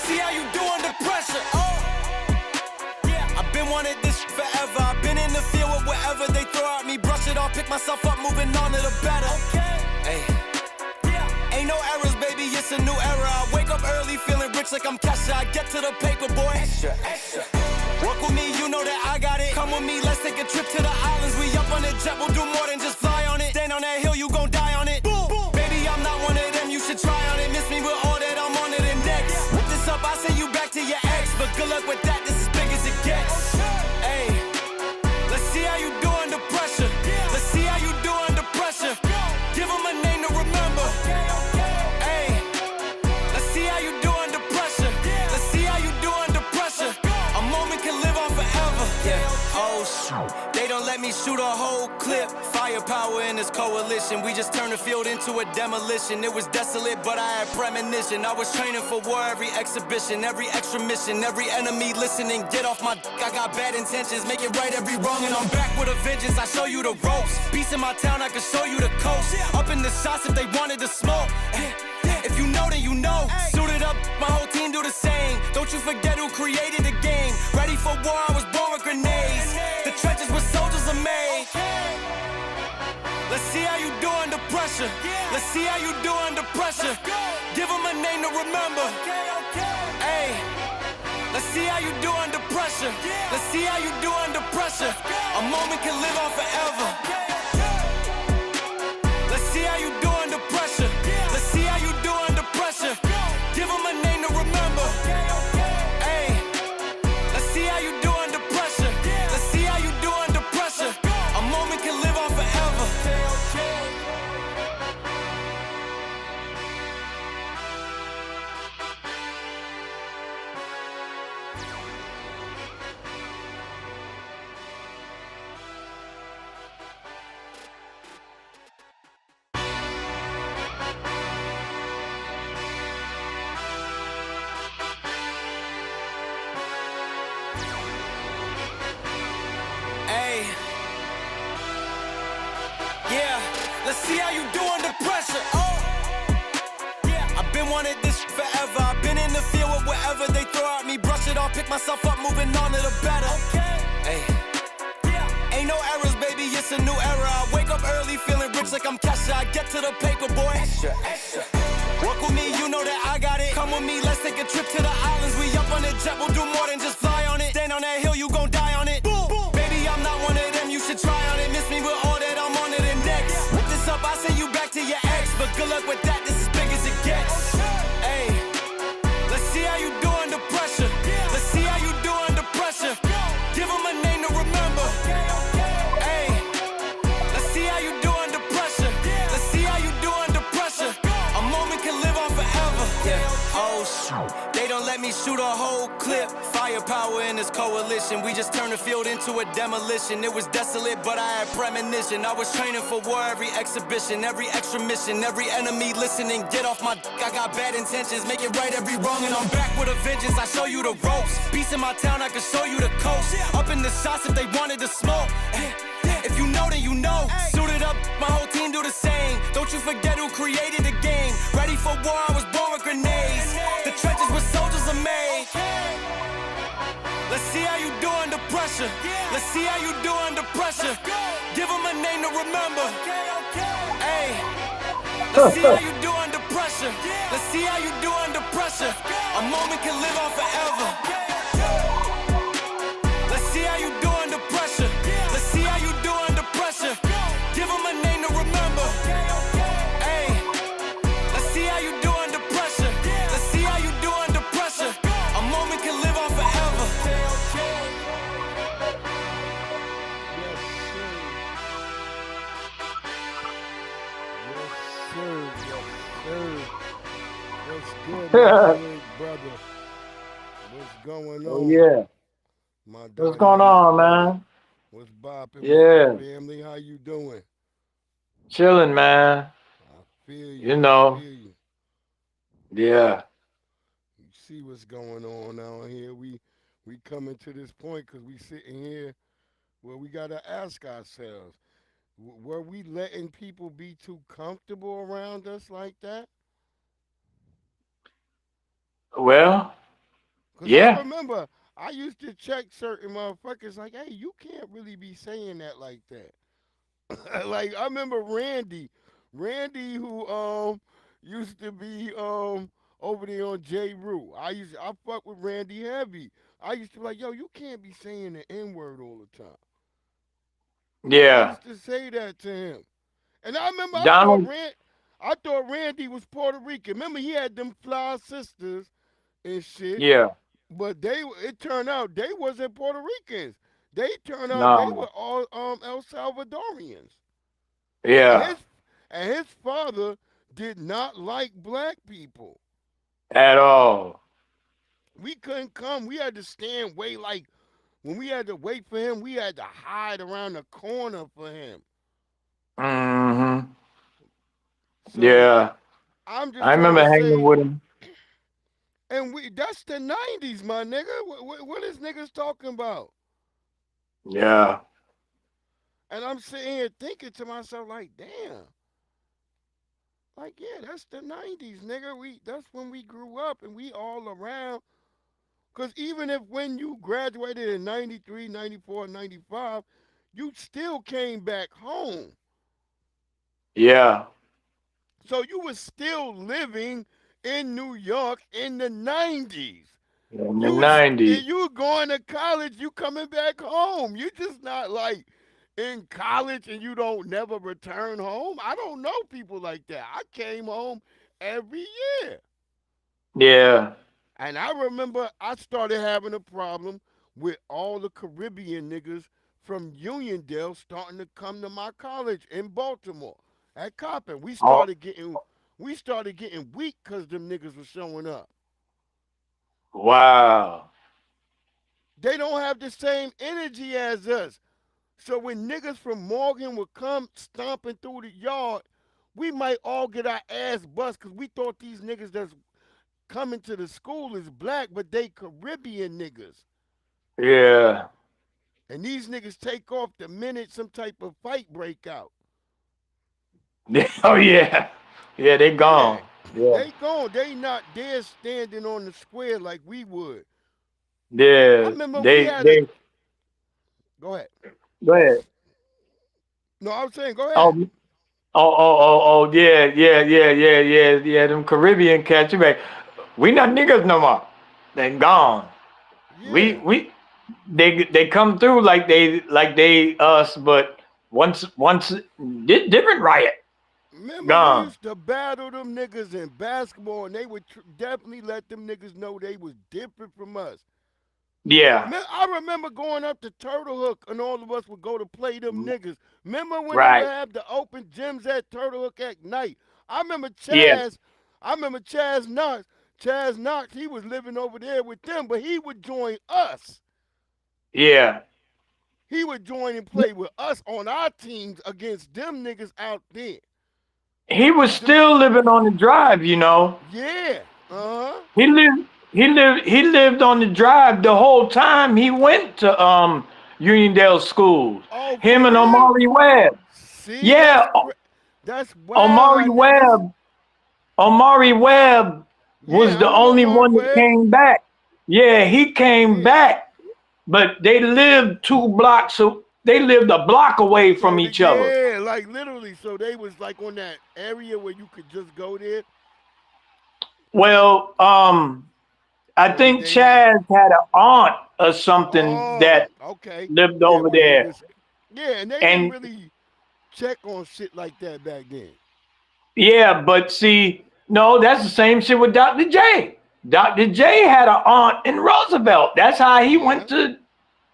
see how you do under pressure. I've been wanting this forever. I've been in the field with whatever they throw at me. Brush it off, pick myself up, moving on to the better. Hey. Ain't no errors, baby, it's a new era. I wake up early, feeling rich like I'm Kesha. I get to the paper, boy. Extra, extra. Walk with me, you know that I got it. Come with me, let's take a trip to the islands. We up on the jet, we'll do more than just fly on it. Stand on that hill, you gon' die on it. Boom, boom. Baby, I'm not one of them, you should try on it. Miss me with all that, I'm on it and next. Whip this up, I send you back to your ex. But good luck with that, this is big as it gets. Hey, let's see how you do under pressure. Let's see how you do under pressure. Give them a name to remember. Hey, let's see how you do under pressure. Let's see how you do under pressure. A moment can live on forever. Oh shoot, they don't let me shoot a whole clip. Firepower in this coalition. We just turned the field into a demolition. It was desolate, but I had premonition. I was training for war, every exhibition, every extra mission, every enemy listening. Get off my I got bad intentions, make it right every wrong, and I'm back with a vengeance. I show you the ropes. Peace in my town, I can show you the coast. Up in the shots if they wanted to smoke. If you know, then you know. Suited up, my whole team do the same. Don't you forget who created the game. Ready for war, I was born with grenades. The trenches where soldiers are made. Let's see how you do under pressure. Let's see how you do under pressure. Give them a name to remember. Hey, let's see how you do under pressure. Let's see how you do under pressure. A moment can live on forever. Let's see how you do under pressure. Let's see how you do under pressure. Give them a name to remember. Hey, let's see how you do under pressure. Let's see how you do under pressure. A moment can live on forever. Hey, yeah, let's see how you do under pressure. I've been wanting this forever. I've been in the field with whatever they throw at me. Brush it off, pick myself up, moving on to the better. Hey, ain't no errors, baby, it's a new era. I wake up early, feeling rich like I'm Kesha. I get to the paper, boy. Extra, extra. Walk with me, you know that I got it. Come with me, let's take a trip to the islands. We up on the jet, we'll do more than just fly on it. Stand on that hill, you gon' die on it. Boom, boom. Baby, I'm not one of them, you should try on it. Miss me with all that, I'm on it and next. Whip this up, I send you back to your ex. But good luck with that, this is big as it gets. Hey, let's see how you do under pressure. Let's see how you do under pressure. Give them a name to remember. Hey, let's see how you do under pressure. Let's see how you do under pressure. A moment can live on forever. Oh shoot, they don't let me shoot a whole clip. Firepower in this coalition. We just turned the field into a demolition. It was desolate, but I had premonition. I was training for war, every exhibition, every extra mission, every enemy listening. Get off my I got bad intentions, make it right every wrong, and I'm back with a vengeance. I show you the ropes. Peace in my town, I can show you the coast. Up in the shots if they wanted to smoke. If you know, then you know. Suited up, my whole team do the same. Don't you forget who created the game. Ready for war, I was born with grenades. The trenches where soldiers are made. Let's see how you do under pressure. Let's see how you do under pressure. Give them a name to remember. Hey, let's see how you do under pressure. Let's see how you do under pressure. A moment can live on forever. Let's see how you do under pressure. Let's see how you do under pressure. Give them a name to remember. Hey, let's see how you do under pressure. Let's see how you do under pressure. A moment can live on forever. What's good, my big brother? What's going on? Oh yeah. My What's dynamic going on, brother. man? What's bopping with Yeah. your family? How you doing? Chilling, man. I feel you. You I know. feel you. Yeah. You see what's going on out here. We coming to this point because we sitting here where we gotta ask ourselves, were we letting people be too comfortable around us like that? Well, Cause I Yeah. remember I used to check certain motherfuckers like, hey, you can't really be saying that like that. Like I remember Randy who used to be over there on J. Rue. I fuck with Randy heavy. I used to be like, yo, you can't be saying the N word all the time. I Yeah. used to say that to him. And I remember Donald. I thought Randy was Puerto Rican. Remember he had them fly sisters and shit. Yeah. But it turned out they wasn't Puerto Ricans. They turned out they were No. all El Salvadorians. And Yeah. his father did not like black people. At all. We couldn't come. We had to stand way like when we had to wait for him, we had to hide around the corner for him. Hmm. So Yeah. I'm I just trying remember to hanging say, with him. and we that's the '90s, my nigga. What is niggas talking about? Yeah. And I'm sitting here thinking to myself, like, damn, like yeah, that's the '90s, nigga. That's when we grew up, and we all around. Cause even if when you graduated in '93, '94, '95, you still came back home. Yeah. So you was still living in New York in the '90s. In the 90s. You were going to college, you coming back home. You just not like in college and you don't never return home. I don't know people like that. I came home every year. Yeah. And I remember I started having a problem with all the Caribbean niggas from Uniondale starting to come to my college in Baltimore at Coppin. Oh, We started getting weak because them niggas were showing up. wow. They don't have the same energy as us. So when niggas from Morgan would come stomping through the yard, we might all get our ass bust because we thought these niggas that's coming to the school is black, but they Caribbean niggas. Yeah. And these niggas take off the minute some type of fight break out. Oh yeah. Yeah, they Yeah, gone. Yeah. they gone. They not there standing on the square like we would. I Yeah. remember we They had a. they Go ahead. go ahead. No, I was saying, go Oh, ahead. yeah, yeah. Them Caribbean cats, you right. We not niggas no more. They gone. We Yeah. we they come through like they us, but once different riot. Remember, we Gone. used to battle them niggas in basketball, and they would definitely let them niggas know they was different from us. Yeah. I remember going up to Turtle Hook, and all of us would go to play them niggas. Remember when they would Right. have the open gyms at Turtle Hook at night? I remember Yeah. Chaz. I remember Chaz Knox. Chaz Knox, he was living over there with them, but he would join us. Yeah. He would join and play with us on our teams against them niggas out there. He was Cause them, still living on the drive, you know. yeah, uh huh. He lived on the drive the whole time he went to Uniondale schools. Oh, Him for and real? Omari Webb. See, Yeah, that's wild Omari how niggas. Webb. Omari Webb was Yeah, I the know only Omar one that Webb. came back. Yeah, he came Yeah. back, but they lived 2 blocks. So they lived a block away from each other. Yeah, like literally. So they was like on that area where you could just go there, Well, I or did think they have? Chaz had an aunt or something Oh, that okay. lived Yeah, over when there, niggas. Yeah, and they didn't and really check on shit like that back then. yeah, but see, no, that's the same shit with Dr. J. Dr. J had an aunt in Roosevelt. That's how he went Yeah. to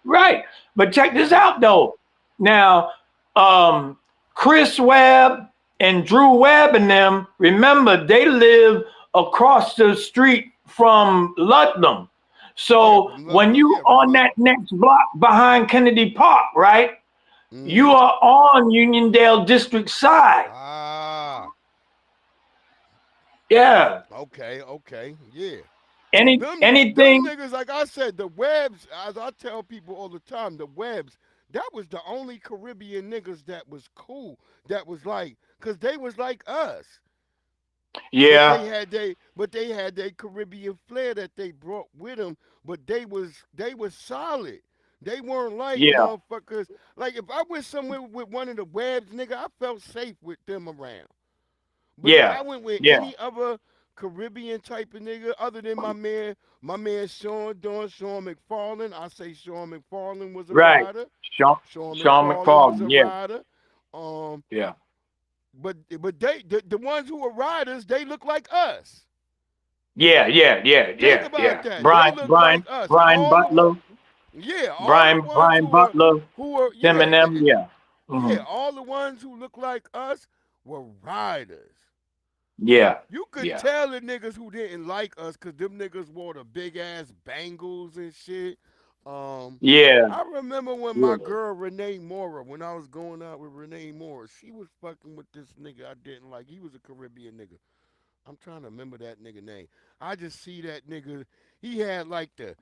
right. But check this Yeah. out though. Now, um, Chris Webb and Drew Webb and them, remember, they live across the street from Ludlam. Yeah, So from when Ludlow. you Yeah, from on that Ludlow. next block behind Kennedy Park, right? You Mm-hmm. are on Uniondale District side. Ah. Yeah. Okay. Okay. Yeah. Them Anything. niggas, like I said, the Webs, as I tell people all the time, the Webs, that was the only Caribbean niggas that was cool. That was like, cause they was like us. Yeah. But they had their Caribbean flair that they brought with them. But they was solid. They weren't like Yeah. motherfuckers. Like if I went somewhere with one of the Webs, nigga, I felt safe with them around. But if Yeah. I went with Yeah. any other Caribbean type of nigga, other than my man Sean McFarlane, I say Sean McFarlane was a Right. rider. Sean Sean Sean McFarlane was McFarlane. a Yeah. rider. Um, Yeah. but the ones who were riders, they look like us. Yeah. Yeah. Yeah. Think Yeah. about Yeah. that. They Brian look like Brian us. Brian Butler. All the ones Brian Butler. who were Them and yeah, them. Yeah. yeah, Hmm. all the ones who look like us were riders. Yeah. You could Yeah. tell the niggas who didn't like us because them niggas wore the big ass bangles and shit. Um, Yeah. I remember when Yeah. my girl Renee Mora, when I was going out with Renee Mora, she was fucking with this nigga I didn't like. He was a Caribbean nigga. I'm trying to remember that nigga name. I just see that nigga. He had like the.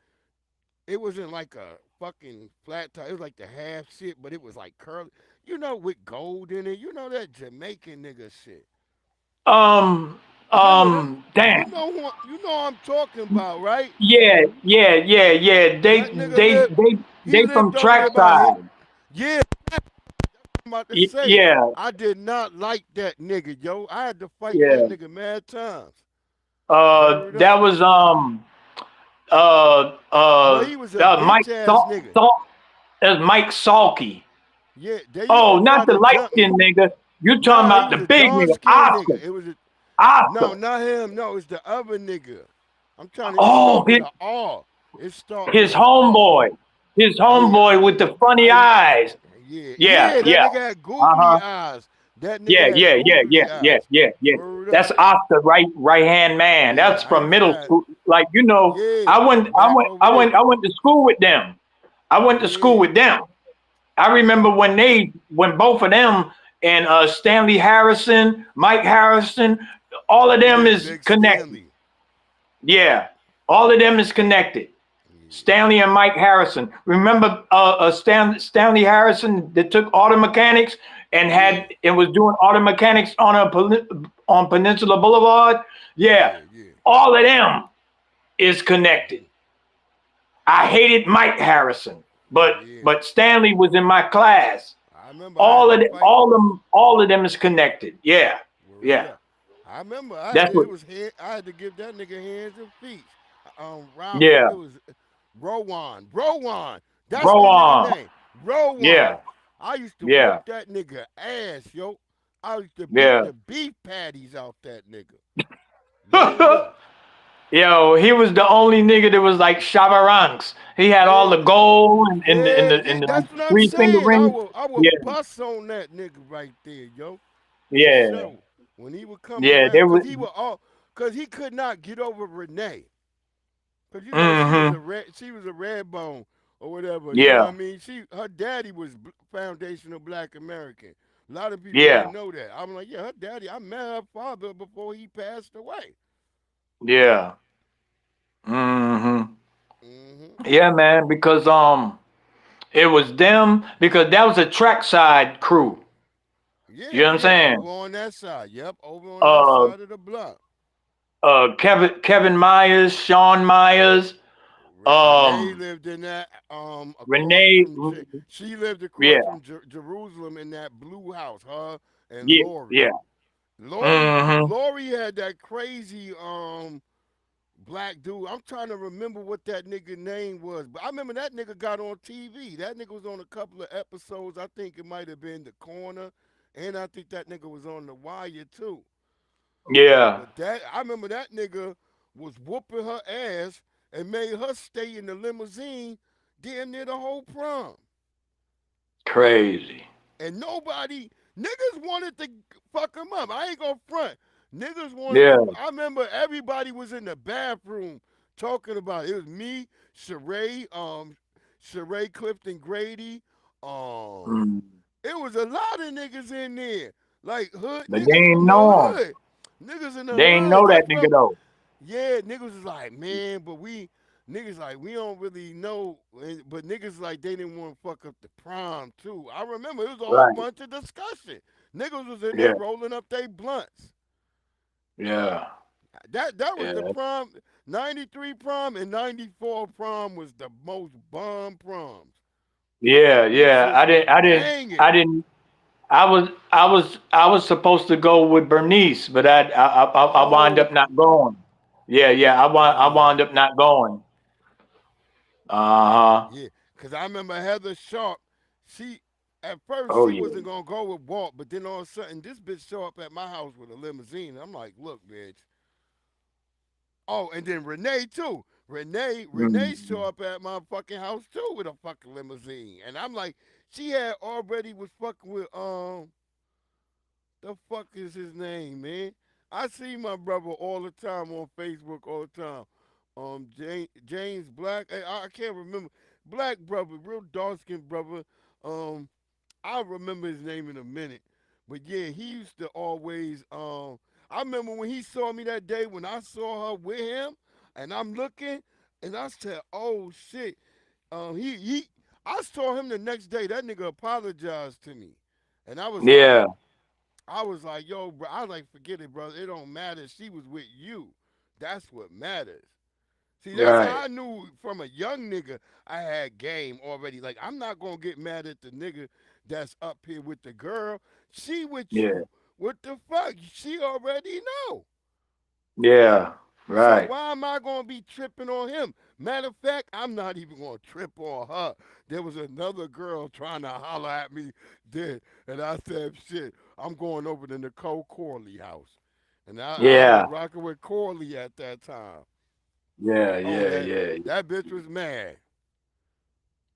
It wasn't like a fucking flat top. It was like the half shit, but it was like curly. With gold in it. That Jamaican nigga shit. Um. Remember that? You Damn. know I'm talking about, right? Yeah. Yeah. Yeah. Yeah. That nigga he They from lived over there by him. trackside. Yeah, I'm about to say. Yeah. I did not like that nigga, yo. I had to fight that Yeah. nigga mad times. Word That up. was uh But uh he was a bitch Mike ass nigga. That's Mike Salkey. Yeah, they used Oh, to not try the to light jump me. skinned nigga. You talking Nah, he about was the a big dark nigga, skinned nigga. It was no, Oscar. not him. No, it's the other nigga. I'm trying to. It Oh, start with a R. It start with his a R. homeboy. His Yeah, homeboy with the funny I eyes. Yeah, yeah. That yeah. nigga had googly Uh-huh. eyes. That nigga Yeah, had yeah, yeah, yeah, googly yeah, eyes. yeah, yeah. Word up. That's Oscar right hand man. Yeah, That's I from used to middle have. school. Like, Yeah, back over there. I went to school with them. I went to school Yeah, with them. I remember yeah, when both of them and Stanley Harrison, Mike Harrison, all of them yeah. is Big connected. Stanley. Yeah, all of them is connected. Yeah, Stanley and Mike Harrison. Remember Stanley Harrison that took auto mechanics and yeah, was doing auto mechanics on on Peninsula Boulevard. Yeah, yeah, yeah. all of them is connected. Hmm. I hated Mike Harrison, Yeah. but Stanley was in my class. I remember I had to fight. All of them is connected. Yeah, Word yeah. up. I remember I had That's to, what. it was head, I had to give that nigga hands and feet. Ralph, Yeah, it was Rowan. Rowan. That's the nigga Rowan. name. Rowan. Yeah, I used to whoop yeah, that nigga ass, yo. I used to beat yeah. the beef patties out that nigga. Word up. Yo, he was the only nigga that was like Shabba Ranks. He had all Yeah, the gold yeah, yeah. and the like That's what I'm three finger saying. I rings. will, I Yeah, would bust on that nigga right there, yo. For yeah, sure. When he would come yeah. around, There was. cause he could not get over Renee. Cause Mm-hmm. she was a red bone or whatever. You know what I Yeah, mean? Her daddy was foundational Black American. A lot of people yeah, don't know that. I'm like, yeah, her daddy. I met her father before he passed away. yeah. Mm-hmm. Hmm. Yeah, man. Because it was them because that was a trackside crew. You Yeah, know what I'm yeah. saying? Over on that side. Yep, over on that Uh, side of the block. Kevin Myers, Sean Myers, Renee um, lived in that across Renee. from she lived across Yeah, from Jerusalem in that blue house. Her and yeah, Lori. yeah. Lori Mm-hmm. Lori had that crazy black dude. I'm trying to remember what that nigga name was, but I remember that nigga got on TV. That nigga was on a couple of episodes. I think it might have been The Corner, and I think that nigga was on The Wire too. Yeah. But that I remember that nigga was whooping her ass and made her stay in the limousine damn near the whole prom. Crazy. And nobody niggas wanted to fuck him up. I ain't gonna front. Niggas wanted Yeah. to. I remember everybody was in the bathroom talking about it. It was me, Sheree Clifton Grady. Um, Mm. it was a lot of niggas in there, like hood But they niggas ain't from the know him. hood. Niggas in the They ain't hood. know that That's nigga what. though. Yeah, niggas was like, man, but niggas like we don't really know, but niggas like they didn't want to fuck up the prom too. I remember it was a whole Right. bunch of discussion. Niggas was in there Yeah. rolling up their blunts. Yeah. That was the Yeah. prom. 93 prom and 94 prom was the most bomb proms. Yeah. Them Yeah. shits was I banging. didn't. I was supposed to go with Bernice, but I wound Oh up not going. Yeah. Yeah. I wound yeah, up not going. Uh huh. yeah. Cause I remember Heather Sharp. She at first Oh she yeah. wasn't gonna go with Walt, but then all of a sudden this bitch show up at my house with a limousine. I'm like, look, bitch. Oh, and then Renee too. Renee Mm. show up at my fucking house too with a fucking limousine, and I'm like, she had already was fucking with the fuck is his name, man? I see my brother all the time on Facebook all the time. James Black. I can't remember. Black brother, real dark skinned brother. Um, I'll remember his name in a minute. But yeah, he used to always I remember when he saw me that day when I saw her with him and I'm looking and I said, "Oh shit." He I saw him the next day. That nigga apologized to me. And Yeah. I was like, "Yo, bro." I was like, "Forget it, bro. It don't matter. She was with you. That's what matters." See, that's how Right. I knew from a young nigga I had game already. Like, I'm not gonna get mad at the nigga that's up here with the girl. She with Yeah. you. What the fuck? She already know. Yeah. So Right. why am I gonna be tripping on him? Matter of fact, I'm not even gonna trip on her. There was another girl trying to holler at me then, and I said, shit, I'm going over to Nicole Corley house. And I was Yeah. rocking with Corley at that time. Yeah. Oh, Yeah. that Yeah. that bitch was mad.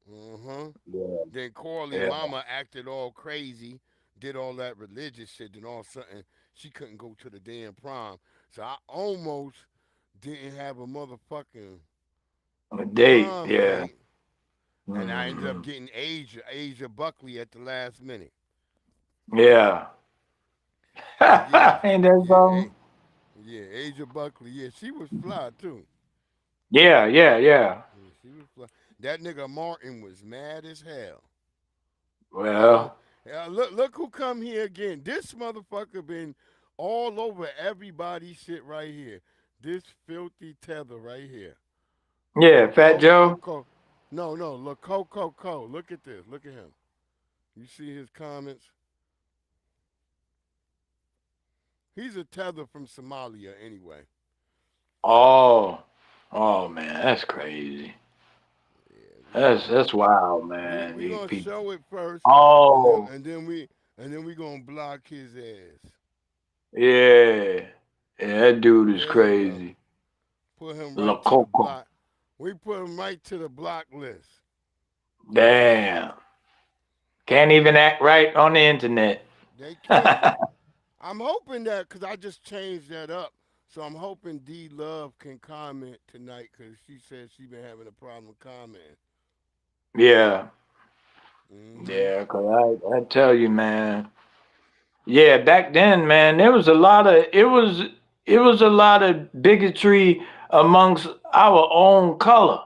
Mm-hmm. Yeah. Then Corley Yeah. mama acted all crazy, did all that religious shit, and all of a sudden she couldn't go to the damn prom. So I almost didn't have a motherfucking A date. prom Yeah. date. And I ended up Hmm. getting Asia Buckley at the last minute. Yeah. But yeah, Ain't that yeah, something? yeah, Asia Buckley. Yeah, she was fly too. Yeah. Yeah. Yeah. Yeah, she was fly. That nigga Martin was mad as hell. Uh-huh. Well. Look who come here again. This motherfucker been all over everybody's shit right here. This filthy tether right here. Yeah. Fat Joe. Lococo. No, Lococo. Look at this. Look at him. You see his comments? He's a tether from Somalia anyway. Oh. Oh man, that's crazy. Yeah, we gonna That's wild, we man. we These gonna people. show it first, and then Oh. and then we and then we gonna block his ass. Yeah. Yeah. That dude is There you go. crazy. Put him La right to the Coco. block. We put him right to the block list. Damn. Can't even act right on the internet. They can't. I'm hoping that because I just changed that up. So I'm hoping D Love can comment tonight because she said she been having a problem commenting. Yeah. Mm-hmm. Yeah. Cause I tell you, man. Yeah. Back then, man, there was a lot of it was a lot of bigotry amongst our own color.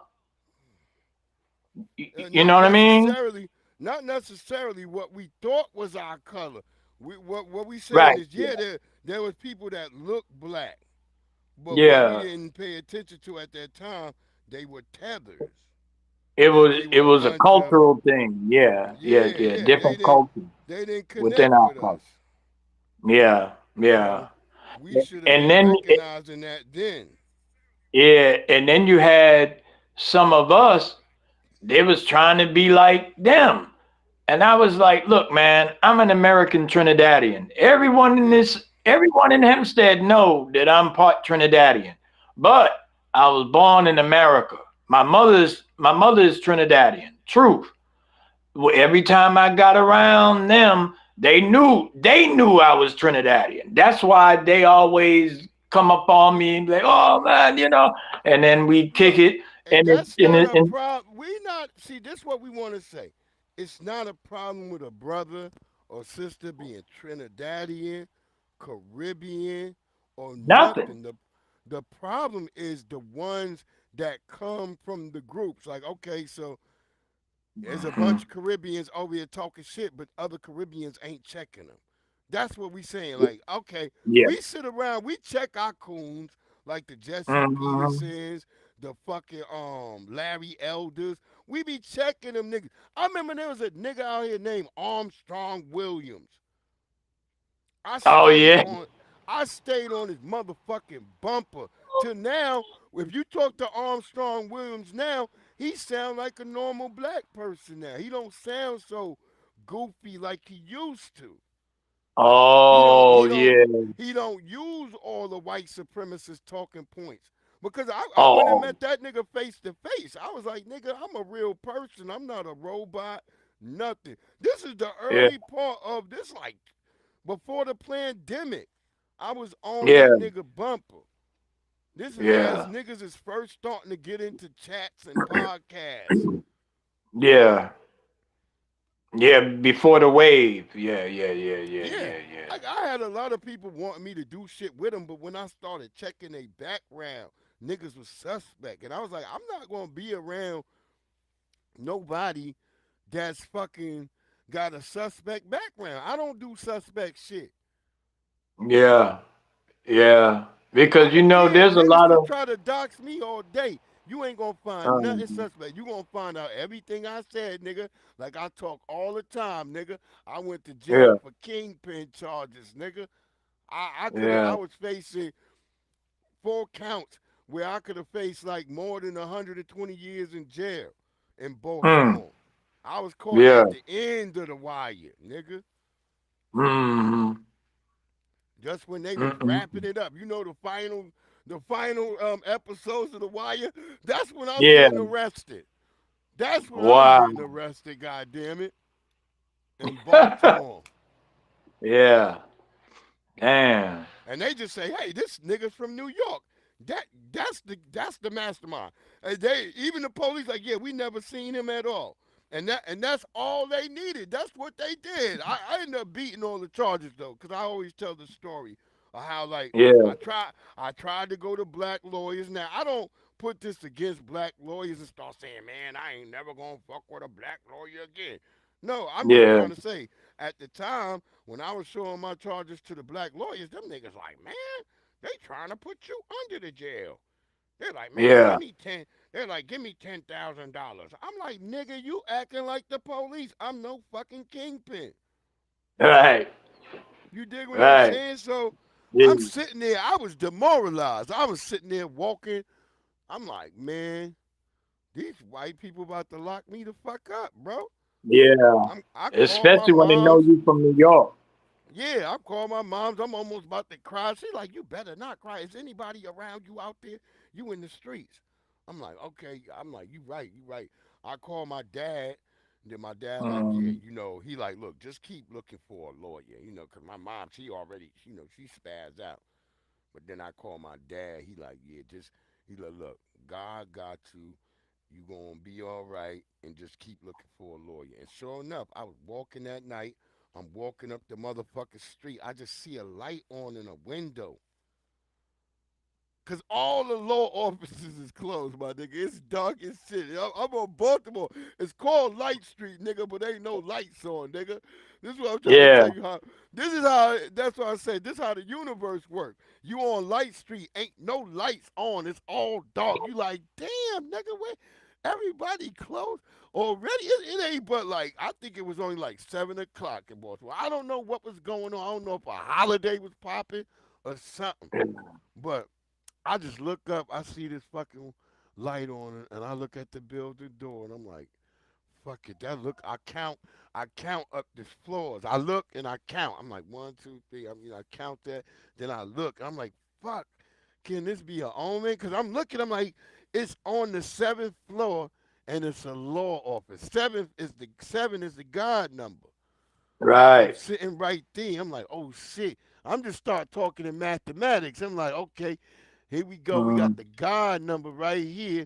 You know Not what I mean? necessarily, not necessarily what we thought was our color. What we saying Right. is, Yeah. yeah, there was people that looked black, but what we Yeah. didn't pay attention to at that time, they were tethers, and they It were a was a bunch of cultural thing. Yeah. Yeah. yeah, Yeah. yeah. Different cultures They didn't within connect our with culture. us. Yeah. Uh-huh. Yeah. We should have And been then recognizing that then. yeah, and then you had some of us, they was trying to be like them. And I was like, look, man, I'm an American Trinidadian. Yeah. Everyone in Hempstead know that I'm part Trinidadian. But I was born in America. My mother is Trinidadian. Truth. Well, every time I got around them, they knew I was Trinidadian. That's why they always come up on me and be like, "Oh man, you know," and then we kick Look, it, and that's not a and problem. We not see this. What we want to say. It's not a problem with a brother or sister being Trinidadian, Caribbean, or nothing. nothing. The problem is the ones that come from the groups. Like, okay, so there's a bunch Mhm. of Caribbeans over here talking shit, but other Caribbeans ain't checking them. That's what we saying. Like, okay, Yeah. we sit around, we check our coons, like the Jesse Mm-hmm. Petersons, the fucking Larry Elders. We be checking them niggas. I remember there was a nigga out here named Armstrong Williams. I Oh stayed yeah. on I stayed on his motherfucking bumper. Till now, if you talk to Armstrong Williams now, he sound like a normal black person now. He don't sound so goofy like he used to. He don't Oh he don't yeah. he don't use all the white supremacist talking points. Because I went and Oh met that nigga face to face. I was like, nigga, I'm a real person. I'm not a robot. Nothing. This is the yeah. early part of this, like before the pandemic. I was on Yeah. that nigga bumper. This is as Yeah. niggas is first starting to get into chats and podcasts. Yeah. Yeah. Before the wave. Yeah. Yeah. Yeah. Yeah. Yeah. Yeah. Yeah. I had a lot of people wanting me to do shit with them, but when I started checking their background, niggas was suspect. And I was like, I'm not going to be around nobody that's fucking got a suspect background. I don't do suspect shit. Yeah. Yeah. I Because you don't know, care. there's a Niggas lot can of. try to dox me all day. You ain't gonna find nothing Um, suspect. You gonna find out everything I said, nigga. Like I talk all the time, nigga. I went to jail yeah. for kingpin charges, nigga. I Yeah. was facing 4 counts where I could have faced like more than 120 years in jail in Hmm. Baltimore. I was caught Yeah. at the end of the wire, nigga. Hmm. Just when they was Hmm. wrapping it up. You know the final episodes of The Wire? That's when I'm Yeah. getting arrested. That's when I'm Wow. getting arrested, God damn it, in Baltimore. Yeah. Damn. And they just say, hey, this nigga's from New York. That's the mastermind. And they even the police like, yeah, we never seen him at all. And that's all they needed. That's what they did. I ended up beating all the charges though, because I always tell the story of how like Yeah. I tried to go to black lawyers. Now I don't put this against black lawyers and start saying, man, I ain't never gonna fuck with a black lawyer again. No, I'm just Yeah. trying to say at the time when I was showing my charges to the black lawyers, them niggas like, man, they trying to put you under the jail. They're like, man, Yeah. give me 10. They're like, give me $10,000. I'm like, nigga, you acting like the police. I'm no fucking kingpin. Right. You dig what I'm Right. saying? So Yeah. I'm sitting there. I was demoralized. I was sitting there walking. I'm like, man, these white people about to lock me the fuck up, bro. Yeah. I called my Especially when they know moms. you from New York. Yeah, I called my moms. I'm almost about to cry. She's like, you better not cry. Is anybody around you out there? You in the streets. I'm like, okay. I'm like, you right, you right. I called my dad. Then my dad like, yeah, Mm. he like, look, just keep looking for a lawyer, because my mom, she already, she spazzed out. But then I called my dad. He like, yeah, he like, look, God got you. You gonna be all right, and just keep looking for a lawyer. And sure enough, I was walking that night. I'm walking up the motherfucking street. I just see a light on in a window. Cause all the law offices is closed, my nigga. It's dark as shit. I'm on Baltimore. It's called Light Street, nigga, but ain't no lights on, nigga. This is what I'm trying to Yeah. tell you how. This is how. That's what I say. This is how the universe works. You on Light Street, ain't no lights on. It's all dark. You like, damn, nigga, where everybody closed already? It ain't but like I think it was only like 7 o'clock in Baltimore. I don't know what was going on. I don't know if a holiday was popping or something, but. I just look up, I see this fucking light on it, and I look at the building door, and I'm like, fuck it. That look, I count up the floors. I look and I count. I'm like, one, two, three. I count that. Then I look. I'm like, fuck, can this be an omen? Because I'm looking, I'm like, it's on the seventh floor, and it's a law office. Seven is the God number. I'm Right. sitting right there. I'm like, oh shit. I'm just start talking in mathematics. I'm like, okay, here we go. We got Mm. the God number right here.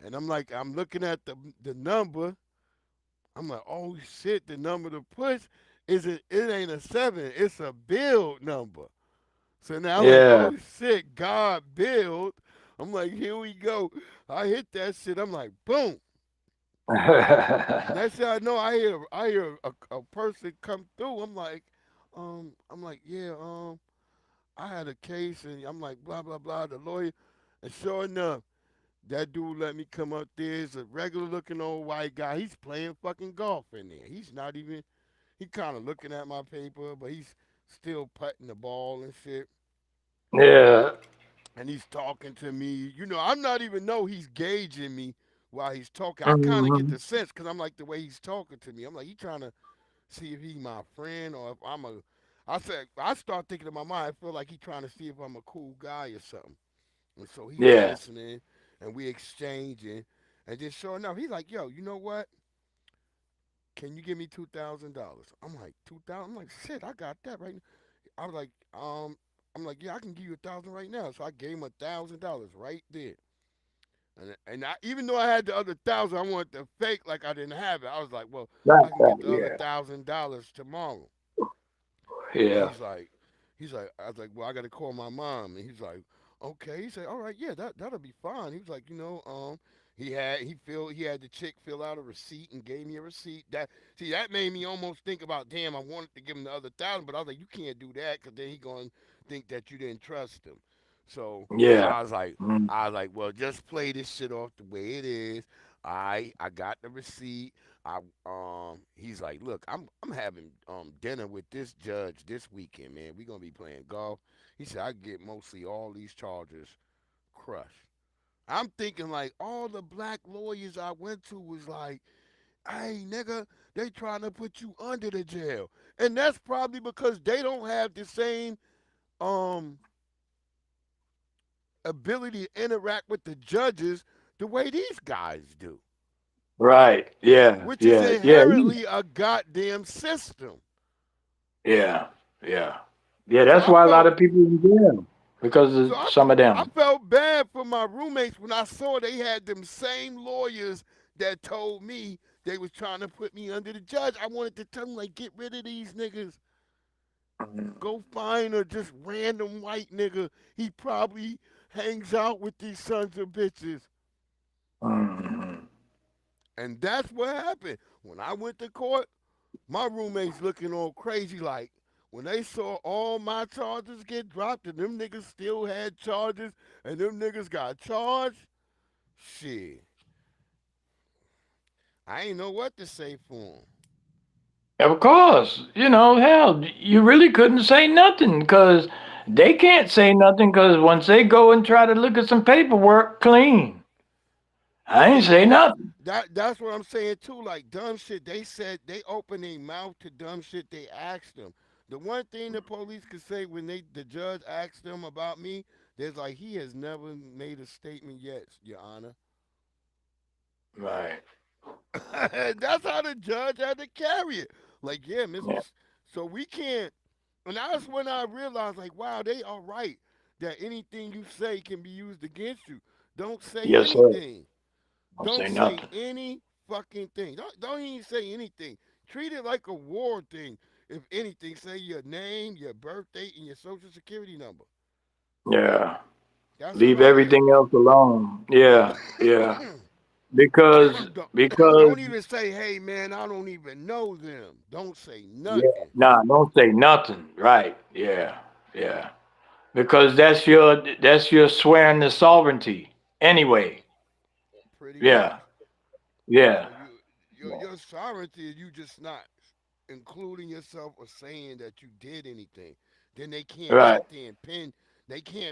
And I'm like, I'm looking at the number. I'm like, oh shit, the number to push it ain't a seven, it's a build number. So now I'm like, Yeah. oh shit, God build. I'm like, here we go. I hit that shit. I'm like, boom. Next thing I know, I hear a person come through. I'm like, I'm like, yeah, I had a case, and I'm like, blah blah blah. The lawyer, and sure enough, that dude let me come up there. It's a regular looking old white guy. He's playing fucking golf in there. He's not even. He kind of looking at my paper, but he's still putting the ball and shit. Yeah. And he's talking to me. I'm not even know he's gauging me while he's talking. I kind of get Hmm. the sense because I'm like the way he's talking to me. I'm like he trying to see if he my friend or if I'm a. I start thinking in my mind. I feel like he trying to see if I'm a cool guy or something. And so he's Yeah. listening and we exchanging. And then sure enough, he's like, yo, you know what? Can you give me $2,000? I'm like, 2,000? I'm like, shit, I got that right now. I was like, I'm like, yeah, I can give you 1,000 right now. So I gave him $1,000 right there. And even though I had the other 1,000, I wanted to fake like I didn't have it. I was like, well, Right. I can Right. get the other Yeah. $1,000 tomorrow. And Yeah. I was like, well, I got to call my mom. And he's like, okay. He said, all right, yeah, that'll be fine. He was like, he had the chick fill out a receipt and gave me a receipt. That made me almost think about, damn, I wanted to give him the other 1,000, but I was like, you can't do that because then he gonna think that you didn't trust him. So Yeah. I was like, Mm. well, just play this shit off the way it is. I got the receipt. He's like, look, I'm having dinner with this judge this weekend, man. We gonna be playing golf. He said I get mostly all these charges crushed. I'm thinking like all the black lawyers I went to was like, hey nigga, they trying to put you under the jail, and that's probably because they don't have the same um ability to interact with the judges the way these guys do, Right. Yeah. which is Yeah. Yeah. inherently a goddamn system. Yeah. Yeah. Yeah. So That's I why a lot felt of people in jail because so of I, some of I them. felt bad for my roommates when I saw they had them same lawyers that told me they was trying to put me under the judge. I wanted to tell them like, get rid of these niggas. Go find a just random white nigga. He probably hangs out with these sons of bitches. Mm-hmm. And that's what happened. When I went to court, my roommates looking all crazy like when they saw all my charges get dropped and them niggas still had charges and them niggas got charged, shit, I ain't know what to say for them. Of course, hell, you really couldn't say nothing because they can't say nothing because once they go and try to look at some paperwork clean, I ain't say Yeah, nothing. that's what I'm saying too. Like dumb shit, they said they opened their mouth to dumb shit. They asked them. The one thing the police could say when the judge asked them about me, there's like he has never made a statement yet, Your Honor. Right. That's how the judge had to carry it. Like, yeah, Yeah. So we can't. And that's when I realized, like, wow, they are right that anything you say can be used against you. Don't say Yes, sir. anything. Don't Don't say say nothing. any fucking thing. Don't even say anything. Treat it like a war thing. If anything, say your name, your birth date, and your social security number. Yeah. That's Leave about it. everything else alone. Yeah. Yeah. Because don't, because don't even say, hey man, I don't even know them. Don't say yeah. nothing. Nah, don't say nothing. Right. Yeah. Yeah. Because that's your swearing to sovereignty. Anyway. Pretty much. Yeah. Yeah. So your sovereignty is you just not including yourself or saying that you did anything. Then they can't Right. sit there and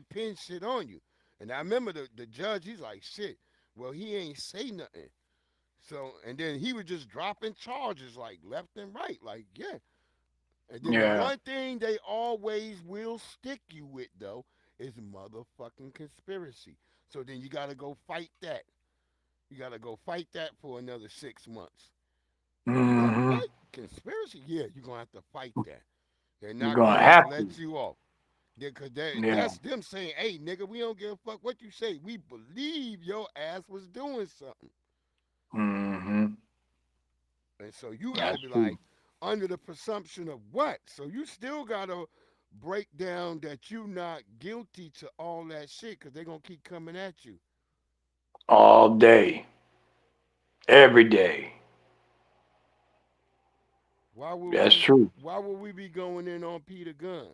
pin shit on you. And I remember the judge, he's like, shit, well he ain't say nothing. So and then he was just dropping charges like left and right. Like, yeah. And then the Yeah. one thing they always will stick you with though is motherfucking conspiracy. So then you gotta go fight that. You gotta go fight that for another 6 months. Hmm. What? Conspiracy? Yeah, you're gonna have to fight that. They're You're not gonna gonna just have to. let you off. Cause Yeah. that's them saying, hey nigga, we don't give a fuck what you say. We believe your ass was doing something. Hmm. And so you gotta That's be true. like, under the presumption of what? So you still gotta break down that you not guilty to all that shit, cause they're gonna keep coming at you. All day, every day. Why would That's we? true. Why would we be going in on Peter Guns?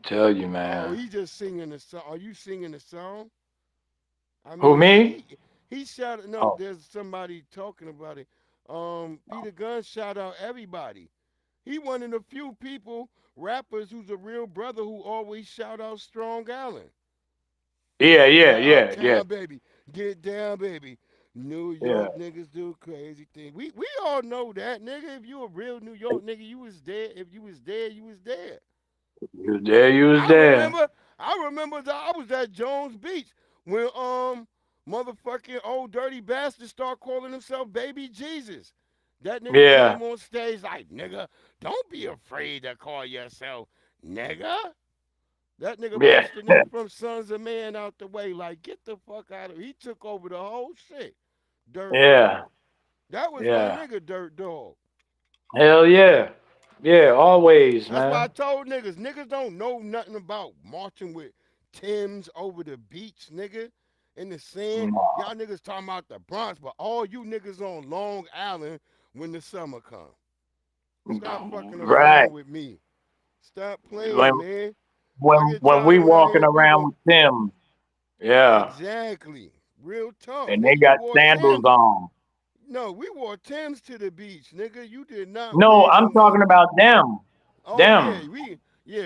Tell you, Oh, man. he just singing the song. Are you singing the song? I Who, mean, me? he shouted. No, Oh, there's somebody talking about it. Peter Guns shout out everybody. He one of the few people rappers who's a real brother who always shout out Strong Island. yeah, yeah, Yeah, yeah, yeah, uptown baby, get down baby. New yeah. York niggas do crazy things. We all know that, nigga. If you a real New York nigga, you was there. If you was there, you was there. You was there, you was I there. remember, I remember that I was at Jones Beach when motherfucking old dirty bastard start calling himself Baby Jesus. That nigga Yeah, came on stage like, nigga, don't be afraid to call yourself nigga. That nigga yeah, pushed the nigga from Sons of Man out the way, like, get the fuck out of here. He took over the whole shit. Dirt yeah, Dog. That was my yeah. nigga, Dirt Dog. Hell yeah. Yeah, always, That's why I man. told niggas don't know nothing about marching with Timbs over the beach, nigga, in the sand. No. Y'all niggas talking about the Bronx, but all you niggas on Long Island when the summer come. Stop fucking Right. around with me. Stop playing, When man. when I get when tired we around walking here, around people. with them, yeah, Exactly. Real talk, and they nigga. You got wore sandals Timbs. on. No, we wore Timbs to the beach, nigga. You did not No, wear I'm no talking mother. about them. Oh Them.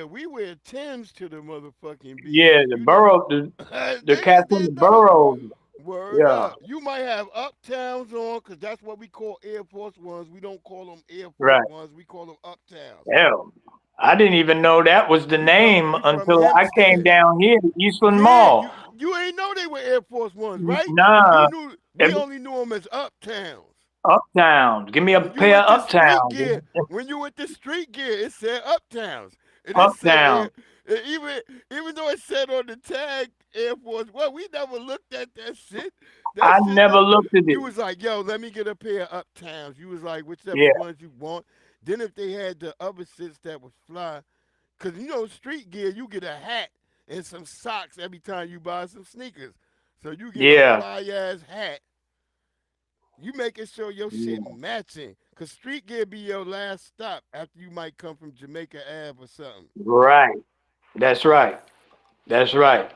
we wear Timbs to the motherfucking beach. Yeah, the You did. borough, the cats Niggas in the did not. boroughs. Word Yeah, up. You might have uptowns on, cause that's what we call Air Force Ones. We don't call them Air Force right. Ones. We call them uptowns. Hell, I didn't even know that was the name We from until I came Hempstead. down here to Eastland Yeah, Mall. you ain't know they were Air Force Ones, right? You Nah, knew we every, only knew them as uptowns. uptown. Give me a When you pair went of to street uptown. gear, when you went to street gear, it said uptowns, and it Uptown. said even though it said on the tag Air Force One, we never looked at that shit. That I shit never just looked at it. you was like, yo, let me get a pair of uptowns. You was like, whichever Yeah, ones you want. Then if they had the other shits that was fly, cause you know street gear, you get a hat and some socks every time you buy some sneakers. So you get a yeah, fly ass hat, you making sure your shit yeah. matching. Cause street gear be your last stop after you might come from Jamaica Ave or something. Right. That's right. That's right.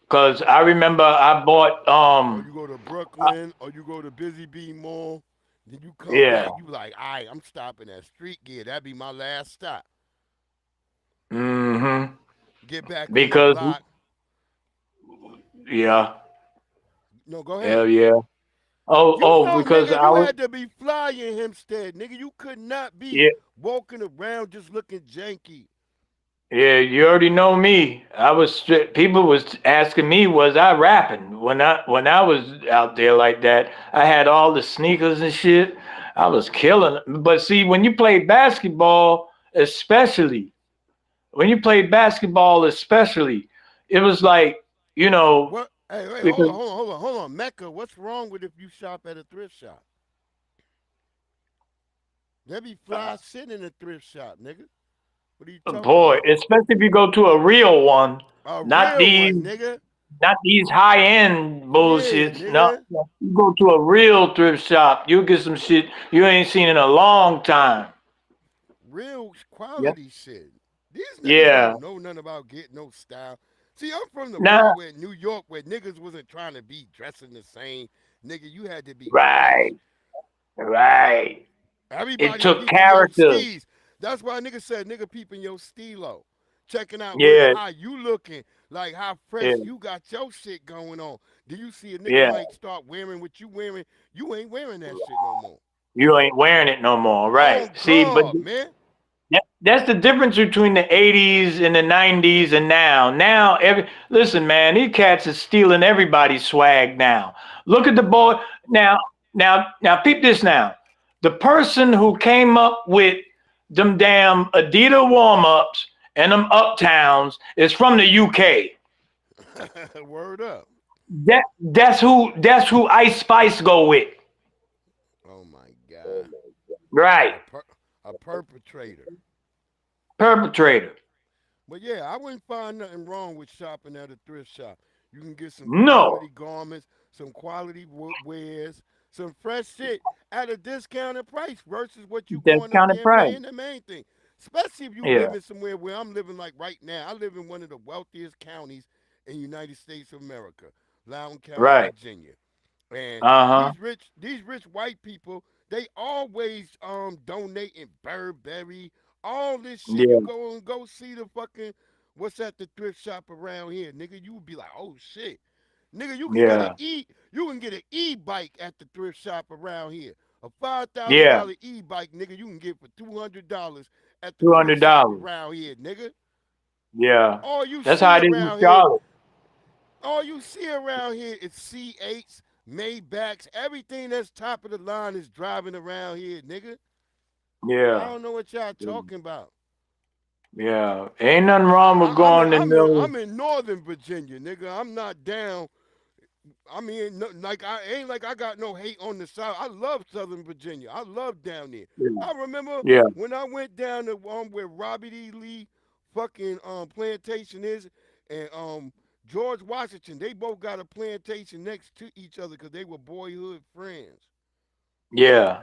Cause I remember I bought Or you go to I- Brooklyn or you go to Busy Bee Mall. Then you come yeah. back, you like, all right, I'm stopping at street gear. That'd be my last stop. Mm-hmm. Get back on the Because block. yeah, No, go ahead. hell yeah. You know, Because nigga, I you was had to be fly in Hempstead, nigga. You could not be yeah, walking around just looking janky. yeah, you already know me. People was asking me, was I rapping when I was out there like that. I had all the sneakers and shit. I was killing it. But see, when you play basketball, especially when you play basketball, especially, it was like, you know, What? Hey, wait, hold because on, hold on, hold on, hold on. Mecca, what's wrong with if you shop at a thrift shop? There be fly shit in a thrift shop, nigga. What are you talking boy, about? especially if you go to a real one, A not real these one, nigga. not these high end Yeah, bullshits. No, nigga. no, you go to a real thrift shop, you get some shit you ain't seen in a long time. Real Yeah, quality shit. These niggas yeah. don't know nothing about getting no style. See, I'm from the Nah, borough where New York, where niggas wasn't trying to be dressing the same. Nigga, you had to be fresh. right, right. It Everybody took peeping your character. steez. That's why nigga said nigga peeping your steelo. Checking out where Yeah, how you looking, like how yeah, fresh you got your shit going on. Do you see a nigga yeah. might start wearing what you wearing? You ain't wearing that shit no more. You ain't wearing it no more, right? On See, but guard, man. that's the difference between the '80s and the '90s and now. Now, listen, man, these cats are stealing everybody's swag now. Look at the boy Right. now. Now, peep this now. The person who came up with them damn Adidas warm ups and them uptowns is from the UK. Word up. That's who Ice Spice go with. Oh my god. Right, A per- a perpetrator. perpetrator. But yeah, I wouldn't find nothing wrong with shopping at a thrift shop. You can get some No, quality garments, some quality wares, some fresh shit at a discounted price versus what you going up Discounted there and price. paying the main thing. Especially if you Yeah. living somewhere where I'm living like right now. I live in one of the wealthiest counties in the United States of America, Loudoun County, Right. Virginia. And Uh-huh. these rich white people, they always donating Burberry, all this shit. You Yeah. go see the fucking what's at the thrift shop around here, nigga. You would be like, oh shit. Nigga, Yeah. you can get an e-bike at the thrift shop around here. A five thousand Yeah. dollar e-bike, nigga, you can get for $200 at the Two thrift hundred shop dollars. around here, nigga. Yeah. All you That's how see it is in around here, Charlotte. all you see around here is C8s, Maybachs, everything that's top of the line is driving around here, nigga. I Yeah. don't know what y'all talking about. Yeah. Ain't nothing wrong with going to know. I'm in Northern Virginia, nigga. I'm not down. I mean, no, like I ain't like I got no hate on the South. I love Southern Virginia. I love down there. Yeah. I remember Yeah. when I went down to where Robert E. Lee fucking plantation is, and George Washington. They both got a plantation next to each other because they were boyhood friends. Yeah.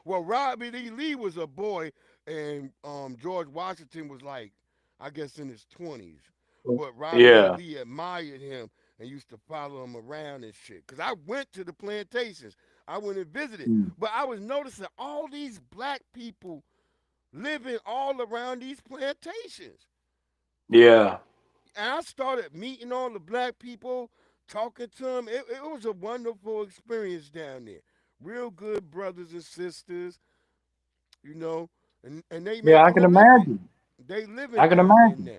Well, Robert E. Lee was a boy, and George Washington was like, I guess in his 20s. But Robert E. Yeah. Lee admired him and used to follow him around and shit. Cause I went to the plantations, I went and visited, Mm. but I was noticing all these black people living all around these plantations. Yeah. And I started meeting all the black people, talking to them. It was a wonderful experience down there. Real good brothers and sisters, you know, and they Yeah. I making can a living. imagine. They living I can down there imagine. now.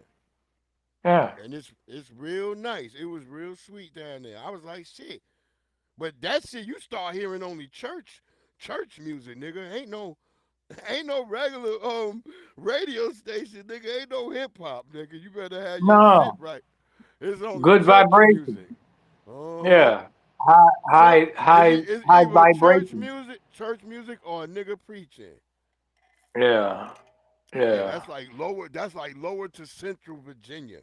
Yeah. And it's real nice. It was real sweet down there. I was like, shit. But that shit you start hearing only church music, nigga. Ain't no regular radio station, nigga. Ain't no hip hop, nigga. You better have your shit No. right. It's only Good church vibration. music. Uh-huh. Yeah. High, Church high, high, it's high either vibration. church music or a nigga preaching. Yeah. Yeah, Yeah. that's like lower to central Virginia.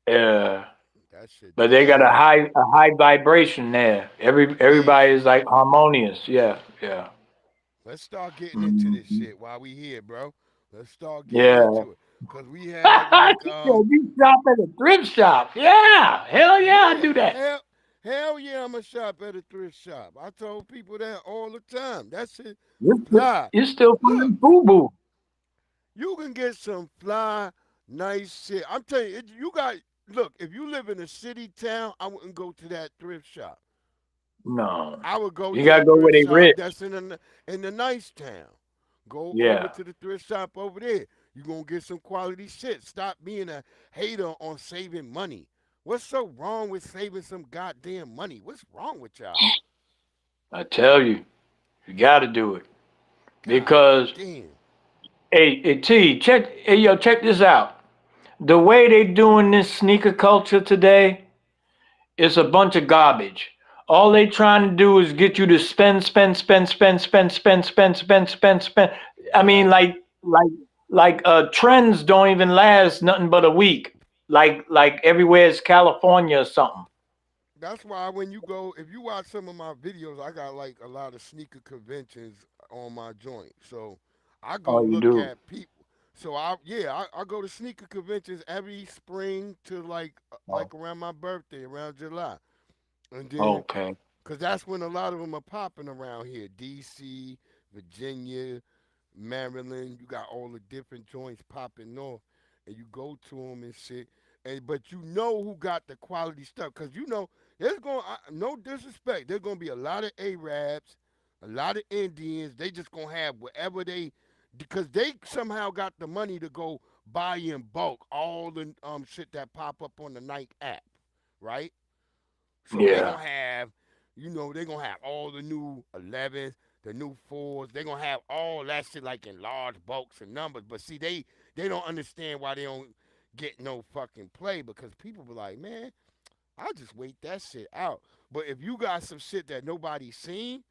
Yeah. That shit But they got down there. a high vibration there. Yeah. Everybody is like harmonious. Yeah. Yeah. Let's start getting into this Hmm. shit while we here, bro. Let's start getting Yeah. into it. Cause we had like He said, you shop at a thrift shop. Yeah. Hell yeah, I yeah, do that. hell yeah, I'm a shop at a thrift shop. I told people that all the time. That shit You fly. you still Look, find boo boo. you can get some fly, nice shit. I'm telling you, you got look, if you live in a city town, I wouldn't go to that thrift shop. No. I would go You to gotta the go where thrift they shop rich. that's in the nice town. Go over Yeah. to the thrift shop over there. You're gonna get some quality shit. Stop being a hater on saving money. What's so wrong with saving some goddamn money? What's wrong with y'all? I tell you, you gotta do it. God Because damn. hey T, check this out. The way they doing this sneaker culture today, it's a bunch of garbage. All they trying to do is get you to spend, spend, spend, spend, spend, spend, spend, spend, spend, spend. I mean, Yes. trends don't even last nothing but a week. Like everywhere is California or something. That's why when you go, if you watch some of my videos, I got like a lot of sneaker conventions on my joint. So I go Oh, you look do. at people. So I go to sneaker conventions every spring to Oh, like around my birthday, around July. And then, okay. cause that's when a lot of them are popping around here, D.C., Virginia, Maryland. You got all the different joints popping off, and you go to them and shit. And but you know who got the quality stuff, cause you know there's going no disrespect. There's gonna be a lot of Arabs, a lot of Indians. They just gonna have whatever they, because they somehow got the money to go buy in bulk all the shit that pop up on the Nike app, right? So they Yeah. gonna have, they gonna have all the new 11s, the new fours. They gonna have all that shit like in large bulks and numbers. But see, they don't understand why they don't get no fucking play because people be like, man, I'll just wait that shit out. But if you got some shit that nobody's seen,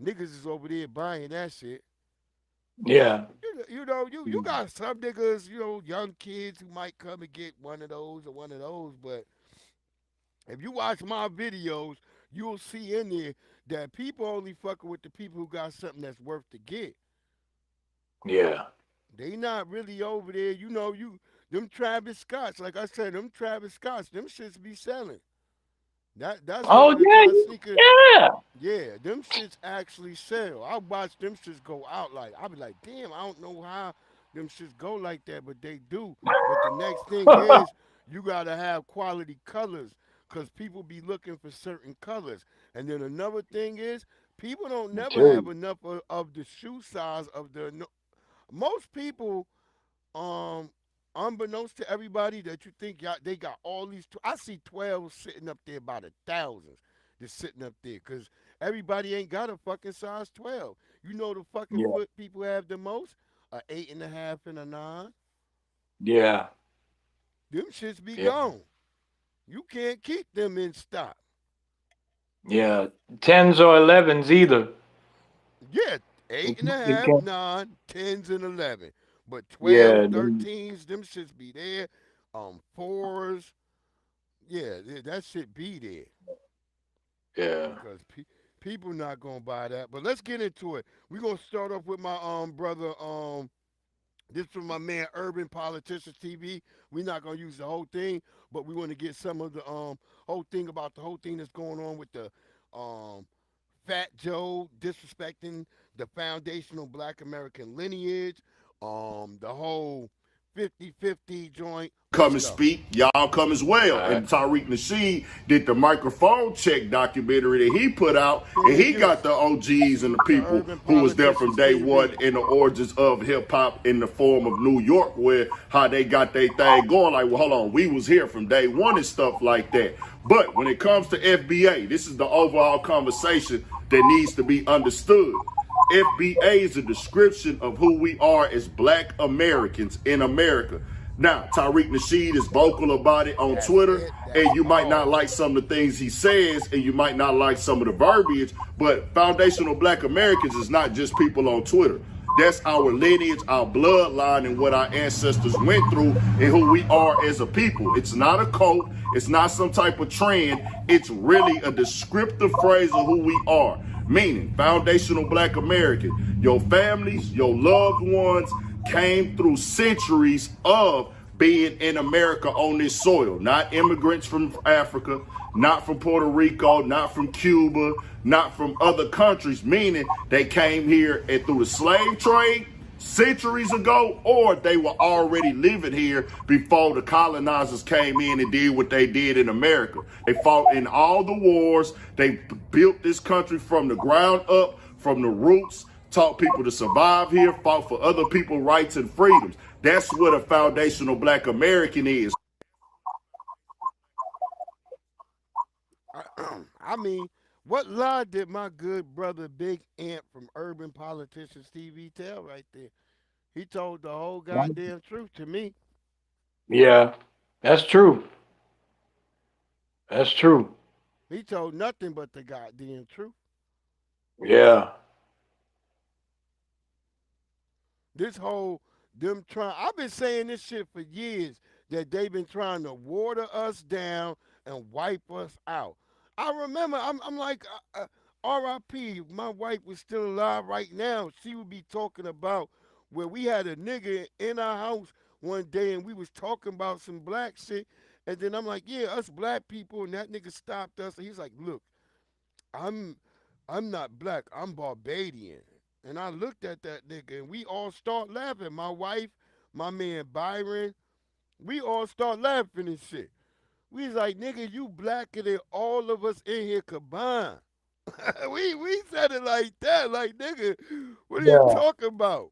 niggas is over there buying that shit. Yeah. You got some niggas, young kids who might come and get one of those or one of those, but if you watch my videos, you'll see in there that people only fucking with the people who got something that's worth to get. Yeah. They not really over there. You know, you them Travis Scotts, like I said, them Travis Scotts, them shits be selling. That's one Oh of the kind of sneakers. yeah. Yeah, them shits actually sell. I watch them shits go out like I be like, damn, I don't know how them shits go like that, but they do. But the next thing Yeah. is you gotta have quality colors, cause people be looking for certain colors. And then another thing is people don't never have True. enough of the shoe size of the. No, most people um, unbeknownst to everybody that you think y'all, they got all these. I see 12 sitting up there by the thousands just sitting up there because everybody ain't got a fucking size 12. You know the fucking Yeah. foot people have the most? A 8.5 and a 9. Yeah. Them shits be Yeah. gone. You can't keep them in stock. Yeah. Tens or elevens either. Yeah, eight and a It half, can, nine, tens, and 11. But 12, yeah. 13s, them shits be there. Fours, yeah, that shit be there. Yeah. Because people not gonna buy that. But let's get into it. We're gonna start off with my brother. This from my man Urban Politicians TV. We're not gonna use the whole thing, but we want to get some of the whole thing about the whole thing that's going on with the um Fat Joe disrespecting the foundational Black American lineage. The whole 50-50 joint. Come Let's and go. speak, y'all come as well. All And right. Tariq Nasheed did the microphone check documentary that he put out, and Thank he you. got the OGs and the The people Urban who was there from Politicians day TV. one in the origins of hip hop in the form of New York, where how they got their thing going. Like, well, hold on, we was here from day one and stuff like that. But when it comes to FBA, this is the overall conversation that needs to be understood. FBA is a description of who we are as Black Americans in America. Now, Tariq Nasheed is vocal about it on That's Twitter, it. and That's you might not all. like some of the things he says, and you might not like some of the verbiage, but foundational Black Americans is not just people on Twitter. That's our lineage, our bloodline, and what our ancestors went through, and who we are as a people. It's not a cult. It's not some type of trend. It's really a descriptive phrase of who we are. Meaning, foundational Black American. Your families, your loved ones came through centuries of being in America on this soil. Not immigrants from Africa, not from Puerto Rico, not from Cuba, not from other countries, meaning they came here and through the slave trade centuries ago, or they were already living here before the colonizers came in and did what they did in America. They fought in all the wars. They built this country from the ground up, from the roots, taught people to survive here, fought for other people's rights and freedoms. That's what a foundational Black American is. I mean, what lie did my good brother Big Ant from Urban Politicians TV tell right there? He told the whole goddamn truth to me. Yeah. That's true. That's true. He told nothing but the goddamn truth. Yeah. This whole them trying. I've been saying this shit for years that they've been trying to water us down and wipe us out. I remember. I'm like, R.I.P. My wife was still alive right now. She would be talking about where we had a nigga in our house one day and we was talking about some black shit. And then I'm like, yeah, us black people. And that nigga stopped us. And he's like, look, I'm I'm not black. I'm Barbadian. And I looked at that nigga and we all start laughing. My wife, my man Byron, we all start laughing and shit. We was like, nigga, you blacker than all of us in here combined. we said it like that, like nigga, what are you Yeah. talking about?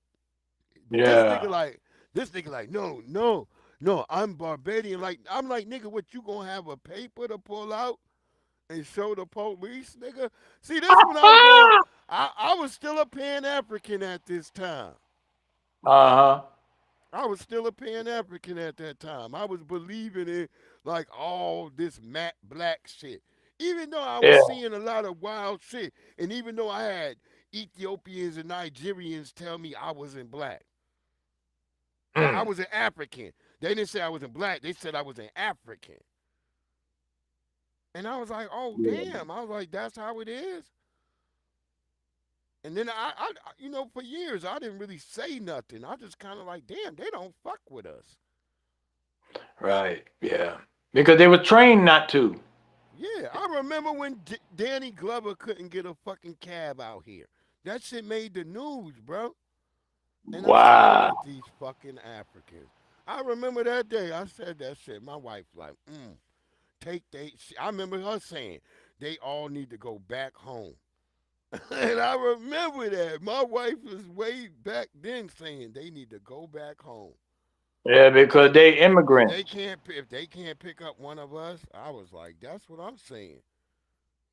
This nigga Yeah. like, this nigga like, no, I'm Barbadian. Like, I'm like, nigga, what you gonna have a paper to pull out and show the police, nigga? See, this when I was going, I was still a Pan African at this time. Uh-huh. I was still a Pan African at that time. I was believing in like all this matte black shit. Even though I was Yeah. seeing a lot of wild shit, and even though I had Ethiopians and Nigerians tell me I wasn't black, that I Mm. was an African. They didn't say I wasn't black. They said I was an African. And I was like, oh Yeah. damn. I was like, that's how it is. And then for years I didn't really say nothing. I just kind of like, damn, they don't fuck with us. Right. Yeah. Because they were trained not to. Yeah, I remember when Danny Glover couldn't get a fucking cab out here. That shit made the news, bro. And I'm tired of Wow. these fucking Africans. I remember that day. I said that shit. My wife like, take they. I remember her saying they all need to go back home. And I remember that my wife was way back then saying they need to go back home. Yeah, because If they they immigrants. can't if they can't pick up one of us, I was like, that's what I'm saying.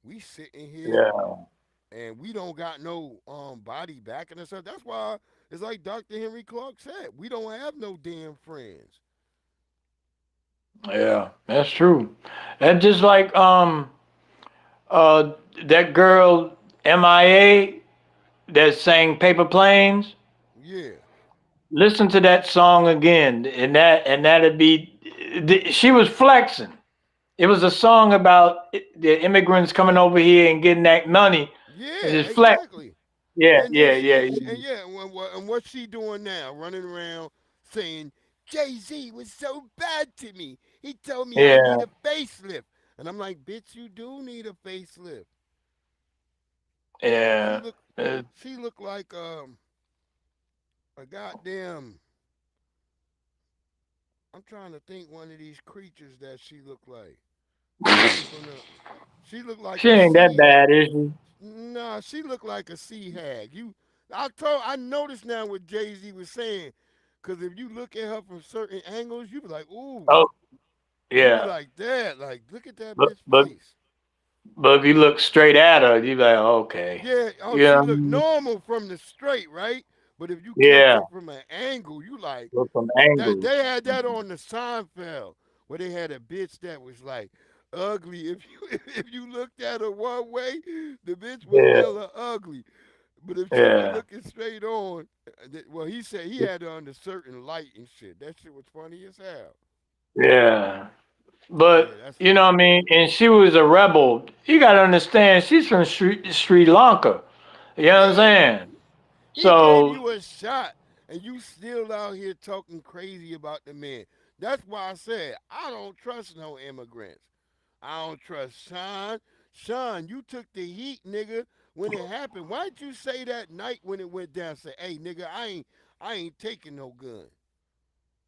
We sitting here Yeah. and we don't got no body backing us up. That's why it's like Dr. Henry Clark said, we don't have no damn friends. Yeah. That's true. And just like uh that girl MIA that sang Paper Planes, Yeah. listen to that song again, and that'd be she was flexing. It was a song about the immigrants coming over here and getting that money and Yeah, just flex. exactly. Yeah, And then yeah, yeah, yeah. and yeah, and what's she doing now? Running around saying Jay Z was so bad to me. He told me I need Yeah, a facelift, and I'm like, bitch, you do need a facelift. She yeah. look, Uh, she look like a goddamn. I'm trying to think one of these creatures that she looked like from the. She looked like she a ain't that sea. bad, is she? Nah, she looked like a sea hag. I noticed now what Jay Z was saying, because if you look at her from certain angles, you be like, ooh, Oh, you be yeah. like that, like look at that But bitch but face. but if you look straight at her, you be like, okay. Yeah, oh, You know she what I looked mean? normal from the straight, right? But if you catch Yeah, her from an angle, you like look from that. angles. They had that on the Seinfeld, where they had a bitch that was like ugly. If you if you looked at her one way, the bitch was Yeah, hella ugly. But if she was yeah, looking straight on, well, he said he had her under certain light and shit. That shit was funny as hell. yeah. Yeah, But that's you know what I mean? And she was a rebel. You gotta understand, she's from Sri Lanka. You know what I'm yeah. saying? He gave So you a shot, and you still out here talking crazy about the man. That's why I said I don't trust no immigrants. I don't trust Sean. Sean, you took the heat, nigga, when it happened. Why'd you say that night when it went down? Say, hey, nigga, I ain't taking no gun.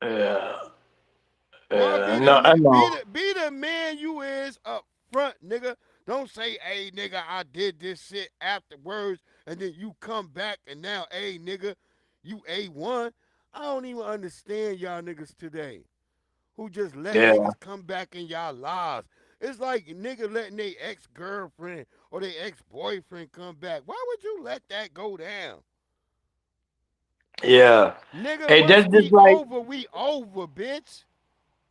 yeah, Why yeah. No, I know. be the man you is up front, nigga. Don't say, hey nigga, I did this shit afterwards, and then you come back and now, hey nigga, you A1. I don't even understand y'all niggas today who just let Yeah, niggas come back in y'all lives. It's like nigga letting their ex-girlfriend or their ex-boyfriend come back. Why would you let that go down? yeah. Nigga, Hey, once that's just like, we over, bitch.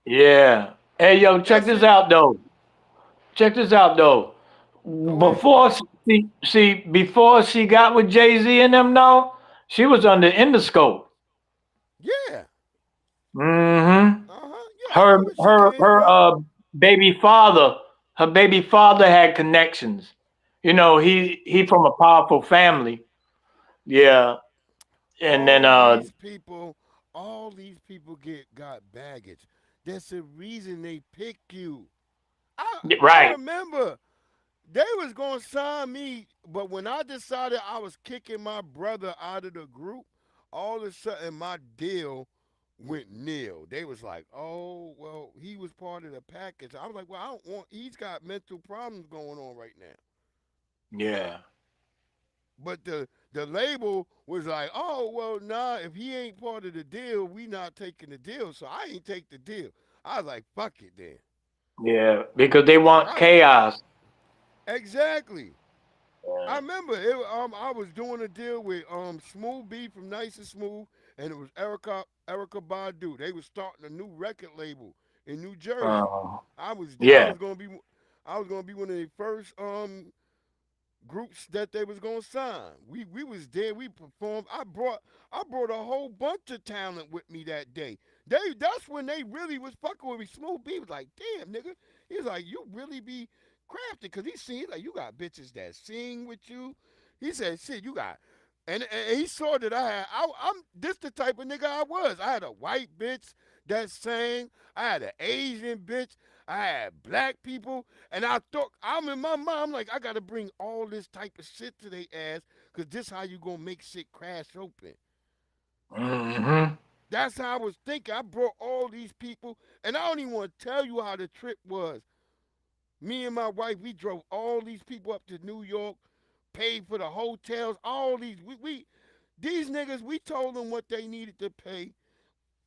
yeah. Hey, yo, check That's this it. out though. Check this out though. Go ahead. Before she got with Jay Z and them, though, she was under Interscope. Yeah. Mm-hmm. Uh-huh. Yeah, I Her know where she her came her from. baby father, her baby father had connections. You know, Y- he from a powerful family. Yeah. And then All these people, all these people got baggage. That's the reason they pick you. I right. remember they was gonna sign me, but when I decided I was kicking my brother out of the group, all of a sudden my deal went nil. They was like, "Oh, well, he was part of the package." I was like, "Well, I don't want. He's got mental problems going on right now." Yeah. But the label was like, "Oh, well, nah. If he ain't part of the deal, we not taking the deal." So I ain't take the deal. I was like, "Fuck it, then." Yeah. Because they want I chaos. exactly. I Yeah. remember I was doing a deal with Smooth B from Nice and Smooth, and it was Erica Badu. They was starting a new record label in New Jersey. Uh, I yeah. was gonna be one of the first groups that they was gonna sign. We was there. We performed. I brought a whole bunch of talent with me that day. That's when they really was fucking with me. Smooth B was like, damn nigga. He was like, you really be crafted because he seen like you got bitches that sing with you. He said, shit, you got. And he saw that I'm this the type of nigga I was. I had a white bitch that sang. I had an Asian bitch. I had black people. And I thought, I'm in my mind, I'm like, I got to bring all this type of shit to their ass because this how you going to make shit crash open. Mm-hmm. That's how I was thinking. I brought all these people. And I don't even want to tell you how the trip was. Me and my wife, we drove all these people up to New York, paid for the hotels, all these. These niggas, we told them what they needed to pay.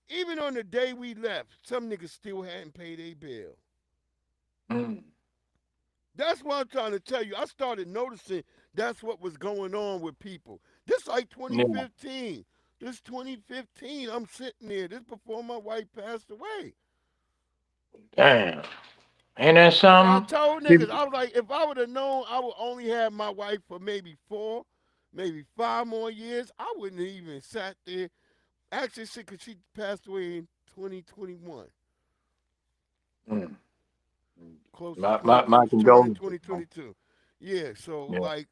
Even on the day we left, some niggas still hadn't paid their bill. Mm. That's what I'm trying to tell you. I started noticing that's what was going on with people. This like Yeah. 2015. This 2015, I'm sitting there. This before my wife passed away. Damn. Ain't that And I something? told niggas, People, I was like, if I would have known I would only have my wife for maybe 4, maybe 5 more years, I wouldn't have even sat there. Actually, shit, because she passed away in 2021. mm. Close to My 2020. She turned in condolences. Man. 2022. Yeah, so Yeah. like,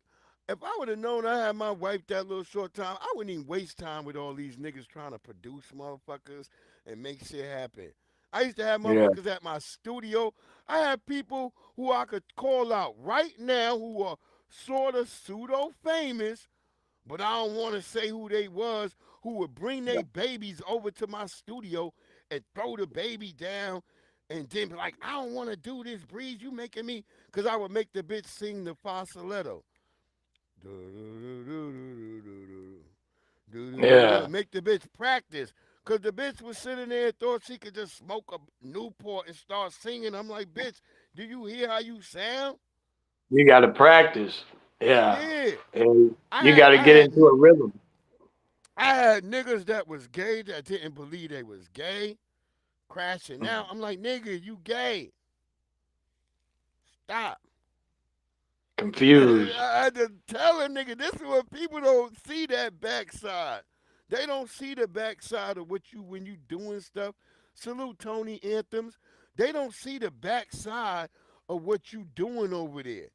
if I would have known I had my wife that little short time, I wouldn't even waste time with all these niggas trying to produce motherfuckers and make shit happen. I used to have Yeah. motherfuckers at my studio. I have people who I could call out right now who are sort of pseudo famous, but I don't want to say who they was, who would bring Yeah. their babies over to my studio and throw the baby down and then be like, I don't want to do this, Breeze, you making me, because I would make the bitch sing the falsetto. Yeah. Make the bitch practice. Because the bitch was sitting there and thought she could just smoke a Newport and start singing. I'm like, bitch, do you hear how you sound? You got to practice. Yeah. Yeah. And I you had got to I get had into a rhythm. I had niggas that was gay that didn't believe they was gay crashing Mm. out. I'm like, nigga, you gay. Stop. Confused. I had to tell a nigga, this is what people don't see that backside. They don't see the backside of what you when you doing stuff. Salute Tony Anthems. They don't see the backside of what you doing over there.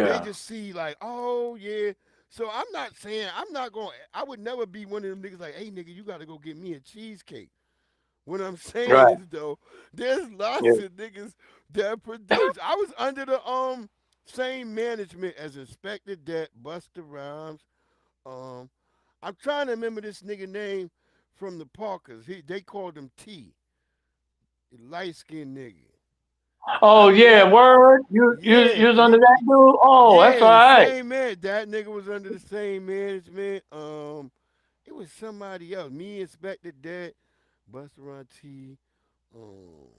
They Yeah. just see like, oh yeah. So I'm not saying I'm not going. I would never be one of them niggas like, hey nigga, you got to go get me a cheesecake. What I'm saying Right. is though, there's Yeah. lots of niggas that produce. I was under the same management as Inspector Det, Busta Rhymes. Um, I'm trying to remember this nigga name from the Parkers. They called him T, light skinned nigga. I Oh yeah. remember. Word. You Yeah, was under that dude. Oh, that's yeah, all the right. same man. That nigga was under the same management. It was somebody else. Me, Inspector Det, Busta Rhymes T. Um,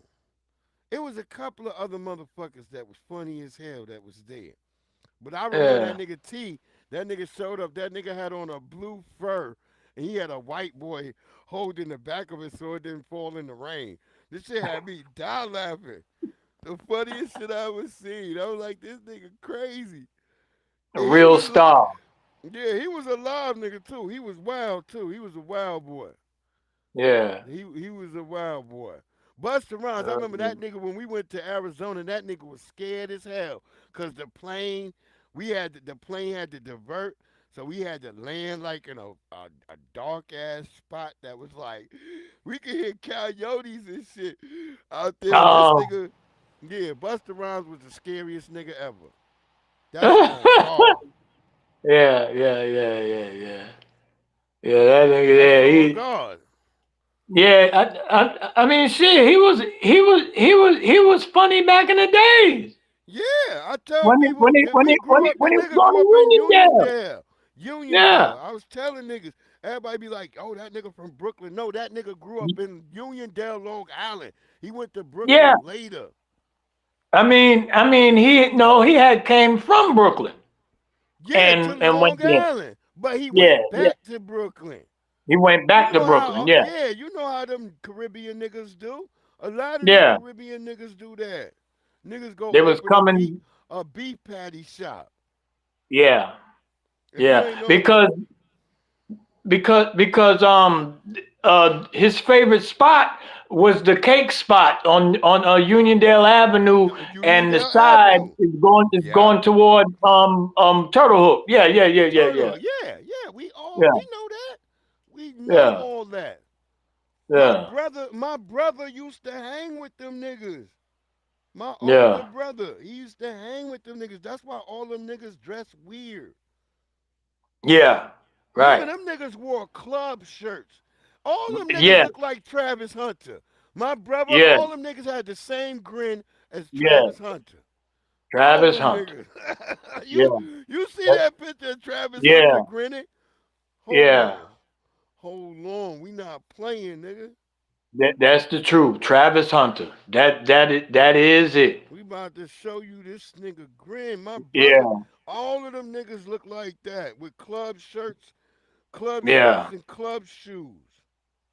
it was a couple of other motherfuckers that was funny as hell that was there. But I remember that Yeah. nigga T. That nigga showed up. That nigga had on a blue fur, and he had a white boy holding the back of it so it didn't fall in the rain. This shit had me die laughing. The funniest shit I ever seen. I was like, this nigga crazy. A And he real was, star. yeah, he was a live nigga too. He was wild too. He was a wild boy. Yeah. He was a wild boy. Busta Rhymes, I remember that nigga when we went to Arizona. That nigga was scared as hell because the plane, the plane had to divert, so we had to land like in a dark ass spot that was like we could hear coyotes and shit out there. This Oh. nigga, yeah, Busta Rhymes was the scariest nigga ever. That's on God. Yeah. Yeah. Yeah. Yeah. Yeah. Yeah. That nigga That's there. on He. God. Yeah. I mean, shit. He was funny back in the days Yeah, I tell people that we when grew up. The he was nigga going grew to up in Uniondale. Uniondale. Yeah. Uniondale. I was telling niggas. Everybody be like, "Oh, that nigga from Brooklyn." No, that nigga grew up in Uniondale, Long Island. He went to Yeah. Brooklyn later. He had came from Brooklyn Yeah, to and went Long there. Island, but he Yeah, went yeah. back to Brooklyn. He went You back to know Brooklyn. how? Yeah, Yeah, you know how them Caribbean niggas do. A lot of them yeah. Caribbean niggas do that. Niggas go They was open coming. a beef patty shop. Yeah, If you yeah. ain't know, Because his favorite spot was the cake spot on Uniondale Avenue, and the Uniondale side Avenue. is Yeah. going toward Turtle Hook. Yeah, yeah, yeah, yeah, yeah, Turtle. Yeah, yeah. yeah, We know that. We know yeah, all that. yeah, My brother used to hang with them niggas. My older yeah. brother, he used to hang with them niggas. That's why all them niggas dress weird. Yeah. Remember, Right. them niggas wore club shirts. All them niggas Yes. look like Travis Hunter. My brother, Yes. all them niggas had the same grin as Yes. Travis Hunter. All Travis them Hunter. niggas. Yeah. you see That- that picture of Travis Hunter Yeah. grinning? Hold Yeah. on. Hold on. We not playing, nigga. That's the truth. Travis Hunter. That is it. We about to show you this nigga grin. My brother, Yeah. all of them niggas look like that with club Yeah. shirts and club shoes.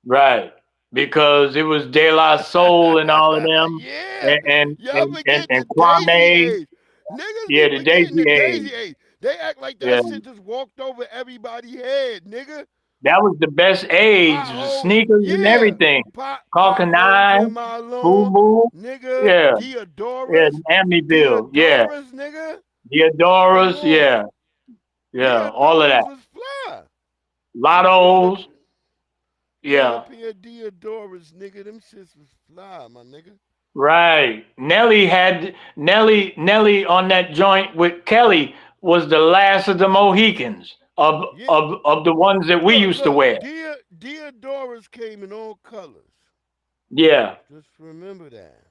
Right. Because it was De La Soul and all of them, Yeah. and and Y'all and, and, forget the and Daisy Kwame. Age. Niggas be Yeah, the forgetting the Daisy Daisy Age. Age. They act like Yeah. that shit just walked over everybody's head, nigga. That was the best age. Potholes, Sneakers and yeah. everything. Potholes in Calcanine, my Boo lawn, Boo. nigga. Yeah. Yeah. Deodoras, Amityville. Yeah. Deodoras, nigga. Come Theodoras. on. Yeah. Yeah. All of Deodoras that. was fly. You Lottos. bought a Yeah. pair of Deodoras, nigga. Them shits was fly, my nigga. Right. Nelly on that joint with Kelly was the last of the Mohicans Yeah. of the ones that we used to Look. wear. Deodoras came in all colors. Yeah. Just remember that.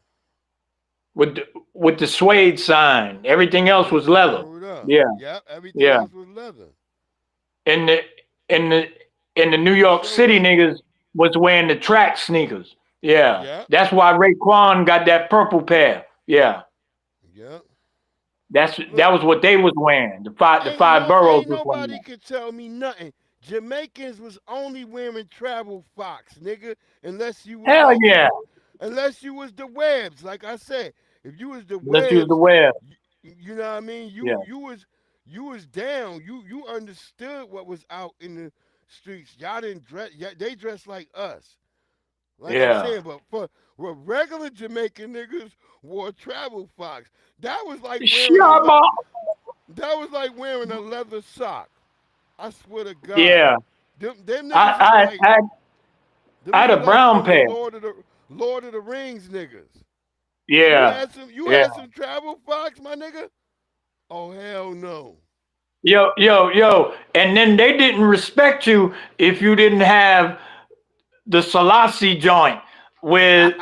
With the suede sign. Everything else was leather. Word up. Yeah. Yep, everything Yeah. else was leather. And the New I'm gonna York show City you. niggas was wearing the track sneakers. Yeah. Yep, That's why Raekwon got that purple pair. Yeah. yep. That Look, was what they was wearing. The five boroughs ain't was wearing nobody that. could tell me nothing. Jamaicans was only wearing travel fox, nigga, Hell yeah. unless you was the webs. Like I said, if you was the Let's use the webs, web. you know what I mean. Yeah. You was down. You understood what was out in the streets. Y'all didn't dress. They dressed like us. Like I'm Yeah. saying, but for regular Jamaican niggas wore travel fox. That was like wearing a Shabba. that was like wearing a leather sock. I swear to God. Yeah. Them I niggas look like I I, them I had a niggas like brown from the pair. Lord of the Rings niggas. Yeah. You Yeah. had some travel fox, my nigga? Oh hell no. Yo. And then they didn't respect you if you didn't have the Selassie joint where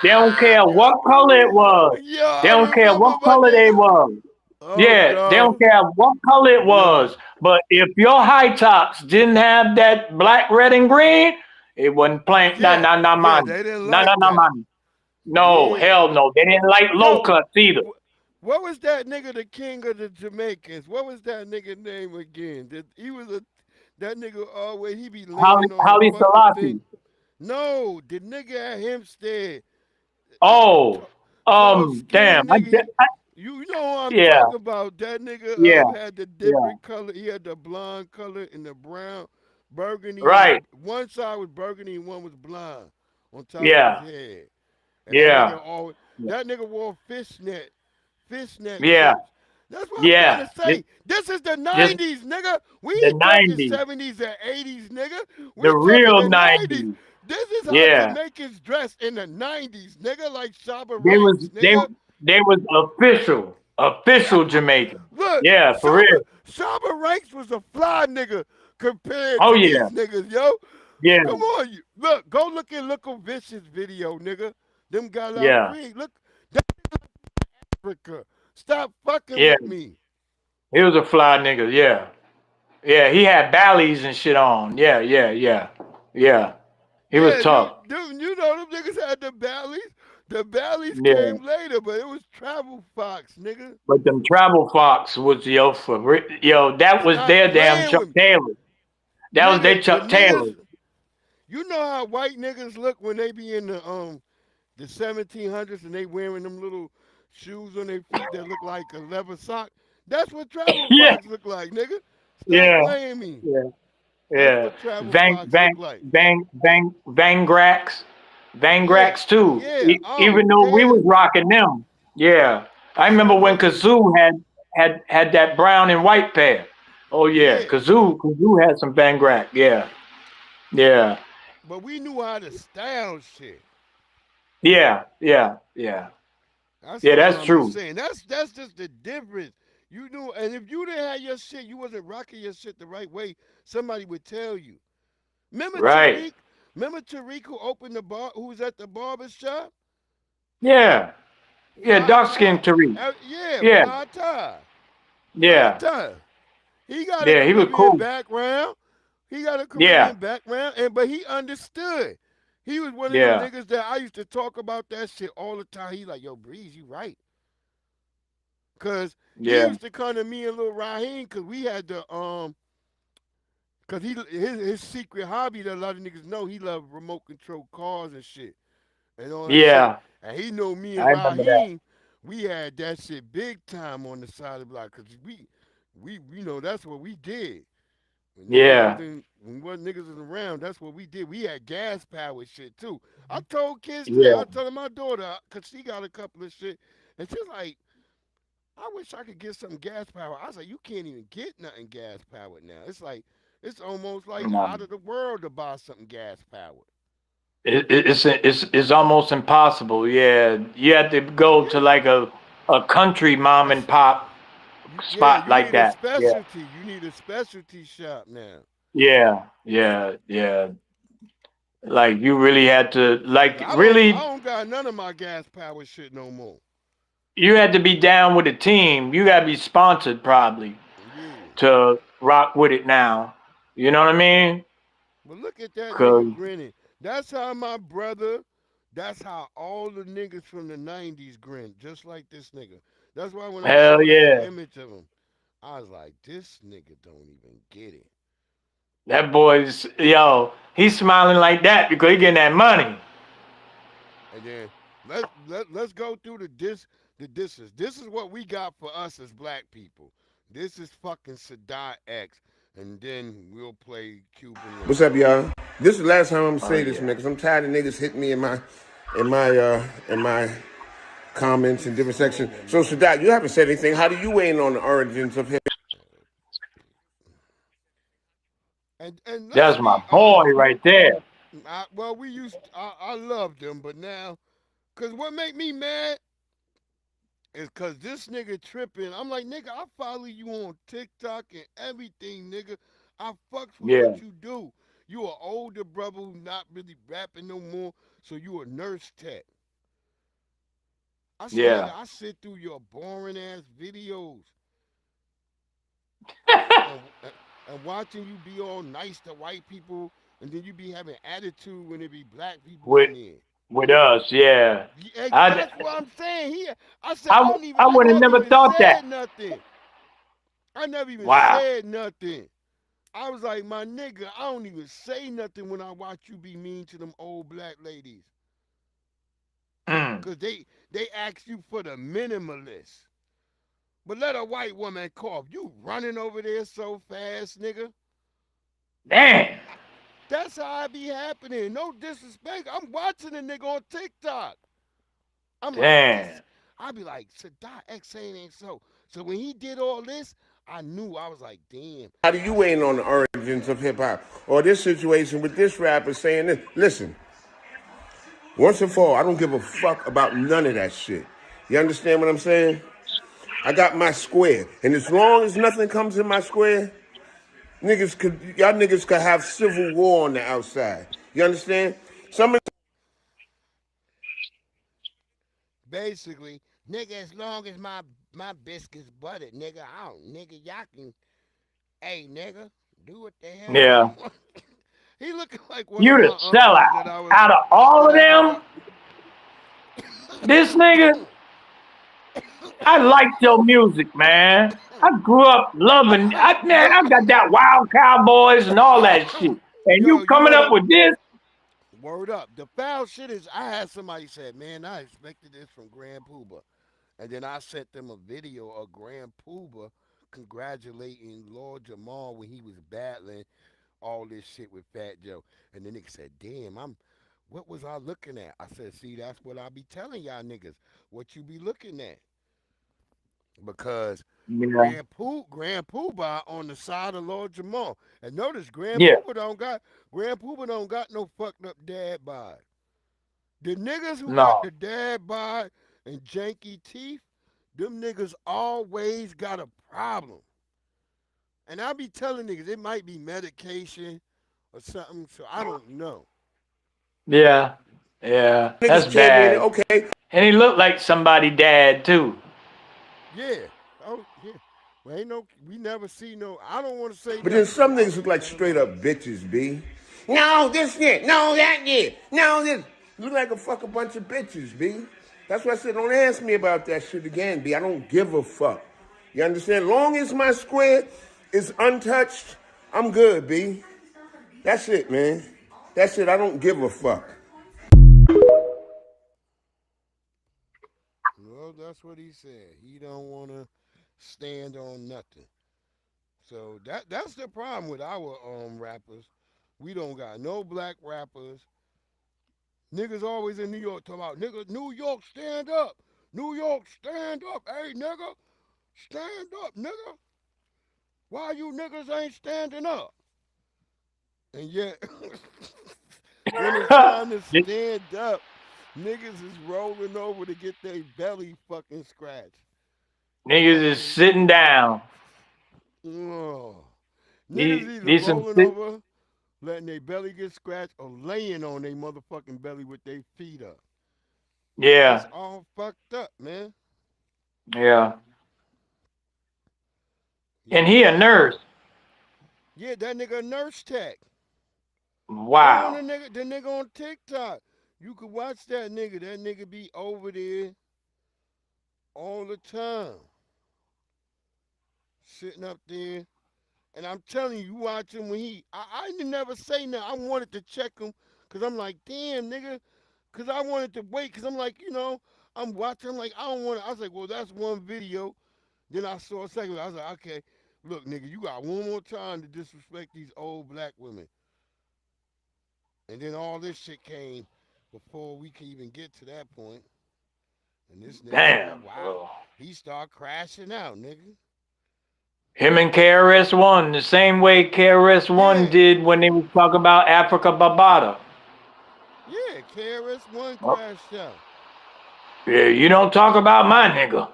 they don't care what color it was. Yo, They I don't care remember what my color they nigga. was. Oh Yeah, they don't no. care what color it Yo. was. But if your high tops didn't have that black, red, and green, it wasn't plain. Nah, Yeah. nah, nah, Yeah, man. they didn't Nah, nah, like nah, that. man. No, Yeah. hell no. They didn't like low Yo, cuts either. what was that nigga, the king of the Jamaicans? What was that nigga name again? That nigga always he be leaning on the Holly fucking thing. Selassie. No, the nigga at Hempstead, t- Oh, tall, skinny damn. nigga. You know who I'm Yeah, talking about? That nigga yeah, had the yeah. different color. He had the blonde color and the brown, burgundy, and Right. one side was burgundy and one was blonde on top of his Yeah, head. And yeah, that nigga wore fishnet yeah, shirts. That's what I'm trying yeah. to say. This is the This 90s, nigga. We the ain't talking 90s, 70s and 80s, nigga. We the talking real the 90s. 90s. This is how Yeah. Jamaicans dressed in the 90s, nigga, like Shabba They was Ranks, they nigga. they was official Jamaican. Look, Yeah, for real. Shabba Ranks was a fly nigga compared Oh to yeah, these niggas, yo. yeah, Come on, you look, go look at Look Vicious video, nigga. Them got out yeah, free. Look, that Africa. Stop fucking yeah. with me. He was a fly nigga. Yeah, yeah. He had ballies and shit on. Yeah, yeah, yeah, yeah. He was Yeah, tough. you know them niggas had the Bally's. The Bally's Yeah, came later, but it was Travel Fox, nigga. but them Travel Fox was that was Stop their damn playing Chuck with me. Taylor. That was their Nigga, the Chuck Taylor. niggas, you know how white niggas look when they be in the 1700s and they wearing them little shoes on their feet that look like a leather sock? That's what Travel Yeah, Fox look like, nigga. Stop yeah, playing me. yeah, That's yeah. what Travel Vang Fox look Vang like. Vang Vang Vang Grax. Van Yeah, Gracks too. yeah. Even Oh, though we damn. was rocking them. Yeah. I See, I remember when remember. Kazoo had that brown and white pair. Oh yeah. Yeah, Kazoo had some Van Grack. Yeah. Yeah. but we knew how to style shit. Yeah. Yeah. Yeah. That's Yeah, all that's I'm just true. saying. That's just the difference. You knew, and if you didn't have your shit, you wasn't rocking your shit the right way. Somebody would tell you. Remember Right. Tariq? Remember Tariq who opened the bar? Who was at the barber shop? Yeah. Yeah, Fly, dark fly. skin Tariq. Yeah, Yeah. fly tie, fly Yeah. tie. He got a Yeah, he was Caribbean cool. background. He got a Yeah. Caribbean background, and but he understood. He was one of them Yeah. niggas that I used to talk about that shit all the time. He like, yo, Breeze, you right. Cause he Yeah. used to come to me and Lil Raheem, cause we had the cause his secret hobby that a lot of niggas know, he loved remote control cars and shit and all that shit. Yeah. And he know me and I remember that. Raheem, we had that shit big time on the side of the block, cause we you know that's what we did. Yeah. When niggas was around, that's what we did. We had gas powered shit too. I told kids today, Yeah. I told my daughter, cause she got a couple of shit, and she's like, I wish I could get some gas power. I was like, you can't even get nothing gas powered now. It's like it's almost like No. out of the world to buy something gas powered. It's almost impossible. Yeah. You have to go to Yeah. like a country mom and pop Yeah, spot you like need a that. Yeah. specialty. You need a specialty shop now. Yeah. Yeah. Yeah. Like you really had to like I really don't got none of my gas powered shit no more. you had to be down with a team. You got to be sponsored probably Yeah. to rock with it now. You know what I mean? But look at that nigga Cause grinning. That's how my brother, that's how all the niggas from the 90s grin, just like this nigga. That's why when I hell saw that yeah. image of him, I was like, this nigga don't even get it. That boy's yo, he's smiling like that because he getting that money. And then let's go through the disses. This is what we got for us as black people. This is fucking Sadat X, and then we'll play Cuban What's Link. up, y'all? This is the last time I'm gonna Oh say this, yeah. man, because I'm tired of niggas hitting me in my comments in different sections. So Sadat, you haven't said anything. How do you weigh in on the origins of hip? And let's That's my be boy honest. right there. Well, I loved him, but now, cause what make me mad is cause this nigga tripping. I'm like, nigga, I follow you on TikTok and everything, nigga. I fucks with Yeah. what you do. You an older brother who not really rapping no more, so you a nurse tech. I said, nigga, Yeah. I sit through your boring ass videos and watching you be all nice to white people, and then you be having attitude when it be black people with in there. with us, yeah. I That's what I'm saying. I said, I I I would have never never even thought that. said nothing. I never even Wow. said nothing. I was like, my nigga, I don't even say nothing when I watch you be mean to them old black ladies. Mm. Cause they ask you for the minimalist. But let a white woman cough. You running over there so fast, nigga. Damn. That's how I be happening. No disrespect. I'm watching a nigga on TikTok. I'm like, this. Damn. I be like, Sadat X saying ain't so. So when he did all this, I knew. I was like, damn. How do you weigh in on the origins of hip hop or this situation with this rapper saying this? Listen, once and for all, I don't give a fuck about none of that shit. You understand what I'm saying? I got my square, and as long as nothing comes in my square, y'all niggas could have civil war on the outside. You understand? Some of Basically, nigga, as long as my biscuits buttered, nigga, I don't, nigga, y'all can, hey, nigga, do what the hell y'all Yeah. want. He looking like one of You the my uncles sellout. Out of all of that I was them, this nigga, I liked your music, man. I grew up loving man, I got that Wild Cowboys and all that shit. And you Yo, you coming know up the with this? word up. The foul shit is I had somebody said, man, I expected this from Grand Pooba. And then I sent them a video of Grand Pooba congratulating Lord Jamal when he was battling all this shit with Fat Joe. And then nigga said, damn, What was I looking at? I said, see, that's what I be telling y'all niggas. What you be looking at. Because Yeah. Grand Poobah on the side of Lord Jamal. And notice Yeah. Grand Poobah don't got no fucked up dad bod. The niggas who got No. the dad bod and janky teeth, them niggas always got a problem. And I be telling niggas it might be medication or something, so I don't know. Yeah. Yeah. That's Niggas tell me, bad. okay, And he looked like somebody dad too. Yeah. Oh yeah. Well, ain't no. We never see no. I don't want to say but then nothing, but some I niggas don't look see like none of straight my. up bitches, B. No, this shit. No, that shit. No, this. Look like a fucking bunch of bitches, B. That's why I said, don't ask me about that shit again, B. I don't give a fuck. You understand? Long as my square is untouched, I'm good, B. That's it, man. That's it. I don't give a fuck. Well, that's what he said. He don't want to stand on nothing. So that's the problem with our rappers. We don't got no black rappers. Niggas always in New York talking about niggas. New York stand up. New York stand up. Hey nigga, stand up, nigga. Why you niggas ain't standing up? And yet, when it's time to stand up, niggas is rolling over to get their belly fucking scratched. Niggas is Fucking, sitting down. oh. Niggas either These some rolling sit. over, letting their belly get scratched, or laying on their motherfucking belly with their feet up. It's Yeah. all fucked up, man. Yeah. And Yeah, he a man. nurse. Yeah, that nigga a nurse tech. Go on Wow. the nigga on TikTok. You could watch that nigga. That nigga be over there all the time. Sitting up there. And I'm telling you, you watch him when I didn't never say nothing. I wanted to check him because I'm like, damn, nigga. Because I wanted to wait because I'm like, I'm watching. I'm like, I don't want to. I was like, well, that's one video. Then I saw a second. I was like, okay, look, nigga, you got one more time to disrespect these old black women. And then all this shit came before we could even get to that point. And this nigga start, Damn, wow, bro. he start crashing out, nigga. Him and KRS-One, the same way KRS-One Yeah, did when they was talking about Africa Babata. yeah, KRS-One Oh, crashed out. yeah, you don't talk about my nigga.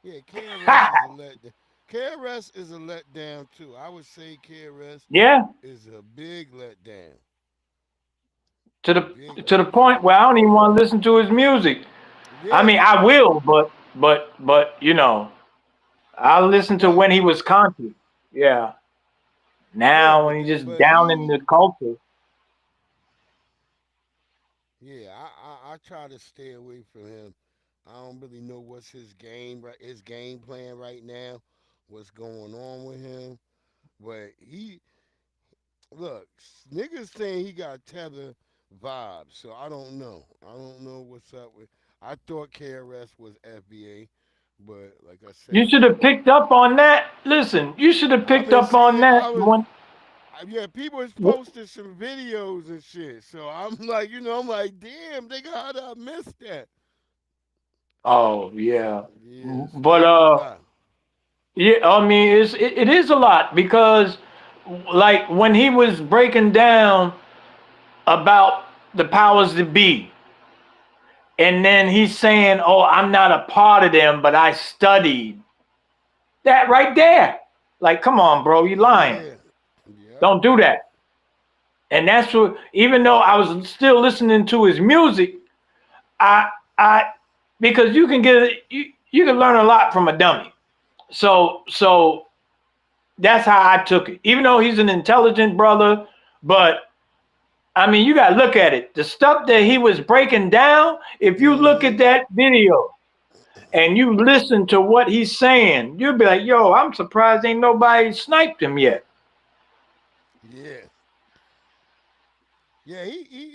Yeah, KRS is a letdown. KRS is a letdown too. I would say KRS Yeah, is a big letdown. to Big the to the letdown. point where I don't even want to listen to his music. I Yeah, mean, I will, but I listen to but when he was conscious. Yeah. yeah, Now when he just but down in the culture. yeah, I try to stay away from him. I don't really know what's his game plan right now, what's going on with him. But look, niggas saying he got tether vibes, so I don't know. I don't know what's up with. I thought KRS was FBA, but like I You said, should have picked up on that. Listen, you should have I've picked been up on seeing. that when. Yeah, people is posting some videos and shit. So I'm like, I'm like, damn, nigga, how did I miss that? Oh yeah, Yeah, so but that was a lot. yeah. I mean, it is a lot because like when he was breaking down about the powers that be, and then he's saying, "Oh, I'm not a part of them, but I studied." That right there. Like, come on, bro, you lying. Yeah, yep, Don't do that. And that's what. Even though I was still listening to his music, I I because you can learn a lot from a dummy. So that's how I took it. Even though he's an intelligent brother, but I mean, you got to look at it. The stuff that he was breaking down, if you look at mm-hmm, that video and you listen to what he's saying, you'll be like, yo, I'm surprised ain't nobody sniped him yet. yeah, yeah.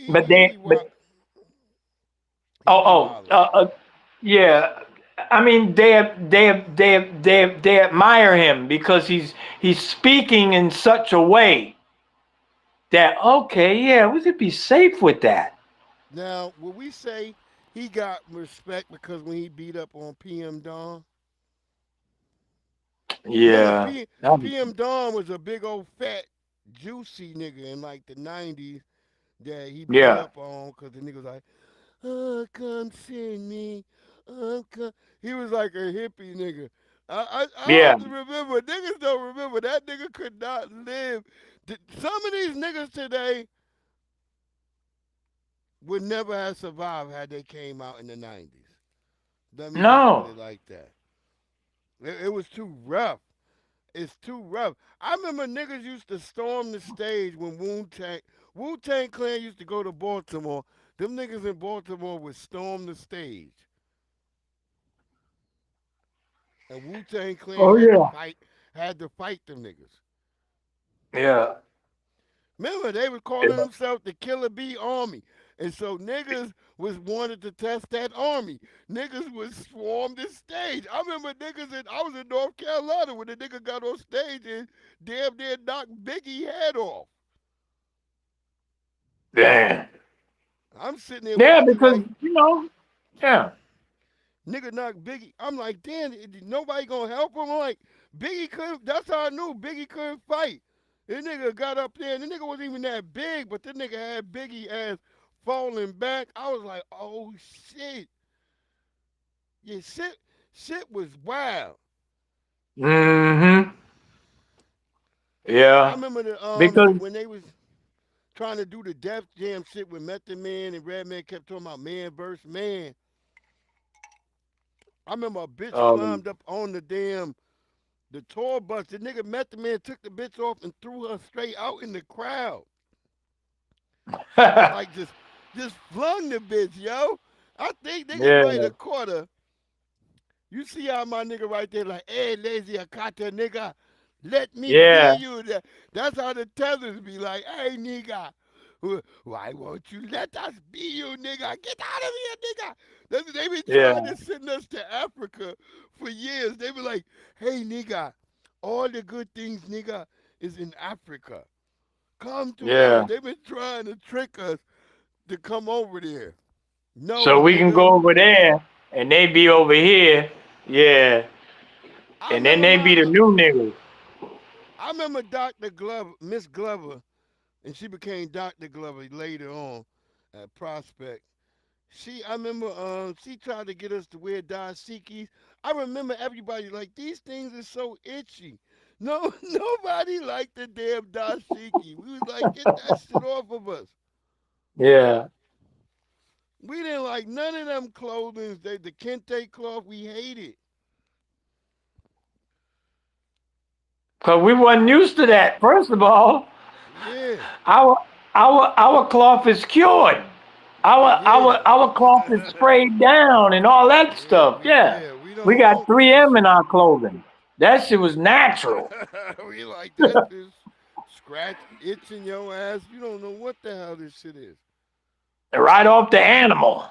But He be but wild. He oh be wildin'. yeah. I mean, they admire him because he's speaking in such a way that, okay, yeah, we could be safe with that. Now, will we say he got respect because when he beat up on PM Dawn? Remember, Yeah. PM Dawn was a big old fat, juicy nigga in like the 90s that he beat Yeah. up on because the nigga was like, oh, come see me. Oh, come. He was like a hippie nigga. I Yeah. don't remember. Niggas don't remember. That nigga could not live. Some of these niggas today would never have survived had they came out in the 90s. Let me just put No. it like that. It was too rough. It's too rough. I remember niggas used to storm the stage when Wu-Tang Clan used to go to Baltimore. Them niggas in Baltimore would storm the stage. And Wu-Tang Clan Oh yeah. had to fight them niggas. Yeah. Remember, they was calling themselves the Killer Bee Army. And so niggas was wanted to test that army. Niggas would swarm the stage. I remember I was in North Carolina when the nigga got on stage and damn near knocked Biggie head off. Damn. I'm sitting there Yeah, watching because like, yeah. nigga knocked Biggie. I'm like, damn, nobody gonna help him? I'm like, Biggie couldn't, that's how I knew Biggie couldn't fight. This nigga got up there, and the nigga wasn't even that big, but the nigga had Biggie ass falling back. I was like, oh shit. Yeah, shit was wild. Mm-hmm. I Yeah. remember Because when they was trying to do the Def Jam shit with Method Man and Redman kept talking about man versus man. I remember a bitch um climbed up on the tour bus. The nigga Method Man took the bitch off and threw her straight out in the crowd. Like just flung the bitch, yo. I think niggas might yeah. have caught her. You see how my nigga right there like, hey, lazy Akata nigga, let me be Yeah. you. That's how the tethers be like, hey, nigga, why won't you let us be you, nigga? Get out of here, nigga. They been trying Yeah. to send us to Africa for years. They be like, hey, nigga, all the good things, nigga, is in Africa. Come to us. Yeah. They been trying to trick us to come over there. No, So we can go nigga. over there and they be over here. Yeah. I And then remember they be the new niggas. I remember Dr. Glover, Miss Glover, and she became Dr. Glover later on at Prospect. I remember she tried to get us to wear dashikis. I remember everybody like these things are so itchy. No, nobody liked the damn dashiki. We was like, get that shit off of us. Yeah. We didn't like none of them clothing. The kente cloth, we hated. Cause we wasn't used to that. First of all, Yeah, our our cloth is cured. yeah, Our cloth is sprayed down and all that stuff. Yeah. we We don't got want that 3M in shit. our clothing. That shit was natural. We like that shit scratch itching your ass. You don't know what the hell this shit is. Right off the animal.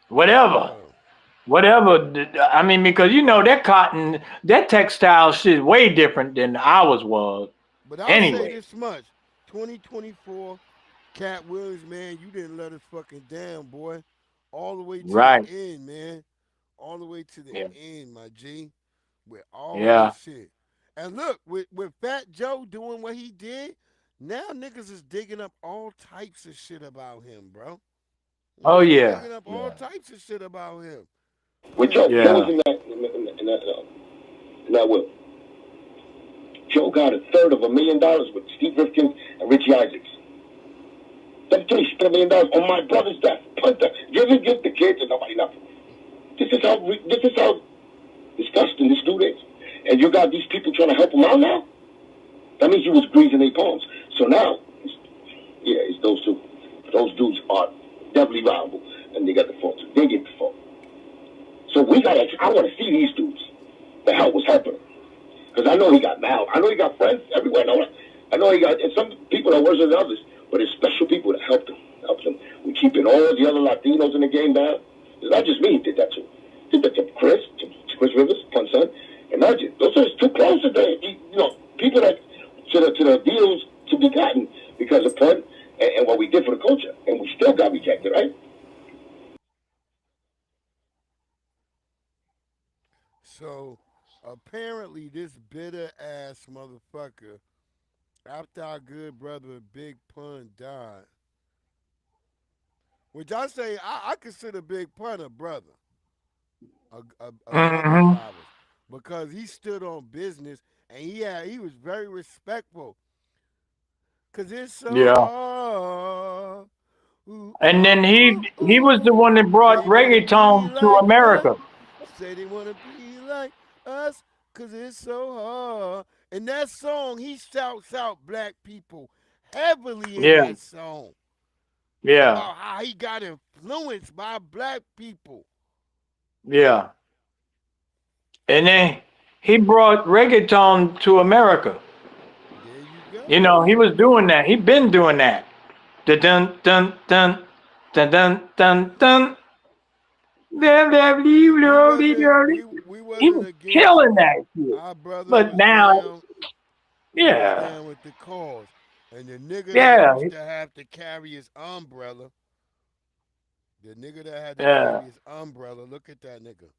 Whatever. Yo. Whatever. I mean, because that cotton, that textile shit is way different than ours was. But I'll say Anyway. this much. 2024, Cat Williams, man, you didn't let us fucking down, boy. All the way to the Right. end, man. All the way to the Yeah. end, my G. With all of Yeah. this shit. And look, with Fat Joe doing what he did, now niggas is digging up all types of shit about him, bro. Oh Niggas is yeah. digging up all Yeah. types of shit about him. Well, And Joe was Yeah. in that will. Joe got $1/3 with Steve Rifkin and Richie Isaacs. Let me tell you, spent $1 million on my brother's death. Punter. You ever give the kids and nobody nothing. This is how disgusting this dude is. And you got these people trying to help him out now? That means you was greasing their palms. So now, it's those two. Those dudes are definitely viable, and they got the fault. They get the fault. So I want to see these dudes. The hell was happening. Because I know he got Mal. I know he got friends everywhere. I know he got, and some people are worse than others, but there's special people that helped him. We're keeping all the other Latinos in the game down. It's not just me who did that to. Did that to Chris Rivers, my son. Imagine, those are too close to the, people that, to the deals to be gotten because of and what we did for the culture, and we still got rejected, right? So apparently, this bitter ass motherfucker, after our good brother Big Pun died, which I say I consider Big Pun a brother, a brother of Hmm. ours, because he stood on business and he was very respectful. Cause it's so Yeah. hard. Ooh, And then ooh, he was the ooh. one that brought They wanna be reggaeton to like us. America. Say they wanna be like us. Cause it's so hard. And that song, he shouts out black people heavily in Yeah. that song Yeah. about how he got influenced by black people. Yeah. And then he brought reggaeton to America. There you go. You know, he was doing that. He been doing that. Dun dun dun dun dun dun dun dun. We He wasn't was against killing that shit. our brother But was now, down. He was yeah, down with the cause. And the nigga that yeah, used to have to carry his umbrella, the nigga that had to yeah, carry his umbrella, look at that nigga.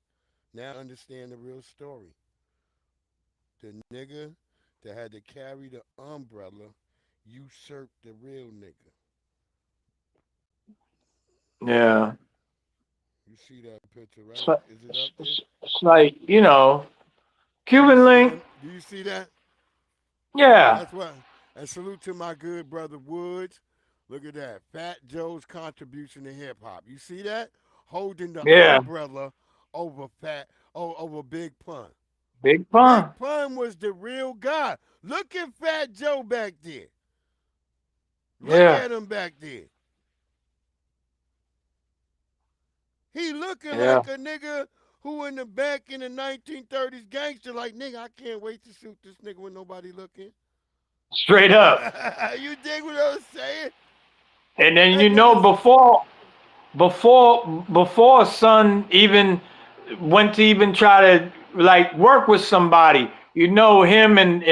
Now understand the real story. The nigga that had to carry the umbrella usurped the real nigga. yeah. You see that picture, It's right? like, Is it up there? it's like, Do you Cuban see link. that? Do you see that? Yeah, That's what. And salute to my good brother Woods. Look at that. Fat Joe's contribution to hip hop. You see that? Holding the yeah. umbrella over over Big Pun. Big Big pun. Pun was the real guy. Look at Fat Joe back there. Look Yeah, at him back there. He looking yeah. like a nigga who in the back in the 1930s gangster. Like, nigga, I can't wait to shoot this nigga when nobody looking. Straight up. You dig what I'm saying? And then That nigga's before son even went to even try to like work with somebody, him and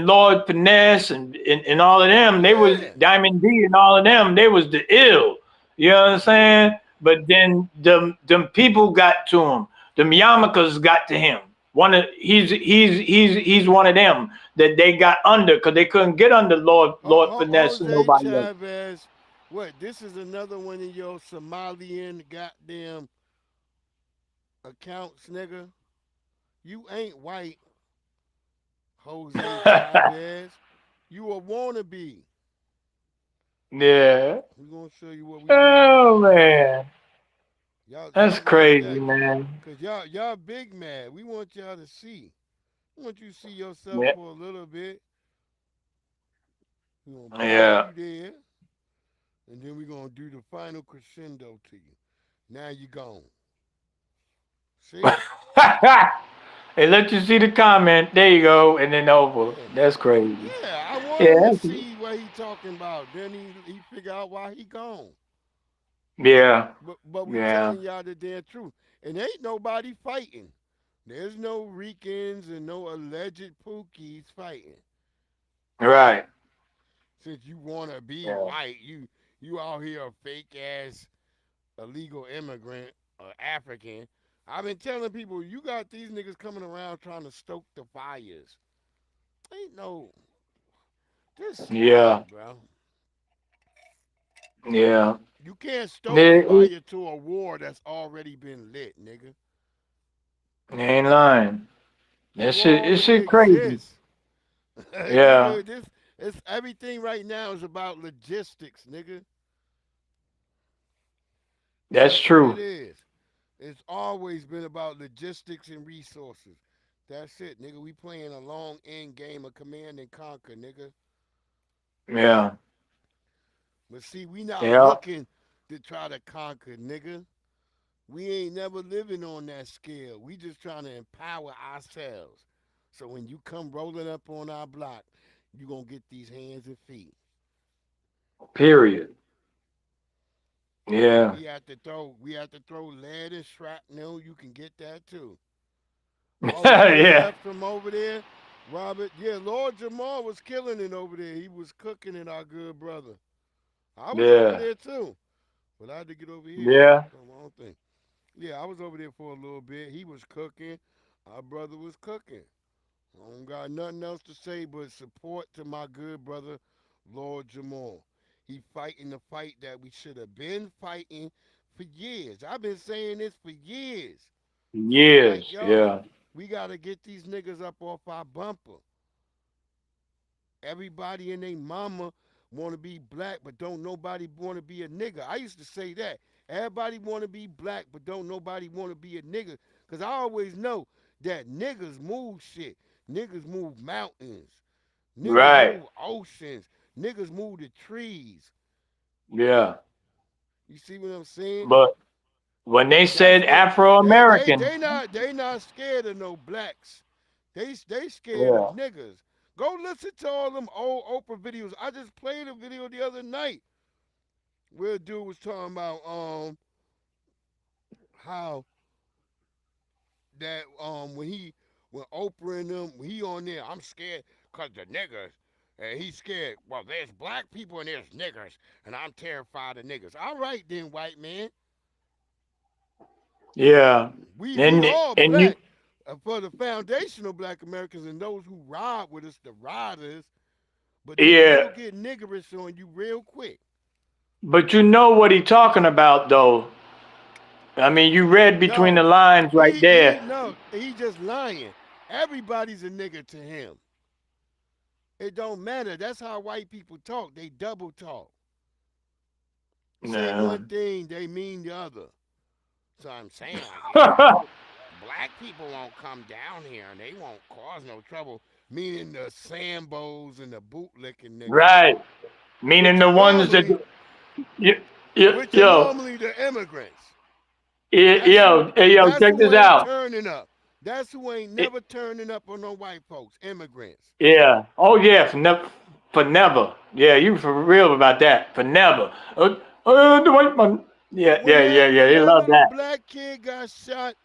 Lord Finesse and all of them, they was yeah. Diamond D and all of them, they was the ill. You know what I'm Yeah. saying? But then them people got to him. Them yarmulkes got to him. He's one of them that they got under because they couldn't get under Lord Finesse and Jose nobody else. Chavez. What? This is another one of your Somalian goddamn accounts, nigga. You ain't white, Jose Chavez. You a wannabe. Yeah. We gonna show you what we really Oh about. man, Y'all that's watch crazy, that, man. cause y'all big mad. We want y'all to see. We want you to see yourself Yeah. for a little bit. We gonna bring Yeah. you there, and then we gonna do the final crescendo to you. Now you gone. See? Hey, let you see the comment. There you go, and then over. Yeah. That's crazy. Yeah, I want Yeah. him to see what he talking about. Then he figure out why he gone. Yeah. But we Yeah. telling y'all the damn truth. And ain't nobody fighting. There's no Ricans and no alleged Pookies fighting. Right. Since you wanna be Yeah. white, you out here a fake ass illegal immigrant or African. I've been telling people you got these niggas coming around trying to stoke the fires. Ain't no just Yeah. stop, bro. Yeah. You can't stoke a They, fire to a war that's already been lit, nigga. they ain't lying. The That war shit. This already shit crazy. exists. Yeah. It's everything right now is about logistics, nigga. That's That's what it true. is. It's always been about logistics and resources. That's it, nigga. We playing a long end game of command and conquer, nigga. Yeah. But see, we not Yeah. looking to try to conquer, nigga. We ain't never living on that scale. We just trying to empower ourselves. So when you come rolling up on our block, you gonna get these hands and feet. Period. If Yeah. we have to throw lead and shrapnel, you can get that too. Oh, you done Yeah. left from over there? Robert, yeah, Lord Jamal was killing it over there. He was cooking it, our good brother. I was over Yeah. there too, but I had to get over here. Yeah. Do my own thing. Yeah, I was over there for a little bit. He was cooking. Our brother was cooking. I don't got nothing else to say but support to my good brother, Lord Jamal. He fighting the fight that we should have been fighting for years. I've been saying this for years. Like, Years. yo, Yeah. we got to get these niggas up off our bumper. Everybody and their mama want to be black, but don't nobody want to be a nigga. I used to say that. Everybody want to be black, but don't nobody want to be a nigga. Because I always know that niggas move shit. Niggas move mountains. Niggas Right. move oceans. Niggas move the trees. Yeah. You see what I'm saying? But when they That's said what Afro American, they not scared of no blacks. They scared of yeah, niggas. Go listen to all them old Oprah videos. I just played a video the other night where a dude was talking about how that when Oprah and them when he on there, I'm scared cause the niggas and he's scared. Well, there's black people and there's niggers, and I'm terrified of niggas. All right then, white man. yeah, We and all and you, black. For the foundational black Americans and those who ride with us, the riders, but niggas yeah, will get niggerish on you real quick. but you know what he talking about though. I mean, you read between the No, lines right he there. no, he just lying. Everybody's a nigga to him. It don't matter. That's how white people talk. They double talk. Say Nah. one thing, they mean the other. So I'm saying, like, yeah, black people won't come down here and they won't cause no trouble. Meaning the Sambos and the bootlicking niggas, Right, meaning which are the ones that, normally you, yo, which are yo, normally the immigrants. yo, hey, yo, That's check who this ain't out. turning up. That's who ain't It, never turning up on no white folks, immigrants. yeah. Oh yeah, for never. Yeah, you for real about that. For never. The white man. Yeah, yeah, yeah, yeah. When They that love little that. black kid got shot,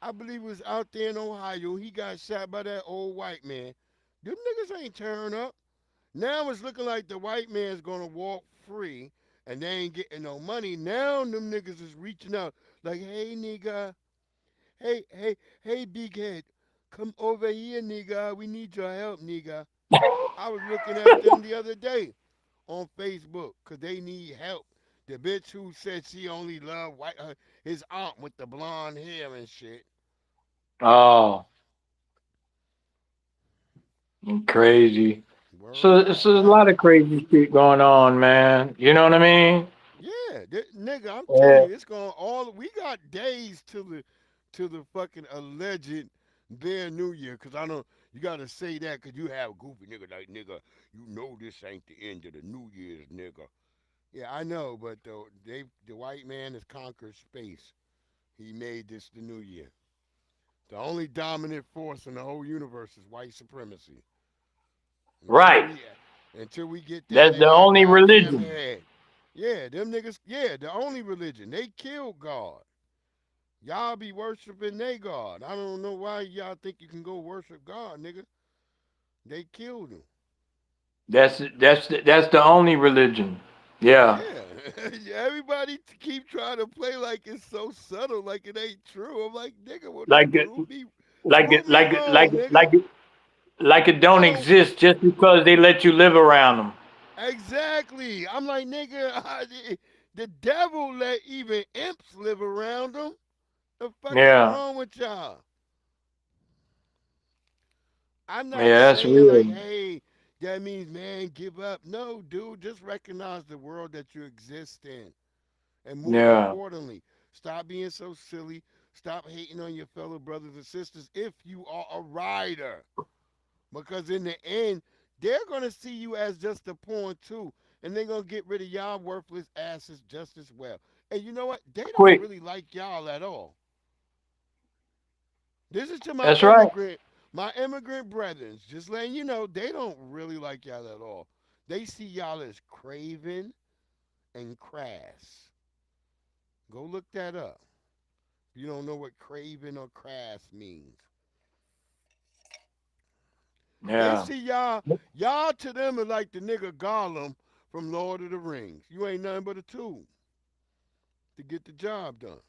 I believe it was out there in Ohio. He got shot by that old white man. Them niggas ain't turn up. Now it's looking like the white man's gonna walk free and they ain't getting no money. Now them niggas is reaching out like, hey nigga, hey big head, come over here, nigga. We need your help, nigga. I was looking at them the other day on Facebook because they need help. The bitch who said she only loved his aunt with the blonde hair and shit. Oh, crazy. So Word it's up. a lot of crazy shit going on, man. You know what I mean? Yeah, nigga, I'm telling Yeah. you, it's going all. We got days till the fucking alleged their New Year. Cause I don't. You gotta say that cause you have goofy nigga like nigga. You know this ain't the end of the New Year's, nigga. Yeah, I know, but the white man has conquered space. He made this the New Year. The only dominant force in the whole universe is white supremacy. Until Right. we until we get that That's in the our only goddamn religion. head. Yeah, them niggas, yeah, the only religion. They killed God. Y'all be worshiping they God. I don't know why y'all think you can go worship God, nigga. They killed him. That's the only religion. Yeah. Yeah. Everybody keep trying to play like it's so subtle, like it ain't true. I'm like, nigga, well then Like it, like prove it, me like it, like wrong, it, nigga. like it, like it don't I don't exist just because they let you live around them. exactly. I'm like, nigga, the devil let even imps live around him. The fuck is Yeah. wrong with y'all? I'm not Yeah, that's saying like, weird. hey, that means man, give up. No, dude, just recognize the world that you exist in and move Yeah. accordingly. Stop being so silly. Stop hating on your fellow brothers and sisters if you are a rider. Because in the end, they're gonna see you as just a pawn too. And they're gonna get rid of y'all worthless asses just as well. And you know what? They don't Quick. really like y'all at all. This is to That's right. my immigrant brethren. Just letting you know, they don't really like y'all at all. They see y'all as craven and crass. Go look that up. You don't know what craven or crass means. They Yeah. see y'all to them are like the nigga Gollum from Lord of the Rings. You ain't nothing but a tool to get the job done.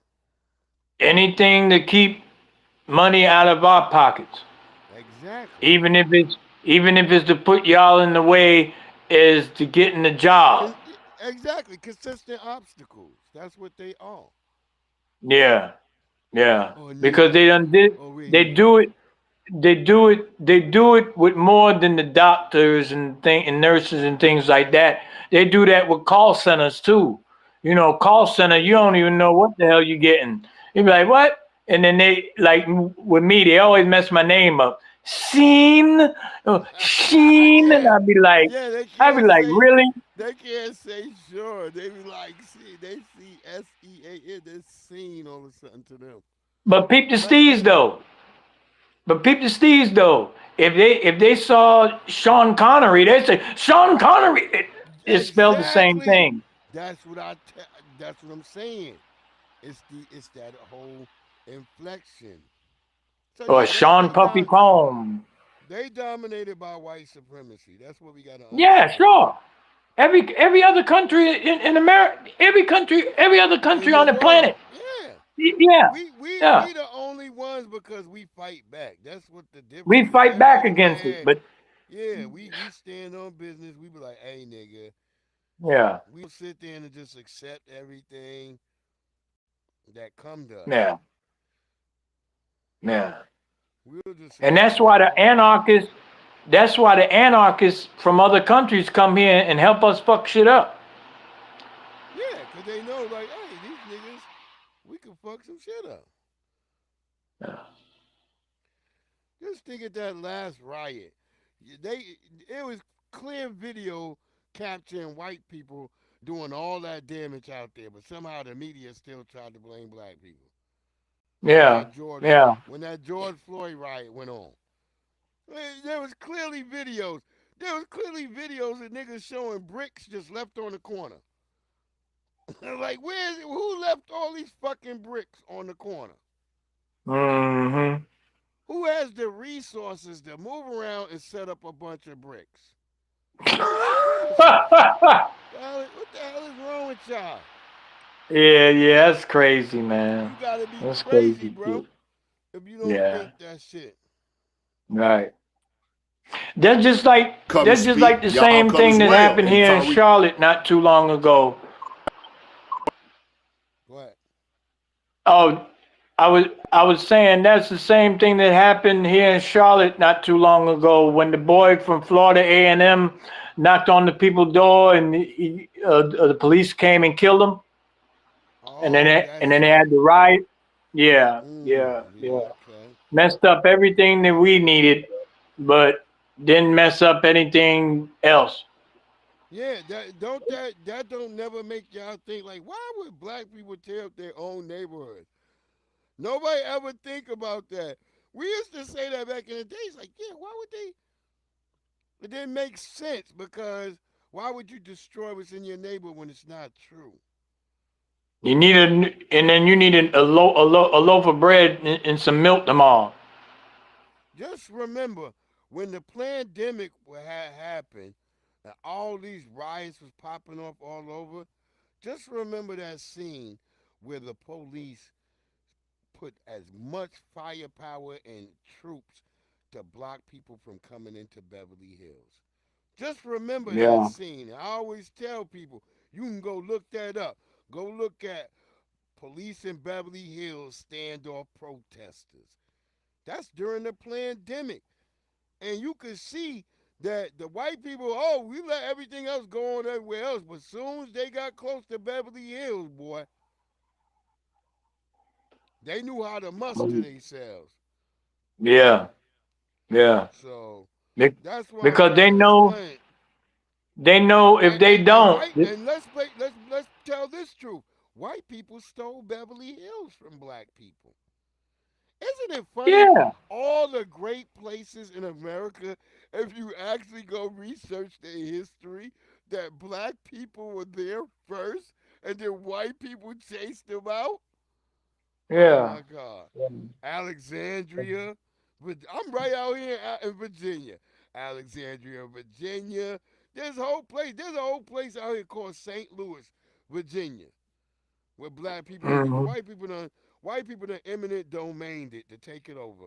Anything to keep money out of our pockets, Exactly. even if it's to put y'all in the way, is to getting the job. Exactly. Consistent obstacles. That's what they are. Yeah. Yeah. Oh, Because they Negro. done did Oh, we they ain't do it they do it with more than the doctors and nurses and things like that. They do that with call centers too. Call center, you yeah. don't even know what the hell you're getting. You be like, what? And then they like with me, they always mess my name up. Sheen, and Yeah. I'd be like, Yeah, really? they can't say sure. They be like, see, they see SEAN, this scene all of a sudden to them. But peep the But steez though. But peep the steez though. If they saw Sean Connery, they say Sean Connery. It's spelled the same exactly. thing. That's what that's what I'm saying. It's that whole inflection. So Or yeah, Sean Puffy Combs. they dominated by white supremacy. That's what we gotta Yeah, understand. sure. Every other country in America, every other In country the on the planet. world. Yeah. Yeah, yeah. We the only ones because we fight back. That's what the We difference is. fight Every back other against it, man, but yeah, we stand on business. We be like, hey nigga, yeah, we don't sit there and just accept everything that come to us. yeah, yeah. We'll just And accept it all. that's why the anarchists from other countries come here and help us fuck shit up. Yeah, because they know, like, hey, these niggas, we can fuck some shit up. Yeah. Just think of that last riot. It was clear video capturing white people doing all that damage out there, but somehow the media still tried to blame black people. When Yeah, yeah. that George Floyd riot went on. There was clearly videos. There was clearly videos of niggas showing bricks just left on the corner. Like, who left all these fucking bricks on the corner? Mm-hmm. Who has the resources to move around and set up a bunch of bricks? White supremacy. Yeah, What the hell is wrong with y'all? yeah, that's crazy, man. You gotta be That's crazy, crazy bro, shit. if you don't Yeah, think that shit. right. That's just like the Y'all same come thing as that well. happened And here in Tariq, Charlotte not too long ago. What? Oh, I was saying that's the same thing that happened here in Charlotte not too long ago when the boy from Florida A&M knocked on the people's door and the police came and killed him, and then Oh, they, that and then they shit. had the riot. Yeah, yeah, Yeah, yeah. okay. Messed up everything that we needed, but didn't mess up anything else. Yeah, that don't never make y'all think like, why would black people tear up their own neighborhood? Nobody ever think about that. We used to say that back in the days, like, yeah, why would they? It didn't make sense because why would you destroy what's in your neighborhood when it's not true? And then you needed a loaf of bread and some milk tomorrow. Just remember when the pandemic had happened and all these riots was popping off all over. Just remember that scene where the police put as much firepower and troops to block people from coming into Beverly Hills. Just remember that Yeah, scene. I always tell people, you can go look that up. Go look at police in Beverly Hills standoff protesters. That's during the pandemic. And you could see that the white people, oh, we let everything else go on everywhere else. But as soon as they got close to Beverly Hills, boy, they knew how to muster themselves. yeah, yeah. So Be- that's what I'm Because they trying to know explain. they know if they And don't. white and let's tell this truth. White people stole Beverly Hills from black people. Isn't it funny? Yeah, All the great places in America, if you actually go research their history, that black people were there first and then white people chased them out. Oh yeah. my God. Alexandria. But I'm right out here in Virginia. Alexandria, Virginia. There's a whole place. There's a whole place out here called St. Louis, Virginia, where black people live. But Hmm. white people done eminent domained it to take it over.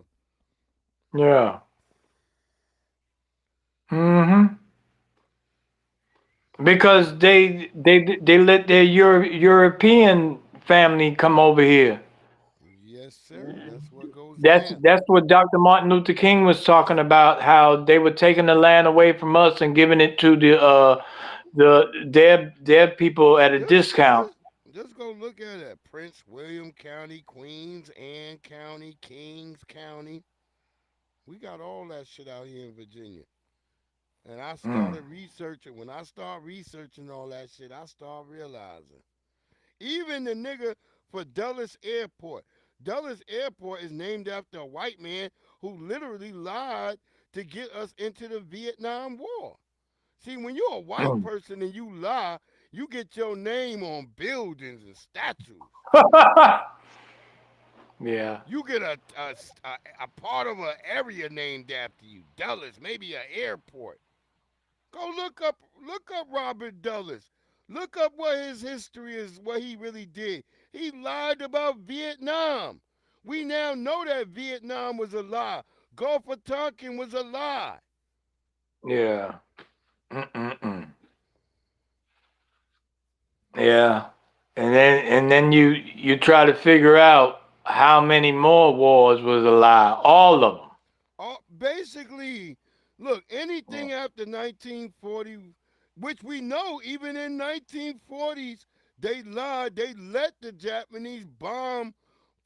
Yeah. Hmm. Because they let their European family come over here. Yes, sir. That's what goes That's down. that's what Dr. Martin Luther King was talking about. How they were taking the land away from us and giving it to their people at a Just discount. just just go look at it. Prince William County, Queens Anne County, Kings County. We got all that shit out here in Virginia. And I Mm. started researching. When I start researching all that shit, I start realizing. Even the nigga for Dulles Airport. Dulles Airport is named after a white man who literally lied to get us into the Vietnam War. See, when you're a white person and you lie, you get your name on buildings and statues. Yeah. You get a part of an area named after you. Dulles, maybe an airport. Go look up Robert Dulles. Look up what his history is, what he really did. He lied about Vietnam. We now know that Vietnam was a lie. Gulf of Tonkin was a lie. Yeah. Mm-mm-mm. Yeah. And then you try to figure out how many more wars was a lie. All of them. Basically, look, anything after 1940, which we know even in 1940s, they lied. They let the Japanese bomb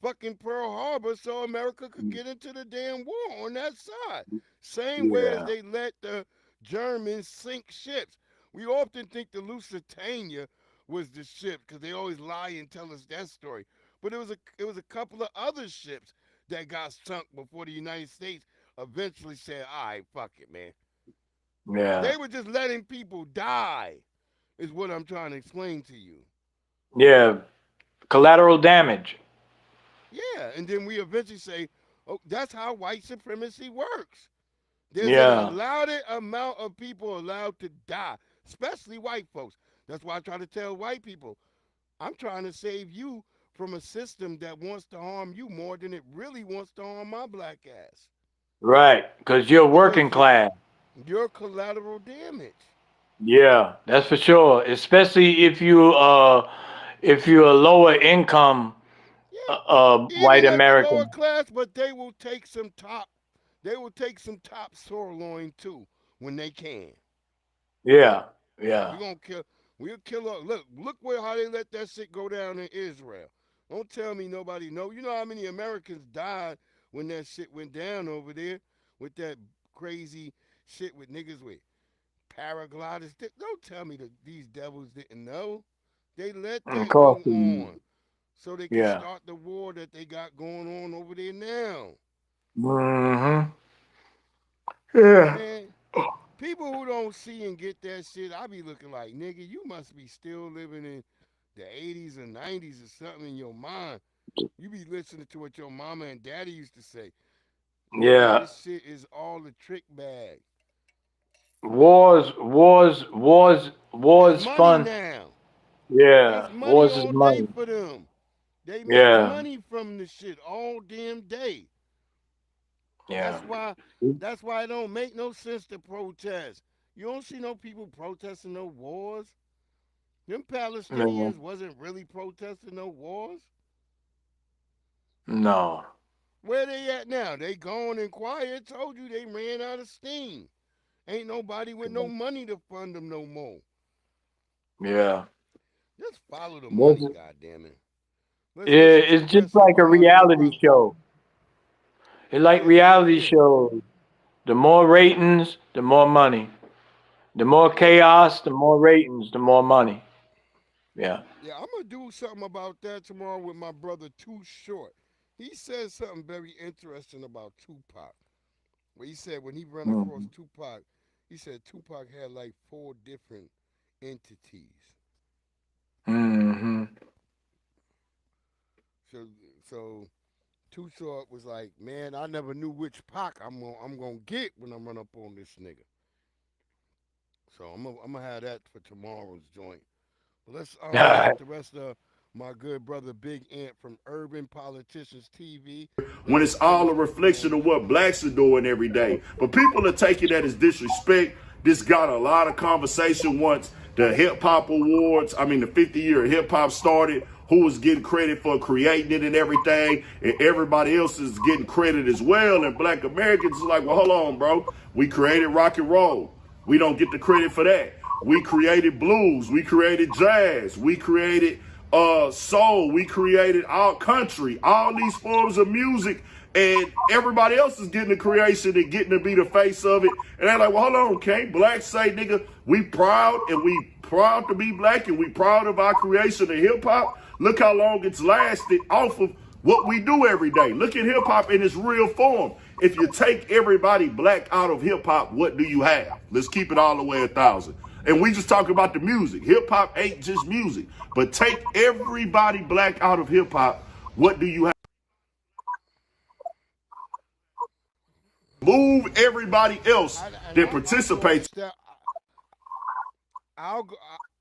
fucking Pearl Harbor so America could get into the damn war on that side. Same way as Yeah. they let the Germans sink ships. We often think the Lusitania was the ship because they always lie and tell us that story. But it was a couple of other ships that got sunk before the United States eventually said, all right, fuck it, man. Yeah. They were just letting people die, is what I'm trying to explain to you. Yeah. Collateral damage. Yeah, and then we eventually say, oh, that's how white supremacy works. There's an Yeah. allowed amount of people allowed to die, especially white folks. That's why I try to tell white people, I'm trying to save you from a system that wants to harm you more than it really wants to harm my black ass. Right. Because you're working Because class. you're collateral damage. Yeah, that's for sure. Especially if you're a lower income Yeah, white even at the lower American. class, but they will take some top. They will take some top sirloin too when they can. Yeah. We Yeah. gonna kill. We'll kill. Look where how they let that shit go down in Israel. Don't tell me nobody know. You know how many Americans died when that shit went down over there with that crazy shit with niggas with paragliders. Don't tell me that these devils didn't know. They let Of that go course. on so they can Yeah. start the war that they got going on over there now. Hmm. Yeah. Man, people who don't see and get that shit, I be looking like, nigga, you must be still living in the 80s and 90s or something in your mind. You be listening to what your mama and daddy used to say. Nigga, Yeah. this shit is all a trick bag. Wars It's is money fun. now. That's Yeah. money Wars is all day money. for them. They make Yeah. money from the shit all damn day. Yeah. That's why it don't make no sense to protest. You don't see no people protesting no wars. Them No. Palestinians wasn't really protesting no wars. No. Where they at now? They gone and quiet. Told you they ran out of steam. Ain't nobody with no money to fund them no more. Yeah. Just follow the Wars money, is- goddamn it. Yeah. Let's listen to It's just Press like a One and reality Rock. show. It's like reality Yeah. shows. The more ratings, the more money. The more Yeah. chaos, the more ratings, the more money. Yeah. Yeah, I'm gonna do something about that tomorrow with my brother Too Short. He said something very interesting about Tupac. Where he said when he ran across Hmm. Tupac, he said Tupac had like 4 different entities. Hmm. So so Too Short was like, man, I never knew which Pac I'm gonna get when I run up on this nigga. So I'm gonna have that for tomorrow's joint. But let's let the rest of my good brother Big Ant from Urban Politicians TV. Let when him it's all a finish what's reflection going of on. what blacks are doing every day. But people are taking that as disrespect. This got a lot of conversation once the hip hop awards, I mean, the 50-year hip hop started, who was getting credit for creating it and everything, and everybody else is getting credit as well. And black Americans is like, well, hold on, bro. We created rock and roll. We don't get the credit for that. We created blues. We created jazz. We created soul. We created all country, all these forms of music, and everybody else is getting the creation and getting to be the face of it. And they're like, well, hold on, can't blacks say, nigga, we proud and we proud to be black and we proud of our creation of hip hop? Look how long it's lasted off of what we do every day. Look at hip hop in its real form. If you take everybody black out of hip hop, what do you have? Let's keep it all the way 1,000. And we just talk about the music. Hip hop ain't just music. But take everybody black out of hip hop, what do you have? Move everybody else that participates. I'll go,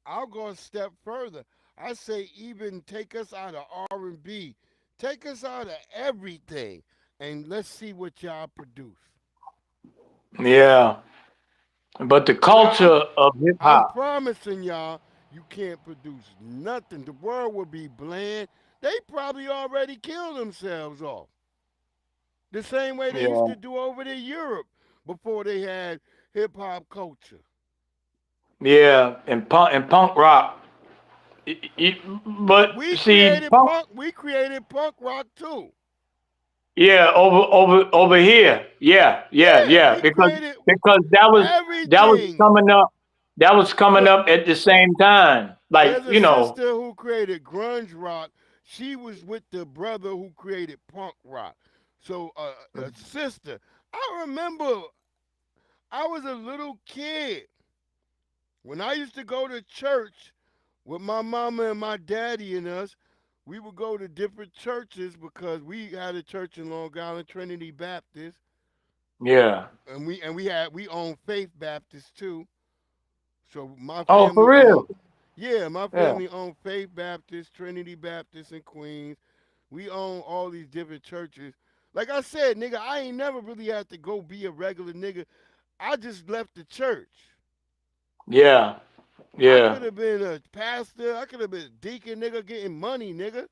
I'll go a step further. I say even take us out of R&B, take us out of everything, and let's see what y'all produce. Yeah. But the Cause culture of hip I'm hop. promising y'all, you can't produce nothing. The world will be bland. They probably already killed themselves off. The same way they used Yeah. to do over in Europe before they had hip hop culture. Yeah. And punk rock. But We see, created punk. punk. We created punk rock too. Yeah, over here. Yeah, yeah, Yeah, yeah. we created Because that was everything. coming up. That was coming Look, up at the same time. Like, there's a sister who created grunge rock. She was with the brother who created punk rock. So, a sister. I remember I was a little kid when I used to go to church with my mama and my daddy and us. We would go to different churches because we had a church in Long Island, Trinity Baptist, yeah. and we own Faith Baptist too. So my Oh, for family real? owned, yeah, my Yeah. family owned Faith Baptist, Trinity Baptist in Queens. We own all these different churches. Like I said, nigga, I ain't never really had to go be a regular nigga. I just left the church. Yeah. I Yeah. could have been a pastor. I could have been a deacon, nigga, getting money, nigga.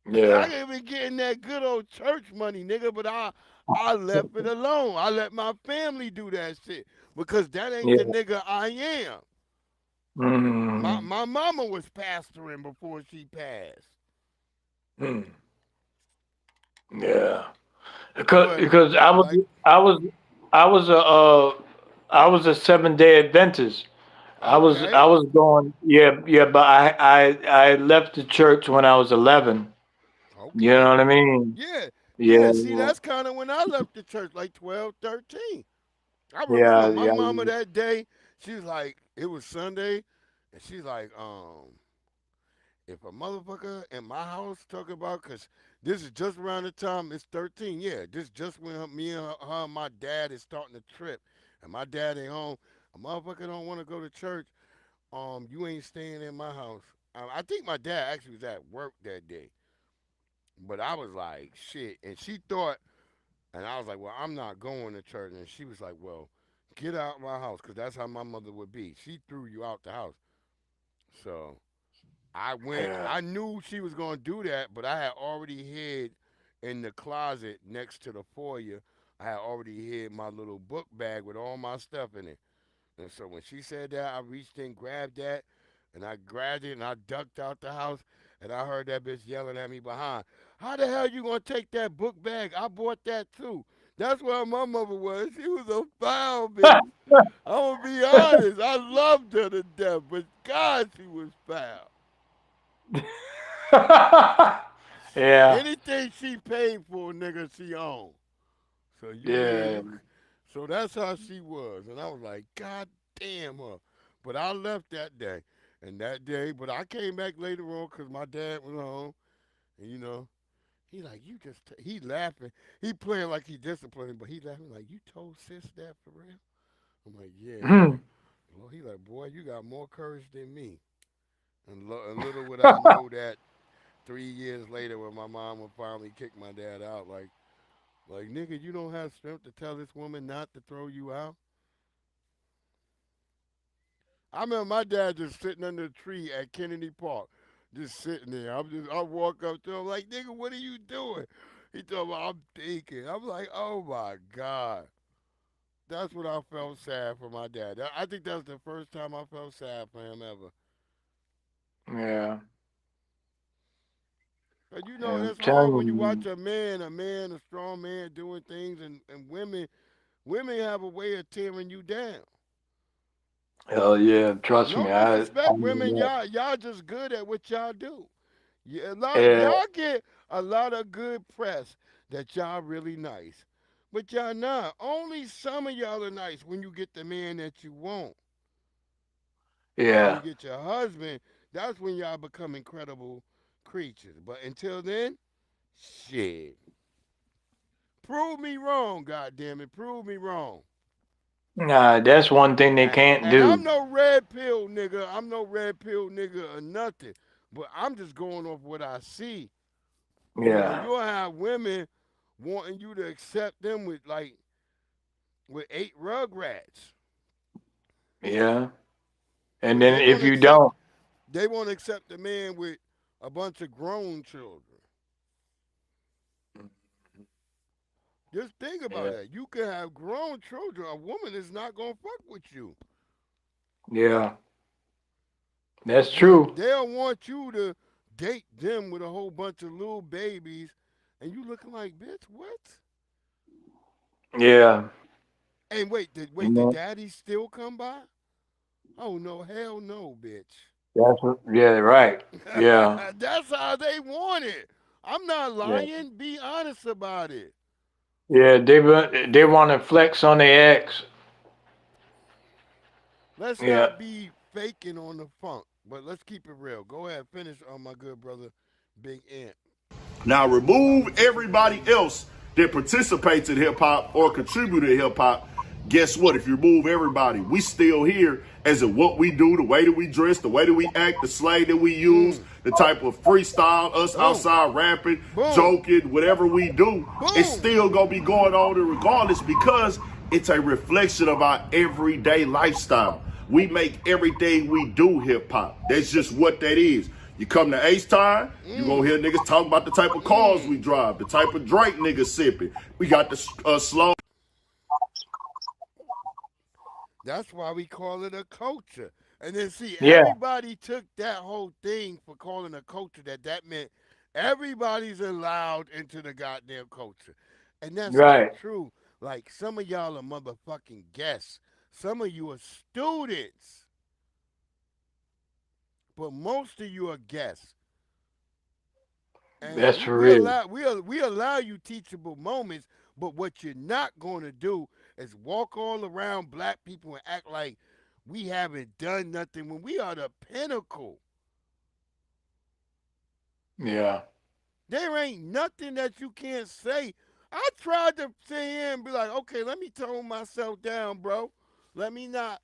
I Yeah. could have been getting that good old church money, nigga, but I left it alone. I let my family do that shit because that ain't the Yeah. nigga I am. My Mm. my mama was pastoring before she passed. Mm. Yeah. Because But because like, I was a I was a 7 day Adventist. I okay, was going, yeah, but I left the church when I was 11. You know okay. what I mean? Yeah, Yeah, yeah. See, that's kind of when I left the church, like 12, 13. I remember yeah, my yeah, mama that day. She was like, it was Sunday, and she's like, if a motherfucker in my house talking about, cause this is just around the time it's 13. Yeah, this just when me and her and my dad is starting the trip, and my dad ain't home. A motherfucker don't want to go to church. You ain't staying in my house. I think my dad actually was at work that day, but I was like, shit, and she thought, and I was like, well, I'm not going to church, and she was like, well, get out my house, cause that's how my mother would be. She threw you out the house, so. I went. yeah, I knew she was gonna do that, but I had already hid in the closet next to the foyer. I had already hid my little book bag with all my stuff in it. And so when she said that, I reached in, grabbed that, and I grabbed it and I ducked out the house. And I heard that bitch yelling at me behind. How the hell you gonna take that book bag? I bought that too. That's where my mother was. She was a foul bitch. I'm gonna be honest. I loved her to death, but God, she was foul. yeah, Anything she paid for, nigga, she owned. So yeah, so that's how she was. And I was like, God damn her. But I left that day. And that day, but I came back later on because my dad was home. And, He like, you just, he laughing. He playing like he disciplined, but he laughing like, you told sis that for real? I'm like, yeah. Hmm. Well, he like, boy, you got more courage than me. And little would I know that 3 years later when my mom would finally kick my dad out, like, nigga, you don't have strength to tell this woman not to throw you out? I remember my dad just sitting under a tree at Kennedy Park, just sitting there. I walk up to him like, nigga, what are you doing? He told me, I'm thinking. I'm like, oh my God. That's what I felt sad for my dad. I think that's the first time I felt sad for him ever. Yeah. But you know, I'm it's hard when you watch telling a strong man doing things, and women have a way of tearing you down. you. Hell yeah. Trust No me. I disrespect, women. know Y'all just good at what y'all do. Yeah, that. y'all get a lot of good press that y'all really nice, but y'all not. Only some of y'all are nice when you get the man that you want. When you Yeah. get your husband, that's when y'all become incredible creatures. But until then, shit. Prove me wrong, goddamn it. Prove me wrong. Nah, that's one thing they And, can't and I'm do. no red pill nigga. I'm no red pill nigga or nothing. But I'm just going off what I see. You know, Yeah. you'll have women wanting you to accept them with 8 rugrats. Yeah. And But then if you don't, they won't accept a man with a bunch of grown children. Just think about yeah. that. You can have grown children. A woman is not gonna fuck with you. Yeah. That's true. They'll want you to date them with a whole bunch of little babies, and you looking like, bitch, what? Yeah. And You did know, daddy still come by? Oh no, hell no, bitch. yeah, right. Yeah. That's how they want it. I'm not Yeah. lying. Be honest about it. Yeah. They want to flex on their ex. Let's Yeah. not be faking on the funk, but let's keep it real. Go ahead, finish on my good brother, Big Ant. Now remove everybody else that participates in hip hop or contributed to hip hop. Guess what? If you remove everybody, we still here as in what we do, the way that we dress, the way that we act, the slang that we use, the type of freestyle, us Boom, outside rapping, boom, joking, whatever we do, it's boom. still gonna be going on regardless because it's a reflection of our everyday lifestyle. We make everything we do hip hop. That's just what that is. You come to Ace Time, you gonna hear niggas talk about the type of cars we drive, the type of drink niggas sipping. We got the slow. That's why we call it a culture. And then see, Yeah. everybody took that whole thing for calling a culture that meant everybody's allowed into the goddamn culture. And that's not Right. true. Like some of y'all are motherfucking guests. Some of you are students. But most of you are guests. And That's for real. we allow you teachable moments, but what you're not going to do is walk all around black people and act like we haven't done nothing when we are the pinnacle. Yeah. There ain't nothing that you can't say. I tried to sit here and be like, okay, let me tone myself down, bro. Let me not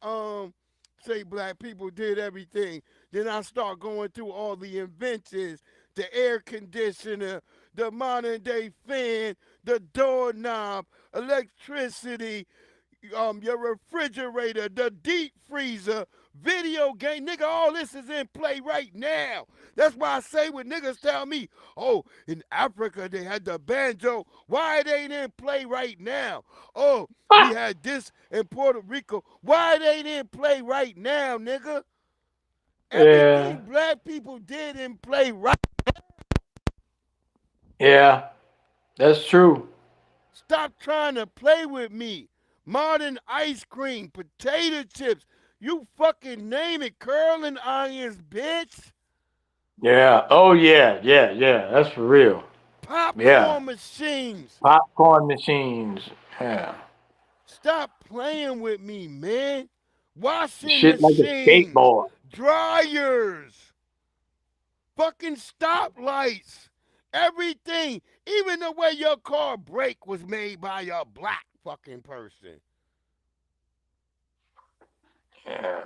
say black people did everything. Then I start going through all the inventions, the air conditioner, the modern day fan, the doorknob, electricity, your refrigerator, the deep freezer, video game. Nigga, all this is in play right now. That's why I say when niggas tell me, oh, in Africa they had the banjo, why it ain't in play right now? Oh, we had this in Puerto Rico, why it ain't in play right now, nigga? Yeah. Everything black people did in play right. Yeah. That's true. Stop trying to play with me. Modern ice cream, potato chips, you fucking name it, curling irons, bitch. Yeah. Oh yeah. Yeah. Yeah. That's for real. Yeah. Popcorn machines. Popcorn machines. Yeah. Stop playing with me, man. Washing Shit like a machines, skateboard. dryers, fucking stoplights. Everything, even the way your car brake was made by a black fucking person. Yeah.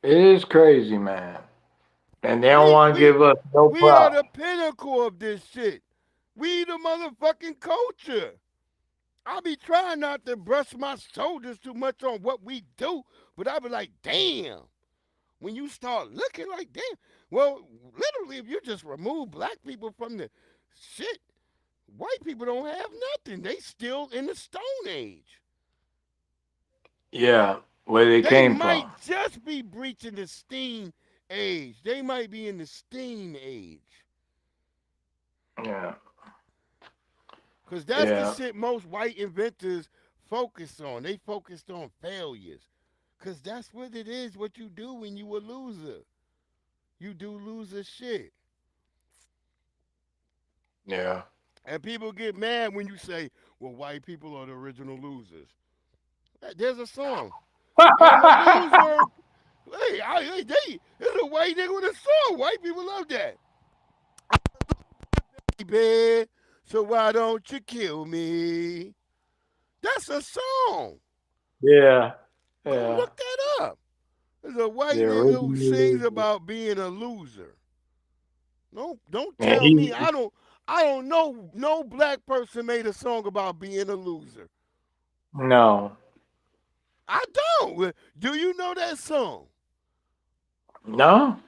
It is crazy, man. And they don't We want to we give us no we are the props. pinnacle of this shit. We the motherfucking culture. I be trying not to brush my shoulders too much on what we do, but I be like, damn. When you start looking like, damn. Well, literally, if you just remove black people from the shit, white people don't have nothing. They still in the Stone Age. Yeah, where they They came from. might just be breaching the steam age. They might be in the steam age. Yeah. Because that's the Yeah. shit most white inventors focus on. They focused on failures. Because that's what it is, what you do when you a loser. You do loser shit. Yeah. And people get mad when you say, well, white people are the original losers. There's a song. I'm a loser. There's a white nigga with a song. White people love that. Baby, so why don't you kill me? That's a song. Yeah. Go Yeah. look that up. There's a white The nigga who sings original. about being a loser. Don't And tell me I don't know no black person made a song about being a loser. No. I don't. Do you know that song? No.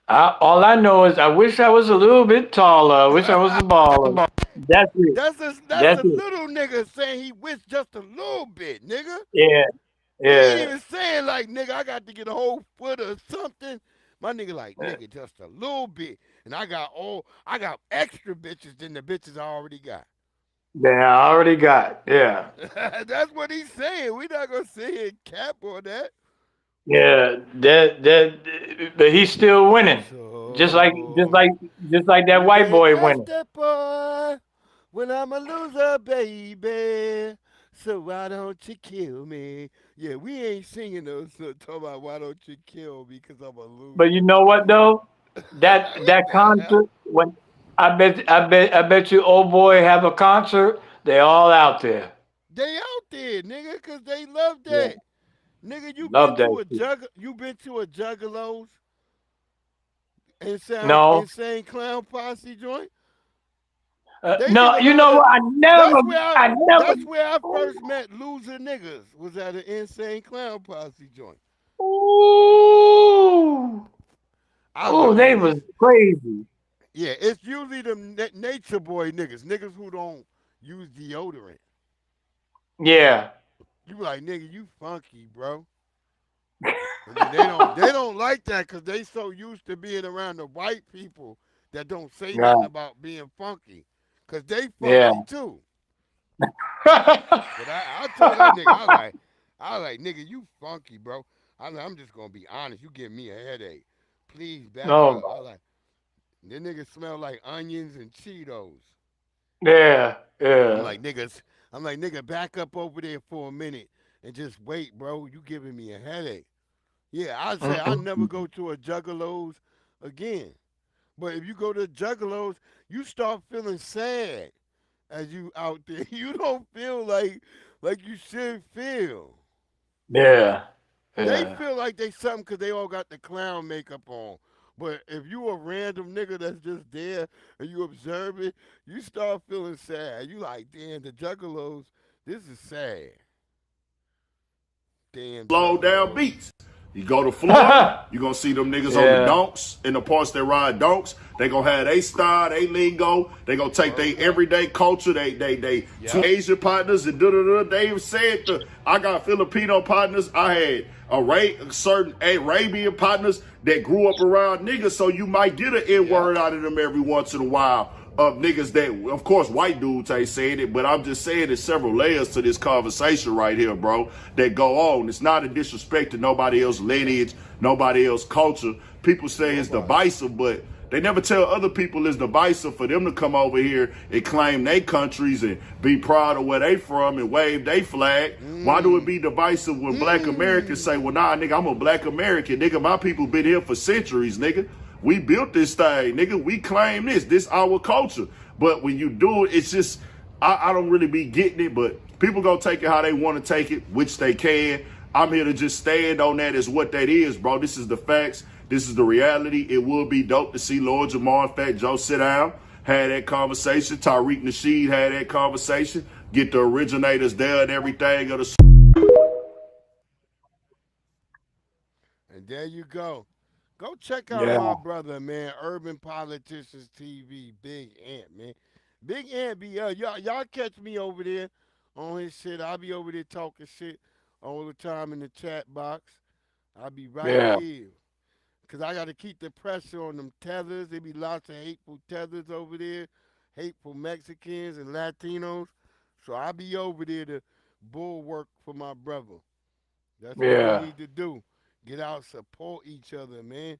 All I know is I wish I was a little bit taller. I wish I was a baller. That's it. That's That's a it. little nigga saying he wished just a little bit, nigga. Yeah. He ain't Yeah. even saying like, nigga, I got to get a whole foot or something. My nigga like, nigga, just a little bit. And I got extra bitches than the bitches I already got. Yeah, I already got. Yeah. That's what he's saying. We not gonna sit here and cap on that. Yeah. But he's still winning. Just like just So like just like that you white can't boy catch winning. that boy when I'm a loser, baby. So why don't you kill me? Yeah, we ain't singing those talking about why don't you kill me because I'm a But you loser. know what though? What That the hell? concert when I bet you old boy have a concert, they all out there. They out there, nigga, because they love Yeah. that. Nigga, you been Love that to a shit. Juggalos and No. insane clown posse joint? They give No, a you lot know of. what? I never That's where I first met loser niggas. Was at an insane clown posse joint. Ooh. I was Ooh, like, they man, was this. crazy. Yeah, it's usually them nature boy niggas who don't use deodorant. Yeah. You be like, nigga, you funky, bro. And then they don't like that because they so used to being around the white people that don't say nothing Right. about being funky. Cause they Yeah. funky too. But I told that nigga, I was like, nigga, you funky, bro. I'm just gonna be honest. You give me a headache. Please back up. I No. like that nigga smell like onions and Cheetos. Yeah. I'm Yeah. like, niggas, nigga, back up over there for a minute and just wait, bro. You giving me a headache. Yeah, I'd say I'll never Mm-mm. go to a Juggalos again. But if you go to Juggalos, you start feeling sad as you out there. You don't feel like you should feel. Yeah. They Yeah. feel like they something because they all got the clown makeup on. But if you a random nigga that's just there and you observe it, you start feeling sad. You like, damn, the Juggalos, this is sad. Damn Slow down Juggalos. beats. You go to Florida, you're gonna see them niggas on the Yeah. donks in the parts that ride donks. They gonna have they style, they lingo. They gonna take their everyday culture, they two Asian partners and da. They even said I got Filipino partners. I had certain Arabian partners that grew up around niggas, so you might get an N word out of them every once in a while. Of niggas that, of course, white dudes ain't saying it, but I'm just saying there's several layers to this conversation right here, bro, that go on. It's not a disrespect to nobody else's lineage, nobody else's culture. People say it's divisive, but they never tell other people it's divisive for them to come over here and claim their countries and be proud of where they from and wave their flag. Why do it be divisive when black Americans say, well, nah, nigga, I'm a black American. Nigga, my people been here for centuries, nigga. We built this thing, nigga. We claim this. This our culture. But when you do it, it's just I don't really be getting it. But people gonna take it how they want to take it, which they can. I'm here to just stand on that as what that is, bro. This is the facts. This is the reality. It would be dope to see Lord Jamar and Fat Joe sit down, had that conversation. Tariq Nasheed had that conversation. Get the originators there and everything of the. And there you go. Go check out Yeah. my brother, man. Urban Politicians TV, Big Ant, man. Big Ant be y'all catch me over there on his shit. I'll be over there talking shit all the time in the chat box. I'll be right Yeah. there. Cause I gotta keep the pressure on them tethers. There be lots of hateful tethers over there, hateful Mexicans and Latinos. So I'll be over there to bulwark for my brother. That's what we Yeah. need to do. Get out, support each other, man.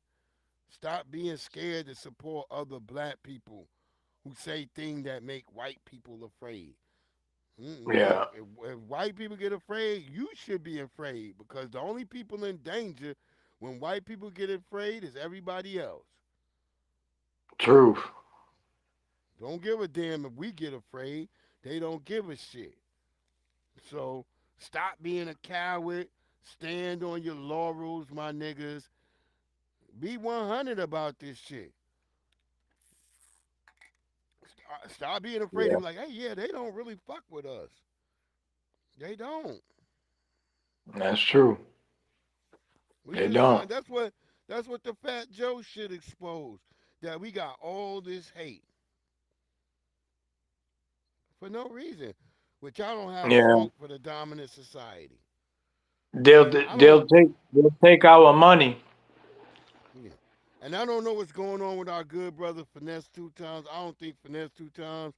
Stop being scared to support other black people who say things that make white people afraid. Yeah. If white people get afraid, you should be afraid because the only people in danger when white people get afraid is everybody else. Truth. Don't give a damn if we get afraid. They don't give a shit. So stop being a coward. Stand on your laurels, my niggas. Be 100 about this shit. Stop being afraid. They Yeah. be like, hey, yeah, they don't really fuck with us. They don't. That's true. We They just don't. find that's what the Fat Joe shit exposed. That we got all this hate for no reason. Which I don't have Yeah. smoke for the dominant society. They'll And I don't they'll take our money. yeah. And I don't know what's going on with our good brother Finesse Two Times. I don't think Finesse Two Times,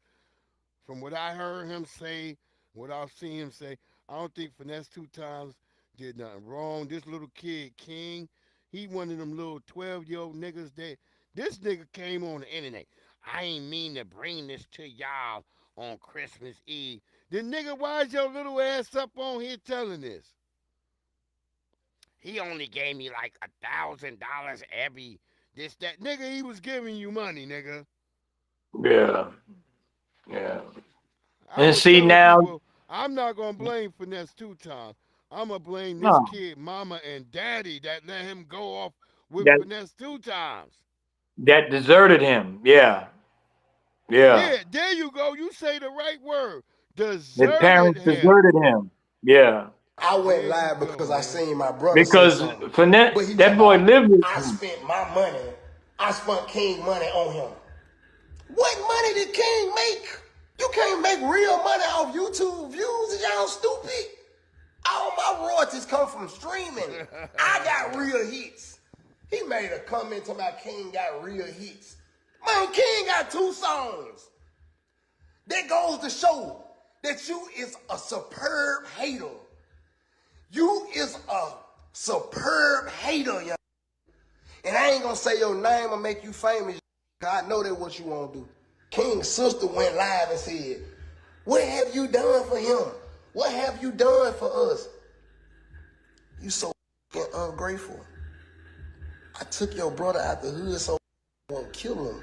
from what I heard him say, what I've seen him say, I don't think Finesse Two Times did nothing wrong. This little kid, King, he one of them little 12-year-old niggas that this nigga came on the internet. I ain't mean to bring this to y'all on Christmas Eve. Then nigga, why is your little ass up on here telling this? He only gave me like $1,000 every this that nigga. He was giving you money, nigga. Yeah. Yeah. I And was see telling now, people I'm not gonna blame Finesse Two Times. I'm gonna blame this no, kid, mama and daddy, that let him go off with that Finesse Two Times. that deserted him. Yeah. Yeah. Yeah, there you go. You say the right word. His Deserted parents him. deserted him. Yeah. I went There you live go, because I man. seen my brother say Because something. Finette, But he that talking boy about, lived with I him. spent my money. I spent King money on him. What money did King make? You can't make real money off YouTube views. Is y'all stupid? All my royalties come from streaming. I got real hits. He made a comment to my King got real hits. Man, King got 2 songs. That goes to show that you is a superb hater. You is a superb hater, young. And I ain't gonna say your name or make you famous. I know that's what you want to do. King's sister went live and said, what have you done for him? What have you done for us? You so ungrateful. I took your brother out the hood so I won't kill him.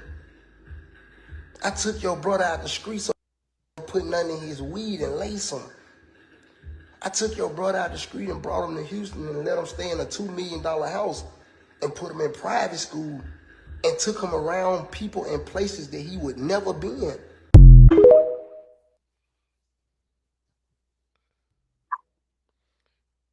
I took your brother out the street so I won't put nothing in his weed and lace him. I took your brother out the street and brought him to Houston and let him stay in a $2 million house and put him in private school and took him around people and places that he would never been.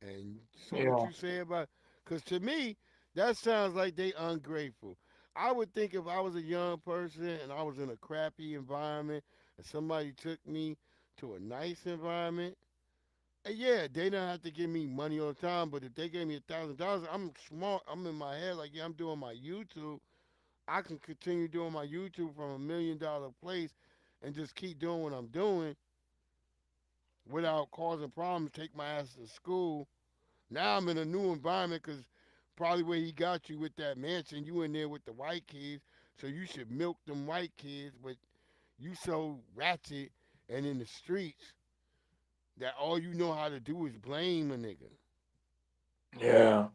And so what Yeah. you say about, because to me, that sounds like they ungrateful. I would think if I was a young person and I was in a crappy environment and somebody took me to a nice environment, yeah, they don't have to give me money all the time. But if they gave me $1,000, I'm smart. I'm in my head like, yeah, I'm doing my YouTube. I can continue doing my YouTube from $1 million place and just keep doing what I'm doing without causing problems. Take my ass to school. Now I'm in a new environment because probably where he got you with that mansion, you in there with the white kids, so you should milk them white kids. But you so ratchet and in the streets that all you know how to do is blame a nigga. Yeah.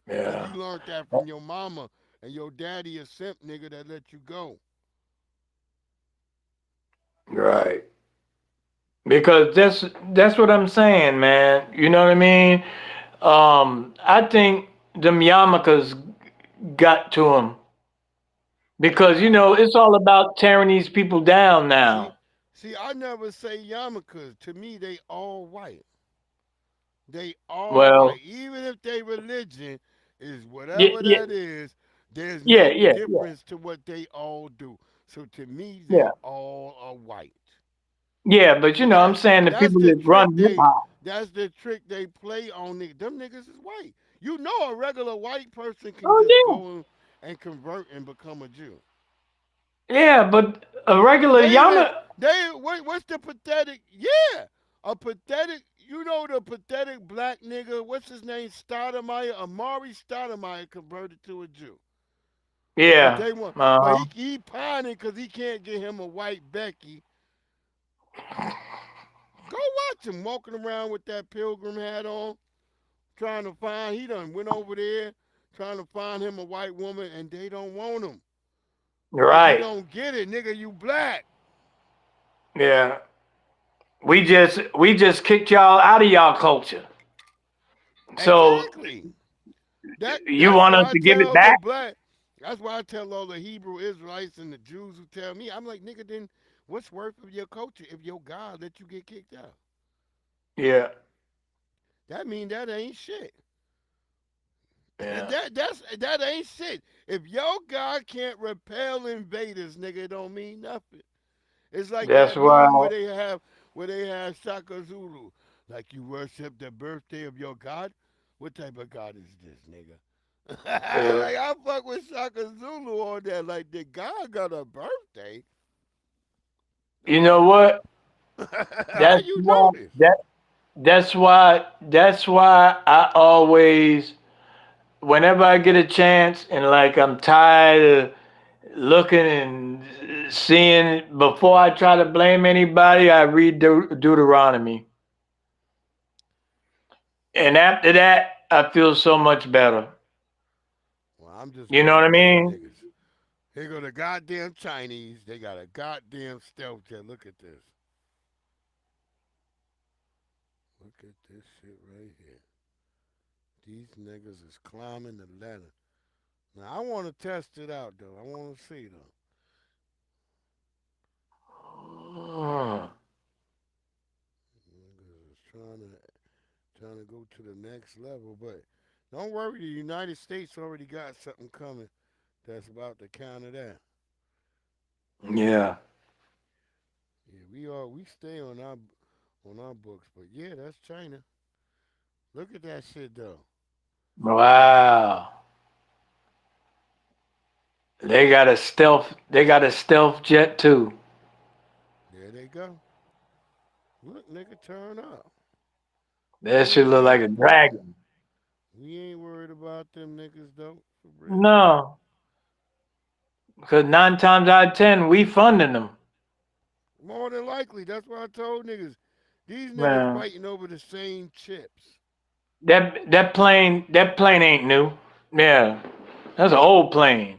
And Yeah. you learned that from your mama and your daddy a simp nigga that let you go. Right. Because that's what I'm saying, man. You know what I mean? I think them yarmulkes got to him because it's all about tearing these people down See, now. see, I never say yarmulkes. To me, they all white. They all Well, white. Even if their religion is yeah, whatever yeah, that is, there's yeah, no yeah, yeah, difference to what they all do. So to me, yeah, they all are white. yeah. But And I'm saying the that's people the that trick run hip hop. that's the trick they play on niggas. Them niggas is white. You know a regular white person can just Oh go and convert and become a Jew. yeah, yeah. But a regular They even yarmulke. what's the pathetic? Yeah, a pathetic. You know the pathetic black nigga. What's his name? Stoudemire. Amari Stoudemire converted to a Jew. But Yeah. they want. But Uh, he pining because he can't get him a white Becky. Go watch him walking around with that pilgrim hat on, trying to find. He done went over there trying to find him a white woman, and they don't want him because he right. don't get it, nigga. You black. Yeah. We just kicked y'all out of y'all culture. So Exactly. That you that's want why us I to give it tell the back? black. That's why I tell all the Hebrew Israelites and the Jews who tell me, I'm like, nigga, then what's worth of your culture if your God let you get kicked out? Yeah. That mean that ain't shit. Yeah. That ain't shit. If your God can't repel invaders, nigga, it don't mean nothing. It's like That's that why. meme where they have Shaka Zulu. Like you worship the birthday of your God? What type of God is this, nigga? Yeah. Like I fuck with Shaka Zulu on that. Like the God got a birthday. You know what? How That's you why know this? that's why I always whenever I get a chance and like I'm tired of looking and seeing before I try to blame anybody, I read Deuteronomy. And after that, I feel so much better. Well, I'm just You know one what I of them mean? niggas. Here go the goddamn Chinese. They got a goddamn stealth jet. Look at this. Look at this shit right here. These niggas is climbing the ladder. Now I want to test it out though. I want to see though. Mm. Niggas is trying to go to the next level, but don't worry. The United States already got something coming that's about to counter that. Yeah. Yeah, we stay on our books, but yeah, that's China. Look at that shit though. Wow. They got a stealth jet too. There they go. Look, nigga, turn up. That Yeah, should look like a dragon. we ain't worried about them niggas though, for real. No. Because 9 times out of 10, we funding them. More than likely, that's what I told niggas. These niggas Man. fighting over the same chips. That plane ain't new. Yeah. That's an old plane.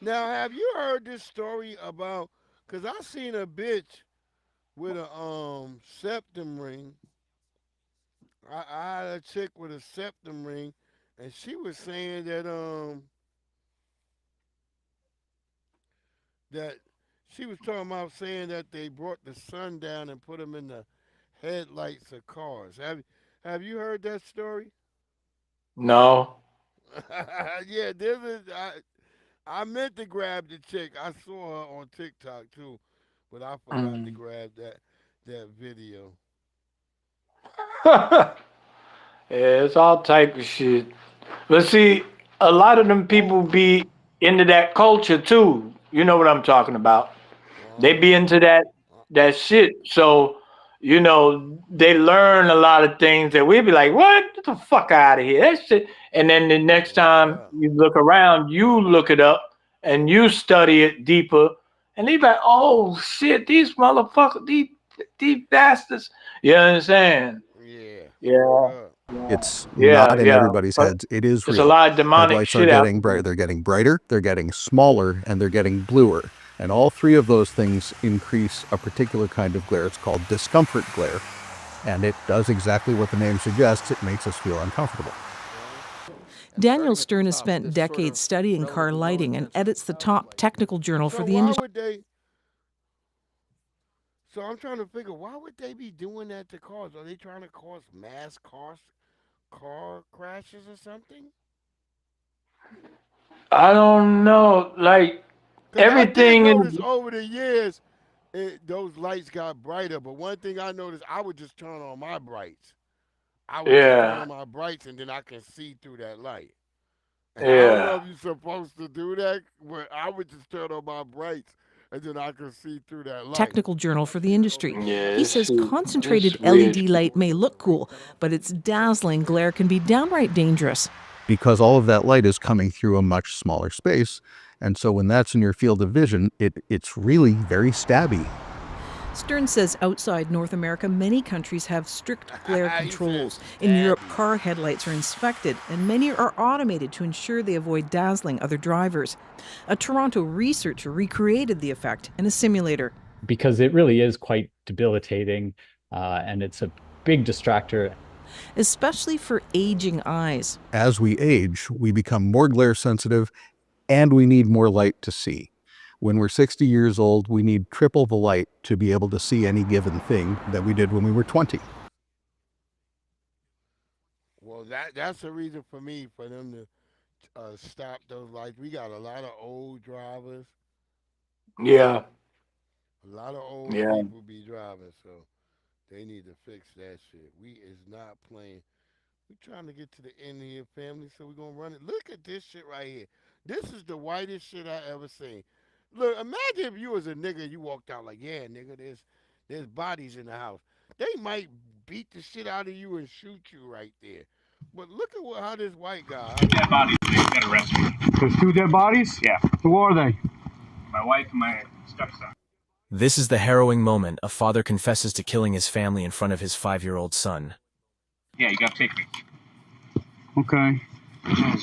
Now, have you heard this story about? Cause I seen a bitch with a septum ring. I had a chick with a septum ring, and she was saying that she was talking about saying that they brought the sun down and put them in the headlights of cars. Have you heard that story? No. Yeah, this is. I meant to grab the chick. I saw her on TikTok too, but I forgot to Mm. grab that video. Yeah, it's all type of shit. But see, a lot of them Oh, people be into that culture too. You know what I'm talking about. They uh be into that shit. So, they learn a lot of things that we be like, what? Get the fuck out of here. That shit. And then the next word time up. you look around, you look it up and you study it deeper. And they be like, oh shit, these motherfuckers, these bastards. You understand? Yeah, word Yeah. up. It's Yeah, not in yeah. everybody's But heads. It is there's a real. lot of demonic Headlights are shit out getting there. bright. They're getting brighter. They're getting smaller, and they're getting bluer. And all three of those things increase a particular kind of glare. It's called discomfort glare. And it does exactly what the name suggests. It makes us feel uncomfortable. Daniel Stern has spent decades studying car lighting and edits the top technical journal for the industry. So I'm trying to figure, why would they be doing that to cars? Are they trying to cause mass car crashes or something? I don't know. Like, 'Cause everything I did in notice over the years, those lights got brighter. But one thing I noticed, I would just turn on my brights. I would just turn yeah, on my brights, and then I can see through that light. And I don't know yeah. if you're supposed to do that, but I would just turn on my brights, and then I can see through that light. Technical journal for the industry. Yeah, He it's says shit. concentrated It's weird. LED light may look cool, but its dazzling glare can be downright dangerous. Because all of that light is coming through a much smaller space. And so when that's in your field of vision, it's really very stabby. Stern says outside North America, many countries have strict glare He said controls. In Europe, stabby. car headlights are inspected, and many are automated to ensure they avoid dazzling other drivers. A Toronto researcher recreated the effect in a simulator. Because it really is quite debilitating, and it's a big distractor. Especially for aging eyes. As we age, we become more glare sensitive, and we need more light to see. When we're 60 years old, we need triple the light to be able to see any given thing that we did when we were 20. Well, that's the reason for me for them to stop those lights. We got a lot of old drivers. Yeah, A lot of old yeah. people be driving, so they need to fix that shit. We is not playing. We trying to get to the end here, family, so we gonna run it. Look at this shit right here. This is the whitest shit I ever seen. Look, imagine if you was a nigga, you walked out like, yeah, nigga, there's bodies in the house. They might beat the shit out of you and shoot you right there. But look at how this white guy. Dead bodies. They got arrested. There's two dead bodies? Yeah. Who are they? My wife and my stepson. This is the harrowing moment a father confesses to killing his family in front of his 5-year-old son. Yeah, you gotta take me. Okay.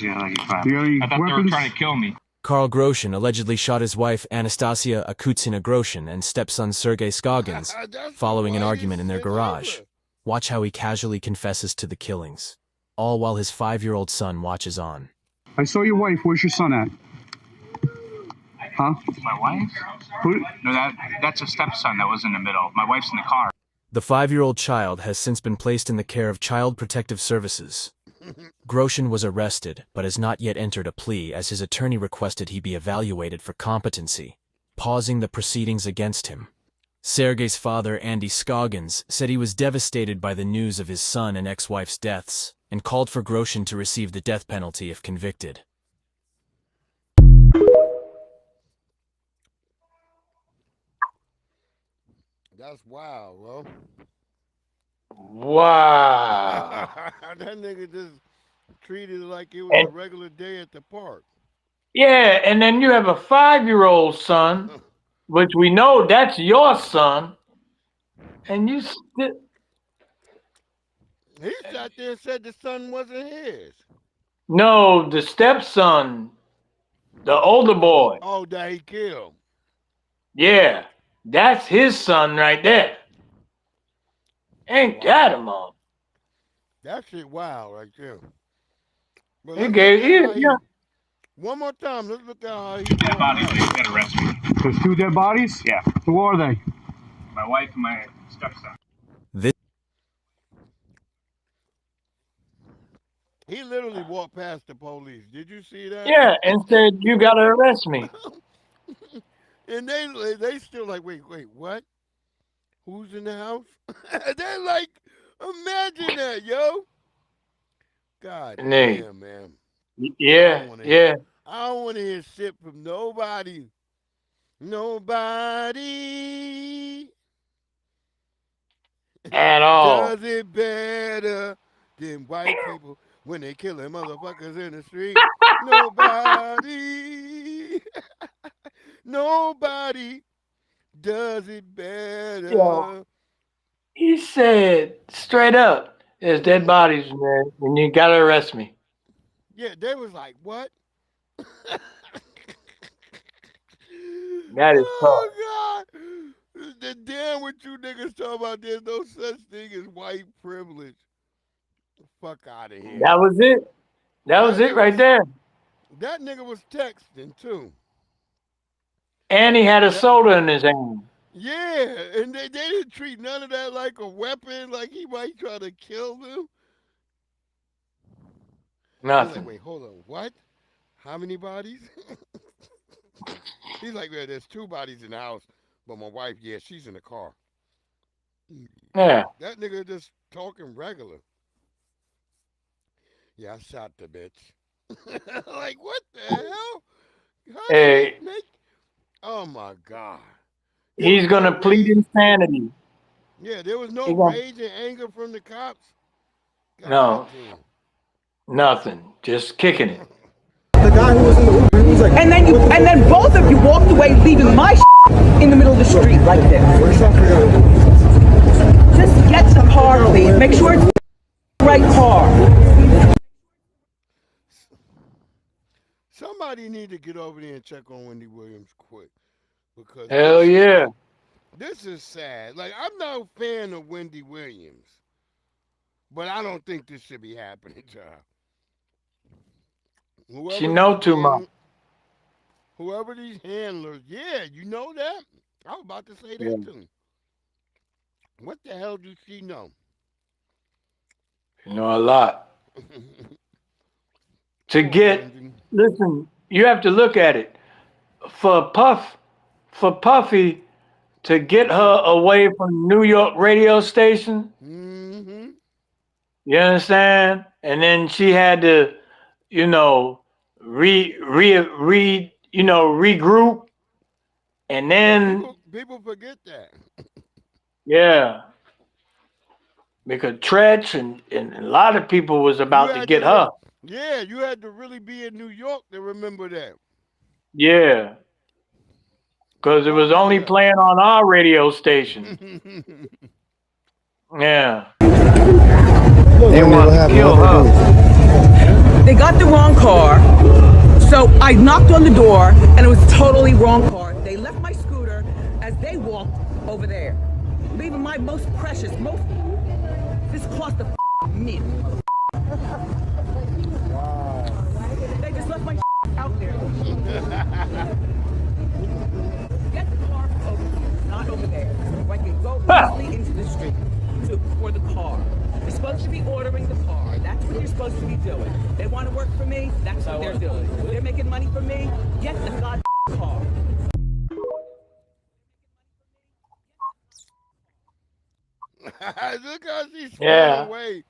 Yeah, like it's fine. You got any I thought they were weapons? trying to kill me. Karl Groshin allegedly shot his wife Anastasia Akutsina Groshin and stepson Sergei Scoggins following an argument in their garage. Watch how he casually confesses to the killings, all while his 5-year-old son watches on. I saw your wife. Where's your son at? Huh? My wife? Who? No, that's a stepson that was in the middle. My wife's in the car. The 5-year-old child has since been placed in the care of Child Protective Services. Groshin was arrested, but has not yet entered a plea as his attorney requested he be evaluated for competency, pausing the proceedings against him. Sergei's father, Andy Scoggins, said he was devastated by the news of his son and ex-wife's deaths, and called for Groshin to receive the death penalty if convicted. That's wild, bro. Wow. That nigga just treated it like it was And a regular day at the park. yeah, and then you have a 5-year-old son, which we know that's your son, and you still. He sat there and said the son wasn't his. No, the stepson, the older boy. Oh, that he killed. Yeah, that's his son right there. Ain't that a mom? That shit wild right there. But He let's gave look at how yeah. one more time, let's look at how he Dead bodies. They got arrested. There's two dead bodies? Yeah. Who are they? My wife and my stepson. He literally walked past the police. Did you see that? Yeah, and said, you got to arrest me. And they still like, wait, what? Who's in the house? They're like, imagine that, yo. God Nate. damn, man. Yeah, yeah. I don't want to hear shit from nobody. Nobody At all. does it better than white people when they killing motherfuckers in the street. Nobody. Nobody does it better. Yo, he said straight up, there's dead bodies, man, and you got to arrest me. Yeah, they was like, what? That is tough. Oh God. The damn what you niggas talking about. There's no such thing as white privilege. Fuck out of here. That was it. That was That it nigga right was there. that nigga was texting too. And he had a That soda in his hand. yeah, and they didn't treat none of that like a weapon, like he might try to kill them. He's like, Nothing. wait, hold on, what? How many bodies? He's like, yeah, there's 2 bodies in the house, but my wife, yeah, she's in the car. Yeah. That nigga just talking regular. Yeah, I shot the bitch. Like, what the hell? How did he Hey, make? Oh my God! There he's was no gonna plead rage. insanity. Yeah, there was no He gonna rage and anger from the cops. God no, damn. nothing. Just kicking it. The guy who was in the Uber, he was like, and then both of you walked away, leaving my in the middle of the street like this. Just get the car, please. Make sure it's the right car. Somebody need to get over there and check on Wendy Williams quick because Hell yeah. this is sad. Like, I'm not a fan of Wendy Williams, but I don't think this should be happening to her. She know too much. Whoever these handlers, yeah, you know that? I was about to say Yeah. that too. What the hell do she know? You know a lot. To Poor get, Wendy. listen, you have to look at it. For Puffy to get her away from New York radio station, Mm-hmm. you understand? And then she had to, you know, regroup. And Yeah, then, people forget that. yeah, because Tretch and a lot of people was You about to had get to, her. yeah, you had to really be in New York to remember that. Yeah, because it was Fuck only yeah. playing on our radio station. Yeah. They wanted to kill her. They got the wrong car, so I knocked on the door, and it was totally wrong car. They left my scooter as they walked over there, leaving my most precious, this cost a minute. They just left my out there. Get the car over here, not over there. So I can go easily into the street for the car. You're supposed to be ordering the car. That's what you're supposed to be doing. They want to work for me. That's what they're doing. They're making money for me. Get the goddamn car. Look how she's Yeah. away.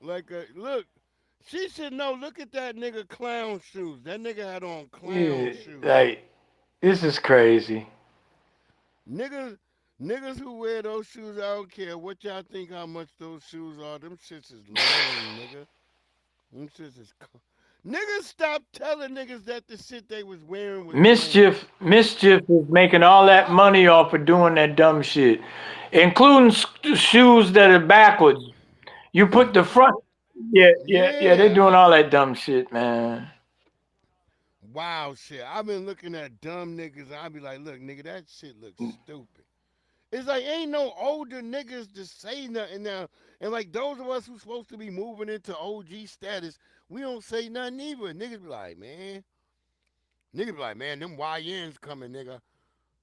Like, look, she should know. Look at that nigga clown shoes. That nigga had on clown Yeah, shoes. like, this is crazy. Niggas who wear those shoes, I don't care what y'all think how much those shoes are. Them shits is lame, nigga. Them shits is. Niggas stop telling niggas that the shit they was wearing was lame. Mischief is making all that money off of doing that dumb shit, including shoes that are backwards. You put the front, yeah. They're doing all that dumb shit, man. Wow, shit. I've been looking at dumb niggas. I be like, look, nigga, that shit looks stupid. It's like ain't no older niggas to say nothing now. And like those of us who supposed to be moving into OG status, we don't say nothing either. Niggas be like, man. Them YNs coming, nigga.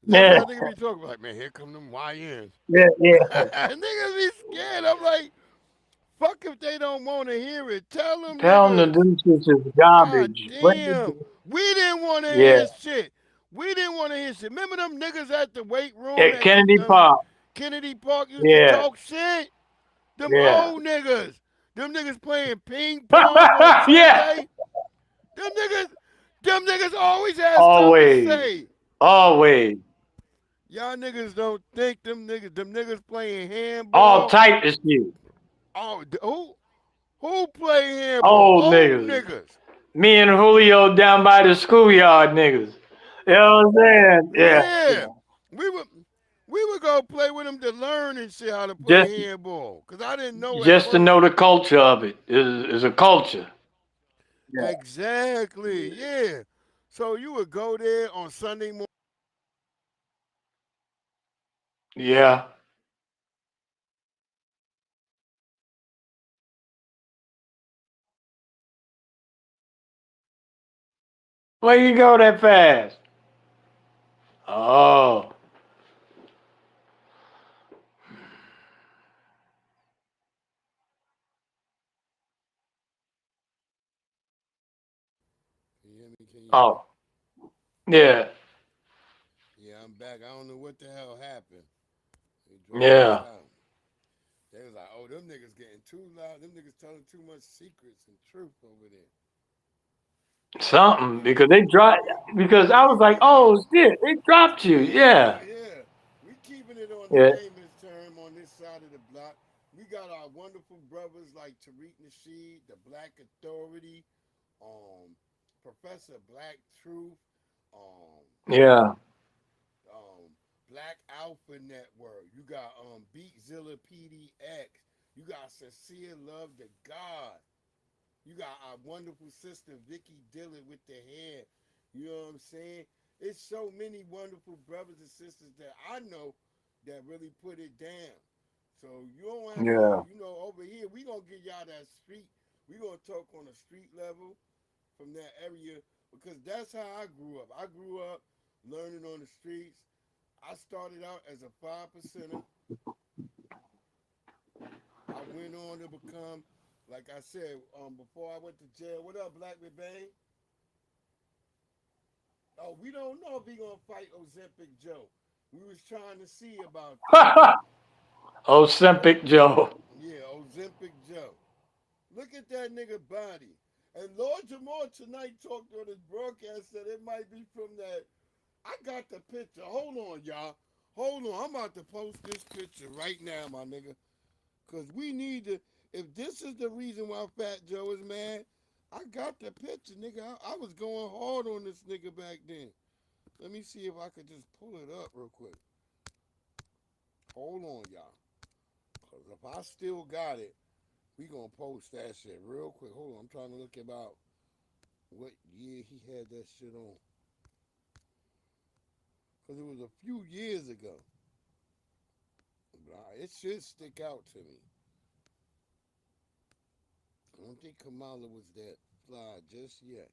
That's Yeah, what niggas be talking about. Man, here come them YNs. yeah. Niggas be scared. I'm like, fuck if they don't want to hear it. Tell them Tell them niggas. to do shit is God garbage. damn. We didn't want to Yeah. hear shit. We didn't want to hear shit. Remember them niggas at the weight room At at Kennedy Park. Kennedy Park used Yeah. to talk shit? Them Yeah. old niggas. Them niggas playing ping pong on Yeah. Sunday. Them niggas always have Always. something to say. Always. Y'all niggas don't think them niggas playing handball. All type of shit. Oh, who play handball? Old niggas. Me and Julio down by the schoolyard niggas. You know what I'm saying? Yeah. We would go play with them to learn and see how to play handball. Because I didn't know Just to know the culture of it. Is a culture. Yeah. Exactly. Yeah. So you would go there on Sunday morning. Yeah. Where you go that fast? Oh. Can you hear me? Can you hear me? Oh. Yeah. Yeah, I'm back. I don't know what the hell happened. They dropped us Yeah. out. They was like, oh, them niggas getting too loud. Them niggas telling too much secrets and truth over there. Something We because they dropped because I was like, keeping it. oh shit, they dropped you. Yeah, Yeah. yeah. We keeping it on the Yeah. layman's term on this side of the block. We got our wonderful brothers like Tariq Nasheed, the Black Authority, um, Professor Black Truth, um, Yeah. um, Black Alpha Network. You got Beatzilla PDX. You got Sincere Love to God. You got our wonderful sister Vicky Dillon with the hair. You know what I'm saying? It's so many wonderful brothers and sisters that I know that really put it down. So you don't have to, Yeah. over here, we gonna give y'all that street. We gonna talk on a street level from that area because that's how I grew up. I grew up learning on the streets. I started out as a 5%er. I went on to become, like I said, before I went to jail. What up, Black McBain? Oh, we don't know if he gonna fight Ozempic Joe. We was trying to see about that. Ozempic Joe. Yeah, Ozempic Joe. Look at that nigga body. And Lord Jamal tonight talked on his broadcast that it might be from that. I got the picture. Hold on, y'all. Hold on. I'm about to post this picture right now, my nigga. Cause we need to. If this is the reason why Fat Joe is mad, I got the picture, nigga. I was going hard on this nigga back then. Let me see if I could just pull it up real quick. Hold on, y'all. Cause if I still got it, we gonna post that shit real quick. Hold on, I'm trying to look about what year he had that shit on. Cause it was a few years ago. But it should stick out to me. I don't think Kamala was that fly just yet.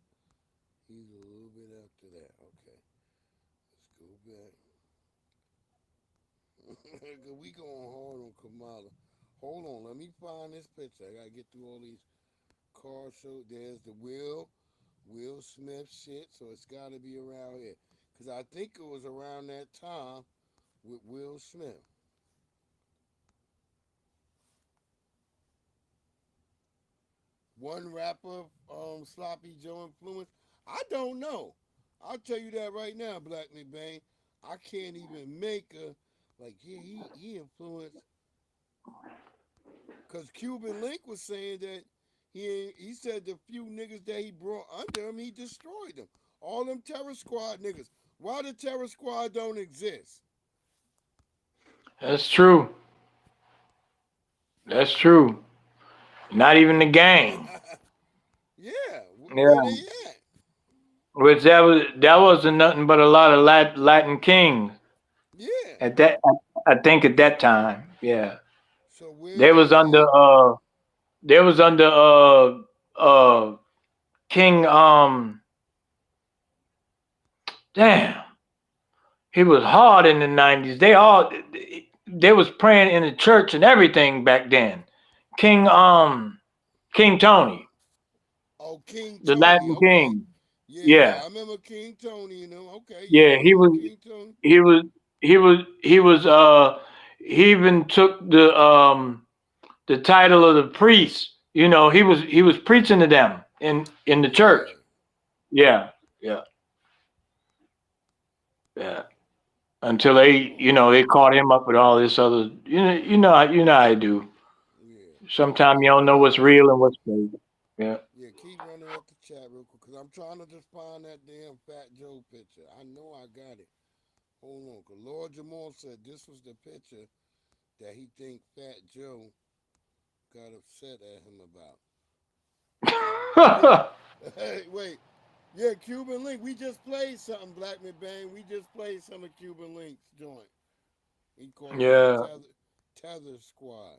He's a little bit after that. Okay. Let's go back. We going hard on Kamala. Hold on, let me find this picture. I gotta get through all these car shows. There's the Will Smith shit, so it's gotta be around here. Cause I think it was around that time with Will Smith. One rapper, Sloppy Joe influence. I don't know. I'll tell you that right now, Black McBain. I can't even make a like. Yeah, he influenced. Cause Cuban Link was saying that he said the few niggas that he brought under him, he destroyed them. All them Terror Squad niggas. Why the Terror Squad don't exist? That's true. That's true. Not even the gang. Yeah, where Yeah. they at? Which that wasn't nothing but a lot of Latin kings Yeah. at that. I think at that time. Yeah. So where They was they under at? they was under King damn. He was hard in the 90s. They was praying in the church and everything back then. King King Tony, Oh, King the Tony. Latin Okay. king. Yeah, Yeah. I remember King Tony. Okay, yeah, I Yeah, remember King Tony. he was he was he even took the title of the priest. He was preaching to them in the church. Yeah. Yeah. Yeah. Yeah. Until they, they caught him up with all this other, you know how I do. Yeah. Sometimes you Hold don't on. know what's real and what's fake. Yeah. Yeah, keep running at the chat real quick, because I'm trying to just find that damn Fat Joe picture. I know I got it. Hold on, because Lord Jamal said this was the picture that he think Fat Joe got upset at him about. Hey, wait. Yeah, Cuban Link. We just played something, Black McBain. We just played some of Cuban Link's joint. He called it Yeah. Tether Squad.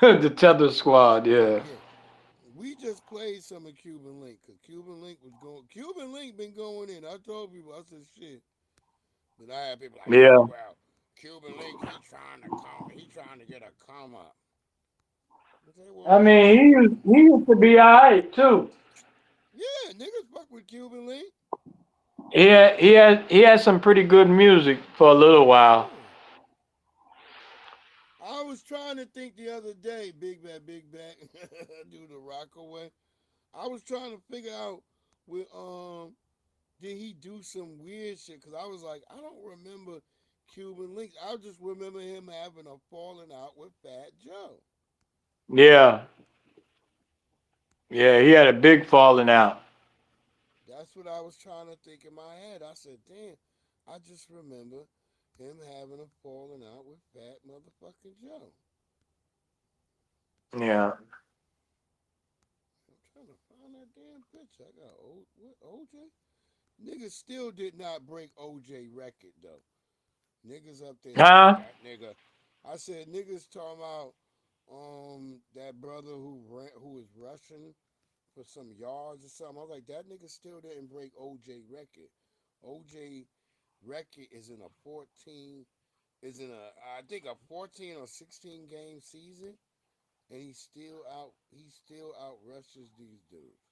The Tether Squad, yeah. Yeah. We just played some of Cuban Link because Cuban Link was going. Cuban Link been going in. I told people, I said shit. Then I had people like, Yeah. oh well, Cuban Link, he trying to get a come up. I say, well, I mean, he used to be all right too. yeah, niggas fuck with Cuban Link. He had some pretty good music for a little while. Yeah. I was trying to think the other day, Big Back, do the Rockaway. I was trying to figure out with did he do some weird shit? Cause I was like, I don't remember Cuban Links. I just remember him having a falling out with Fat Joe. Yeah. Yeah, he had a big falling out. That's what I was trying to think in my head. I said, damn, I just remember him having a falling out with Fat motherfucking Joe. Yeah. I'm trying to find that damn picture. I got what OJ? Niggas still did not break OJ record though. Niggas up there saying Huh? that nigga. I said niggas talking about that brother who was rushing for some yards or something. I was like, that nigga still didn't break OJ record. OJ record is in a 14 is in a I think a 14 or 16 game season, and he still out rushes these dudes.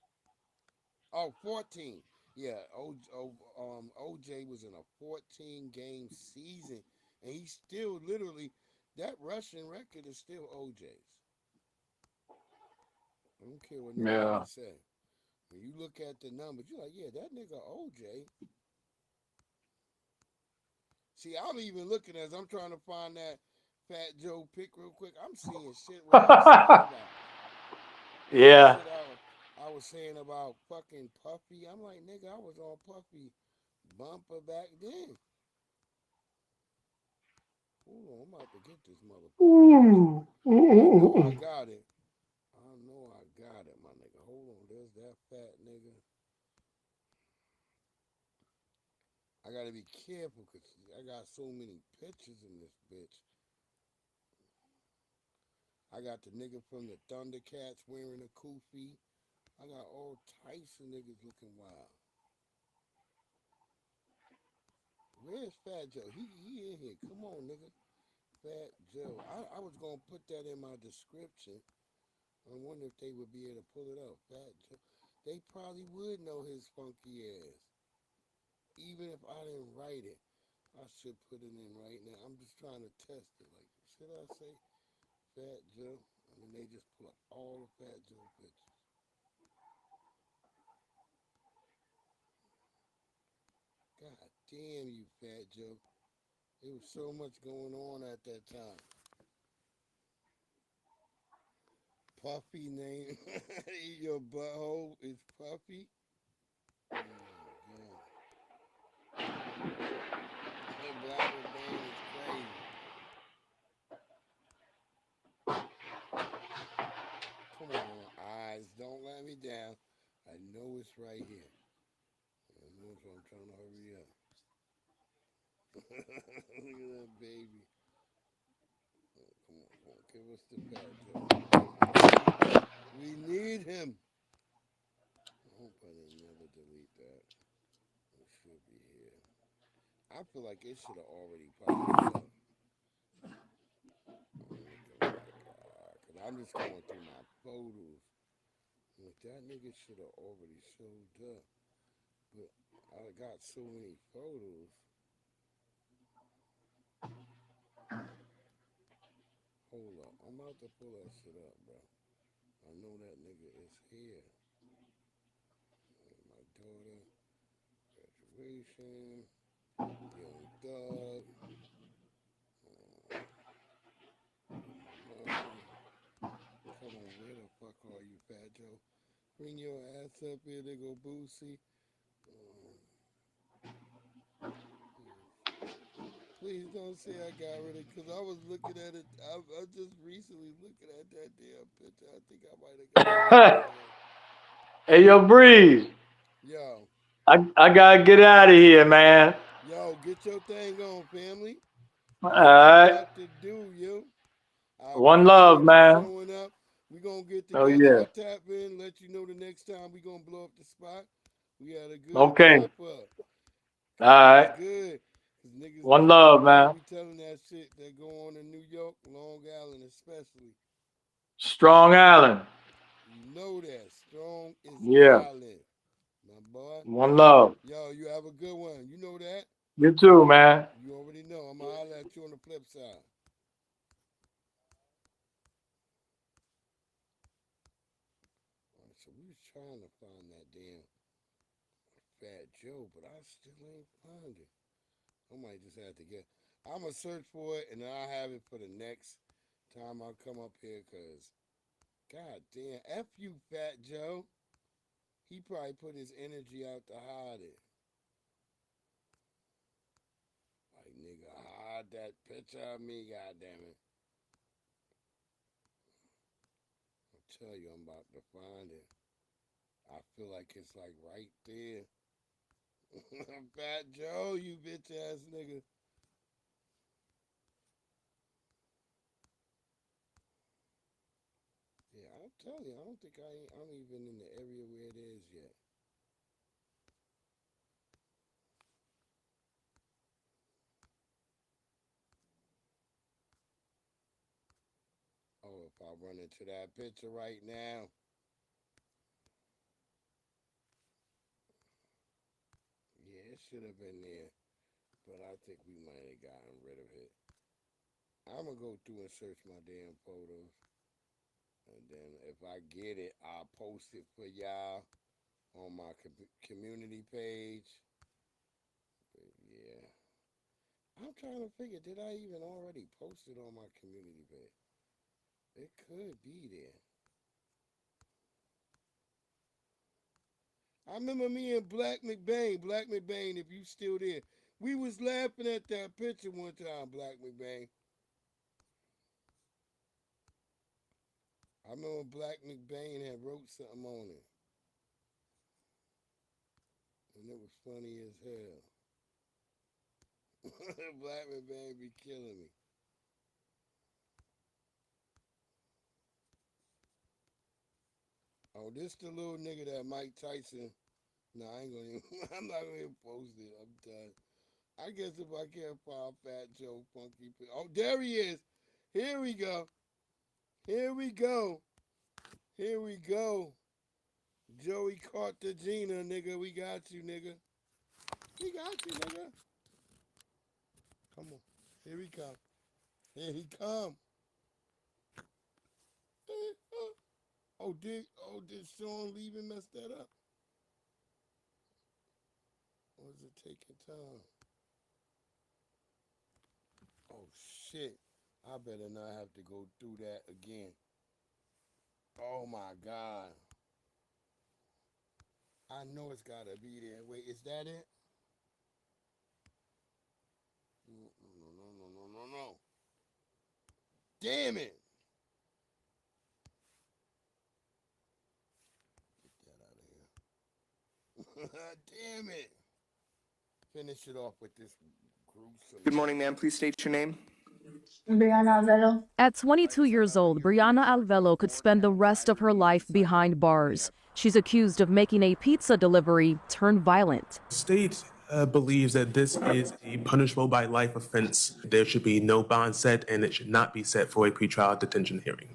Oh, 14. Yeah, OJ was in a 14 game season, and he still literally that rushing record is still OJ's. I don't care what nobody Yeah. say. When you look at the numbers, you're like, yeah, that nigga OJ. See, I'm even looking as I'm trying to find that Fat Joe pic real quick. I'm seeing shit where I was saying about the Yeah. shit I was saying about fucking Puffy. I'm like, nigga, I was on Puffy bumper back then. Hold on, I'm about to get this motherfucking picture. Ooh. I know I Ooh. got it. I know I got it, my nigga. Hold on, there's that fat nigga. I gotta be careful because I got so many pictures in this bitch. I got the nigga from the Thundercats wearing a kufi. I got all types of niggas looking wild. Where's Fat Joe? He in here. Come on, nigga. Fat Joe. I was gonna put that in my description. I wonder if they would be able to pull it up. Fat Joe. They probably would know his funky ass. Even if I didn't write it. I should put it in right now. I'm just trying to test it. Like, should I say Fat Joe? I mean, they just pull up all the Fat Joe pictures. God damn you, Fat Joe. There was so much going on at that time. Puffy name. Your butthole is Puffy. Oh my god. That Black man is crazy. Come on, eyes. Don't let me down. I know it's right here. I know so I'm trying to hurry up. Look at that baby. Oh, come on. Give us the Fat Joe. We need him. I hope I didn't never delete that. It should be here. I feel like it should have already popped up. Cause I'm just going through my photos. Like, that nigga should have already showed up. But I got so many photos. Hold up. I'm about to pull that shit up, bro. I know that nigga is here. My daughter, graduation, Young Thug, my mom. Come on, where the fuck are you, Fat Joe? Bring your ass up here, they go Boosie. Please don't say I got rid of it, because I was looking at it. I just recently looking at that damn picture. I think I might have got rid of it. Hey, yo, Breeze. Yo. I gotta get out of here, man. Yo, get your thing on, family. All Do what you right. got to do, yo. I One love, appreciate you man. showing up. We're going to get Oh, together. yeah. I'll tap in, let you know the next time we're going to blow up the spot. We had a good Okay. chop up. All It was right. good. Cause One niggas love, man. be telling that shit that go on in New York, Long Island especially. Strong Island. You know that. Strong is Yeah. Island. My boy. One love. Yo, you have a good one. You know that? You too, man. You already know. I'm going to holler at you on the flip side. All right, so we was trying to find that damn Fat Joe, but I still ain't find it. I might just have to get. I'm going to search for it, and then I'll have it for the next time I come up here, because, god damn, F you, Fat Joe. He probably put his energy out to hide it. Like, nigga, hide that picture of me, goddammit. I'll tell you, I'm about to find it. I feel like it's like right there. Fat Joe, you bitch ass nigga. Yeah, I'll tell you, I don't think I'm even in the area where it is yet. Oh, if I run into that picture right now. Yeah, it should have been there. But I think we might have gotten rid of it. I'm going to go through and search my damn photos. And then if I get it, I'll post it for y'all on my community page. But yeah. I'm trying to figure, did I even already post it on my community page? It could be there. I remember me and Black McBain, if you still there. We was laughing at that picture one time, Black McBain. I remember Black McBain had wrote something on it. And it was funny as hell. Black McBain be killing me. Oh, this the little nigga that Mike Tyson. No, I ain't gonna even, I'm not gonna even post it. I'm done. I guess if I can't find Fat Joe Funky. Oh, there he is. Here we go. Here we go. Here we go. Joey Cartagena, nigga. We got you, nigga. We got you, nigga. Come on. Here he come. Here he come. Did Sean leave and mess that up? Or is it taking time? Oh, shit. I better not have to go through that again. Oh, my God. I know it's got to be there. Wait, is that it? No. Damn it. Get that out of here. Damn it. Finish it off with this gruesome. Good morning, ma'am. Please state your name. Brianna Alvelo. At 22 years old, Brianna Alvelo could spend the rest of her life behind bars. She's accused of making a pizza delivery turn violent. State believes that this is a punishable by life offense. There should be no bond set, and it should not be set for a pretrial detention hearing.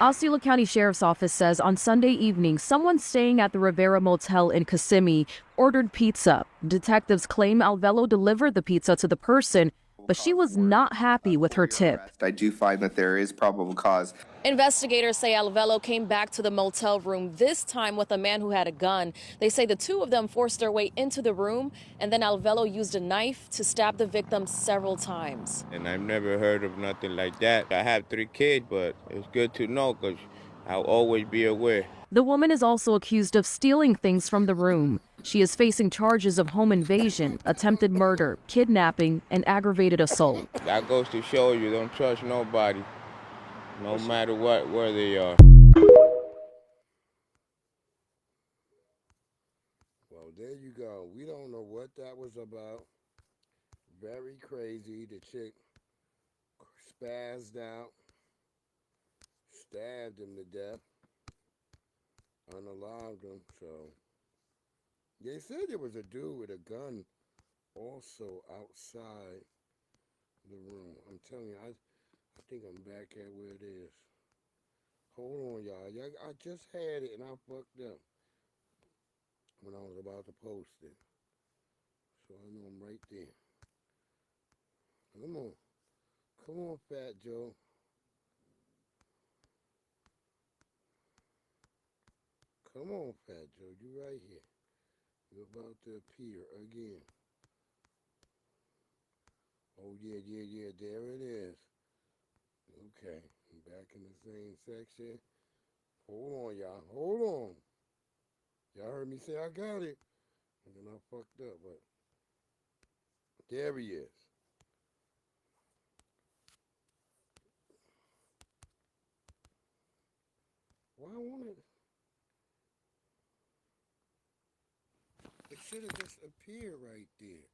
Osceola County Sheriff's Office says on Sunday evening, someone staying at the Rivera Motel in Kissimmee ordered pizza. Detectives claim Alvelo delivered the pizza to the person, but she was not happy with her tip. I do find that there is probable cause. Investigators say Alvelo came back to the motel room, this time with a man who had a gun. They say the two of them forced their way into the room, and then Alvelo used a knife to stab the victim several times. And I've never heard of nothing like that. I have 3 kids, but it's good to know because I'll always be aware. The woman is also accused of stealing things from the room. She is facing charges of home invasion, attempted murder, kidnapping, and aggravated assault. That goes to show you don't trust nobody, no matter where they are. Well, there you go. We don't know what that was about. very crazy. The chick spazzed out, stabbed him to death, unalived him. So they said there was a dude with a gun also outside the room. I'm telling you, I think I'm back at where it is. Hold on, y'all. I just had it and I fucked up when I was about to post it. So I know I'm right there. Come on. Come on, Fat Joe. Come on, Fat Joe. You right here. You're about to appear again. Oh, yeah. There it is. Okay. I'm back in the same section. Hold on, y'all. Hold on. Y'all heard me say I got it. And then I fucked up, but there he is. Why won't it? It should have just appeared right there.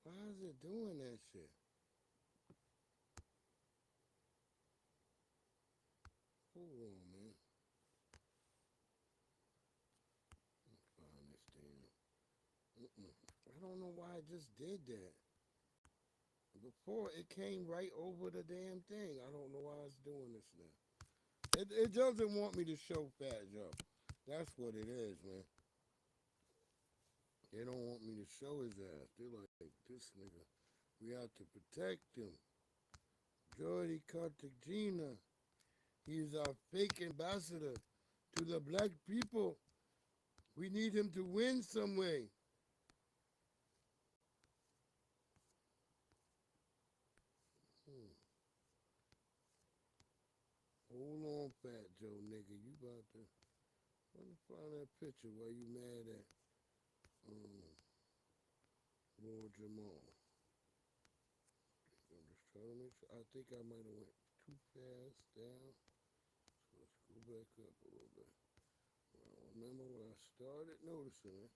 Why is it doing that shit? Hold on, man. Let's find this damn. I don't know why it just did that. Before, it came right over the damn thing. I don't know why it's doing this now. It doesn't want me to show Fat Joe. That's what it is, man. They don't want me to show his ass. They're like, this nigga, we have to protect him. Jordy Cartagena, he's our fake ambassador to the black people. We need him to win some way. Hold on, Fat Joe, nigga. You about to... Let me find that picture where you mad at Lord Jamal. I'm just trying to make sure. I think I might have went too fast down. So let's go back up a little bit. I remember when I started noticing it.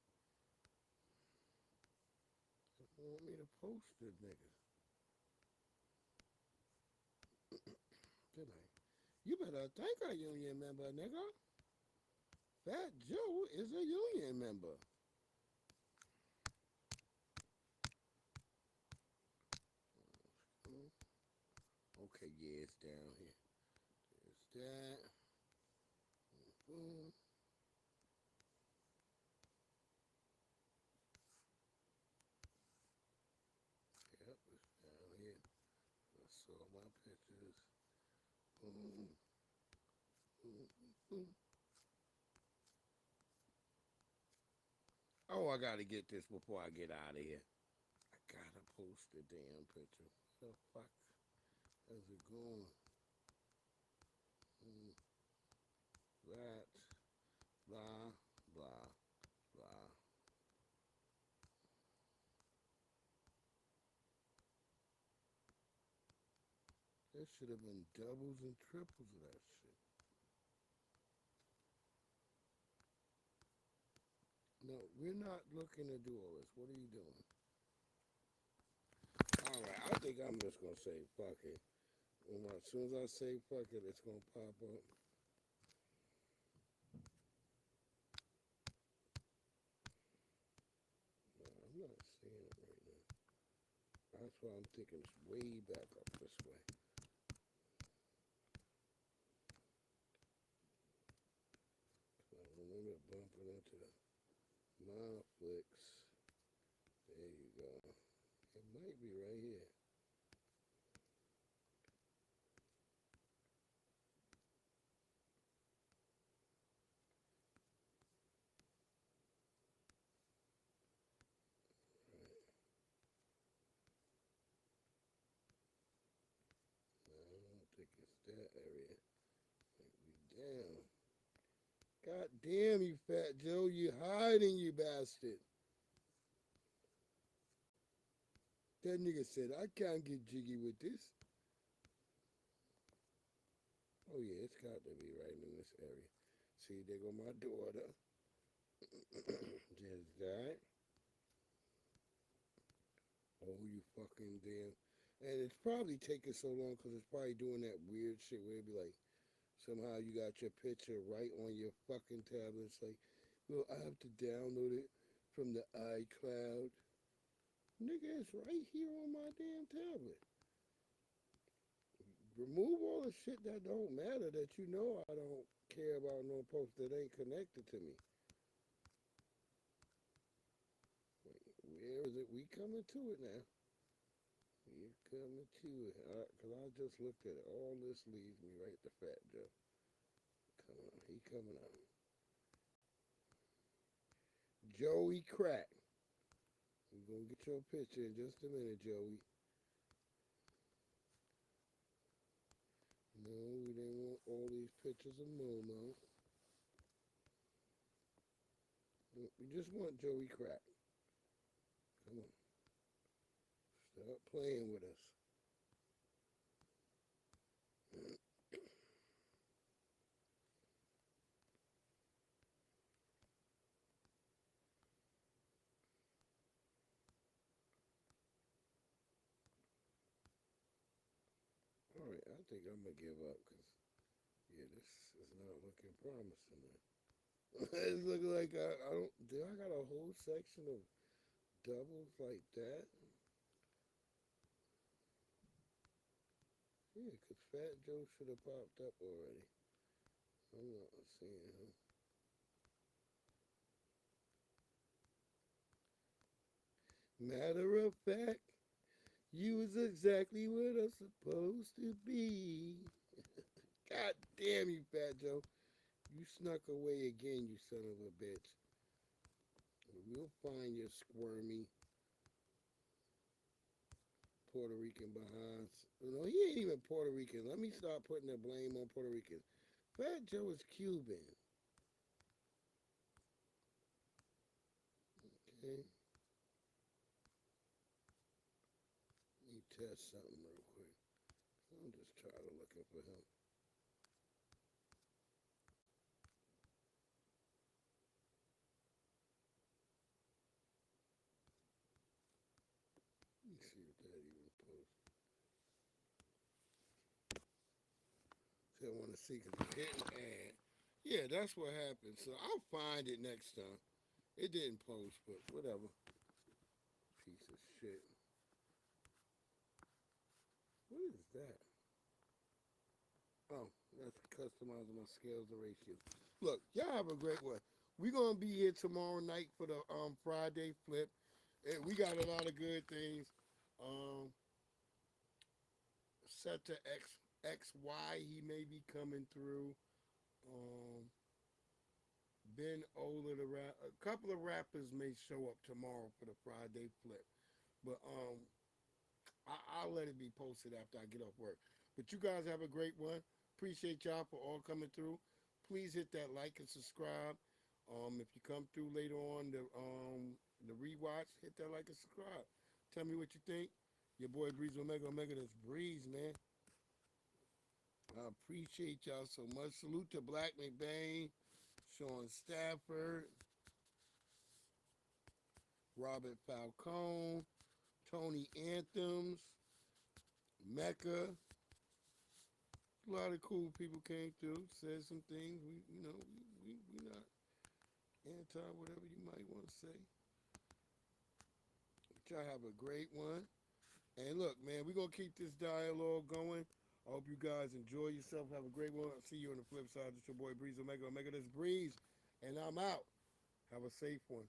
They want me to post it, nigga. Did I? You better thank a union member, nigga. Fat Joe is a union member. Okay, yeah, it's down here. There's that. Boom. Yep, it's down here. I saw my pictures. Boom. Boom. Oh, I gotta get this before I get out of here. I gotta post the damn picture. What the fuck? How's it going? That, blah, blah, blah. There should have been doubles and triples of that shit. No, we're not looking to do all this. What are you doing? Alright, I think I'm just gonna say fuck it. As soon as I say fuck it, it's gonna pop up. No, I'm not seeing it right now. That's why I'm thinking it's way back up this way. I remember bumping into the Netflix. There you go. It might be right here. I don't think it's that area. Might be down. God damn you, Fat Joe. You hiding, you bastard. That nigga said, I can't get jiggy with this. Oh, yeah, it's got to be right in this area. See, there go my daughter. Just that. fucking damn. And it's probably taking so long because it's probably doing that weird shit where it'd be like, somehow you got your picture right on your fucking tablet. It's like, well, I have to download it from the iCloud. Nigga, it's right here on my damn tablet. Remove all the shit that don't matter that you know I don't care about no post that ain't connected to me. Wait, where is it? We coming to it now. We're coming to it. Because I just looked at it. All this leads me right to Fat Joe. Come on, he coming on. Joey Crack. We're going to get your picture in just a minute, Joey. No, we didn't want all these pictures of Momo. We just want Joey Crack. Come on. Stop playing with us. All right, I think I'm going to give up because, yeah, this is not looking promising. It's looking like I don't, do I got a whole section of doubles like that? Yeah, because Fat Joe should have popped up already. I'm not seeing him. Matter of fact, you was exactly what I'm supposed to be. God damn you, Fat Joe. You snuck away again, you son of a bitch. We'll find your squirmy Puerto Rican behinds. No, he ain't even Puerto Rican. Let me start putting the blame on Puerto Ricans. Fat Joe is Cuban. Okay. Let me test something real quick. I'm just trying to looking for him. Let me see if that even posts. See, I want to see because it didn't add. Yeah, that's what happened. So I'll find it next time. It didn't post, but whatever. Piece of shit. What is that? Oh, that's customizing my scales and ratios. Look, y'all have a great one. We're gonna be here tomorrow night for the Friday flip. And we got a lot of good things. Set to XY, he may be coming through. Ben Ola, a couple of rappers may show up tomorrow for the Friday flip. But I'll let it be posted after I get off work. But you guys have a great one. Appreciate y'all for all coming through. Please hit that like and subscribe. If you come through later on the rewatch, hit that like and subscribe. Tell me what you think. Your boy Breeze Omega. That's Breeze, man. I appreciate y'all so much. Salute to Black McBain, Sean Stafford, Robert Falcone, Tony Anthems, Mecca. A lot of cool people came through, said some things. We not anti whatever you might want to say. But y'all have a great one. And look, man, we're going to keep this dialogue going. I hope you guys enjoy yourself. Have a great one. I'll see you on the flip side. It's your boy Breeze Omega. This Breeze. And I'm out. Have a safe one.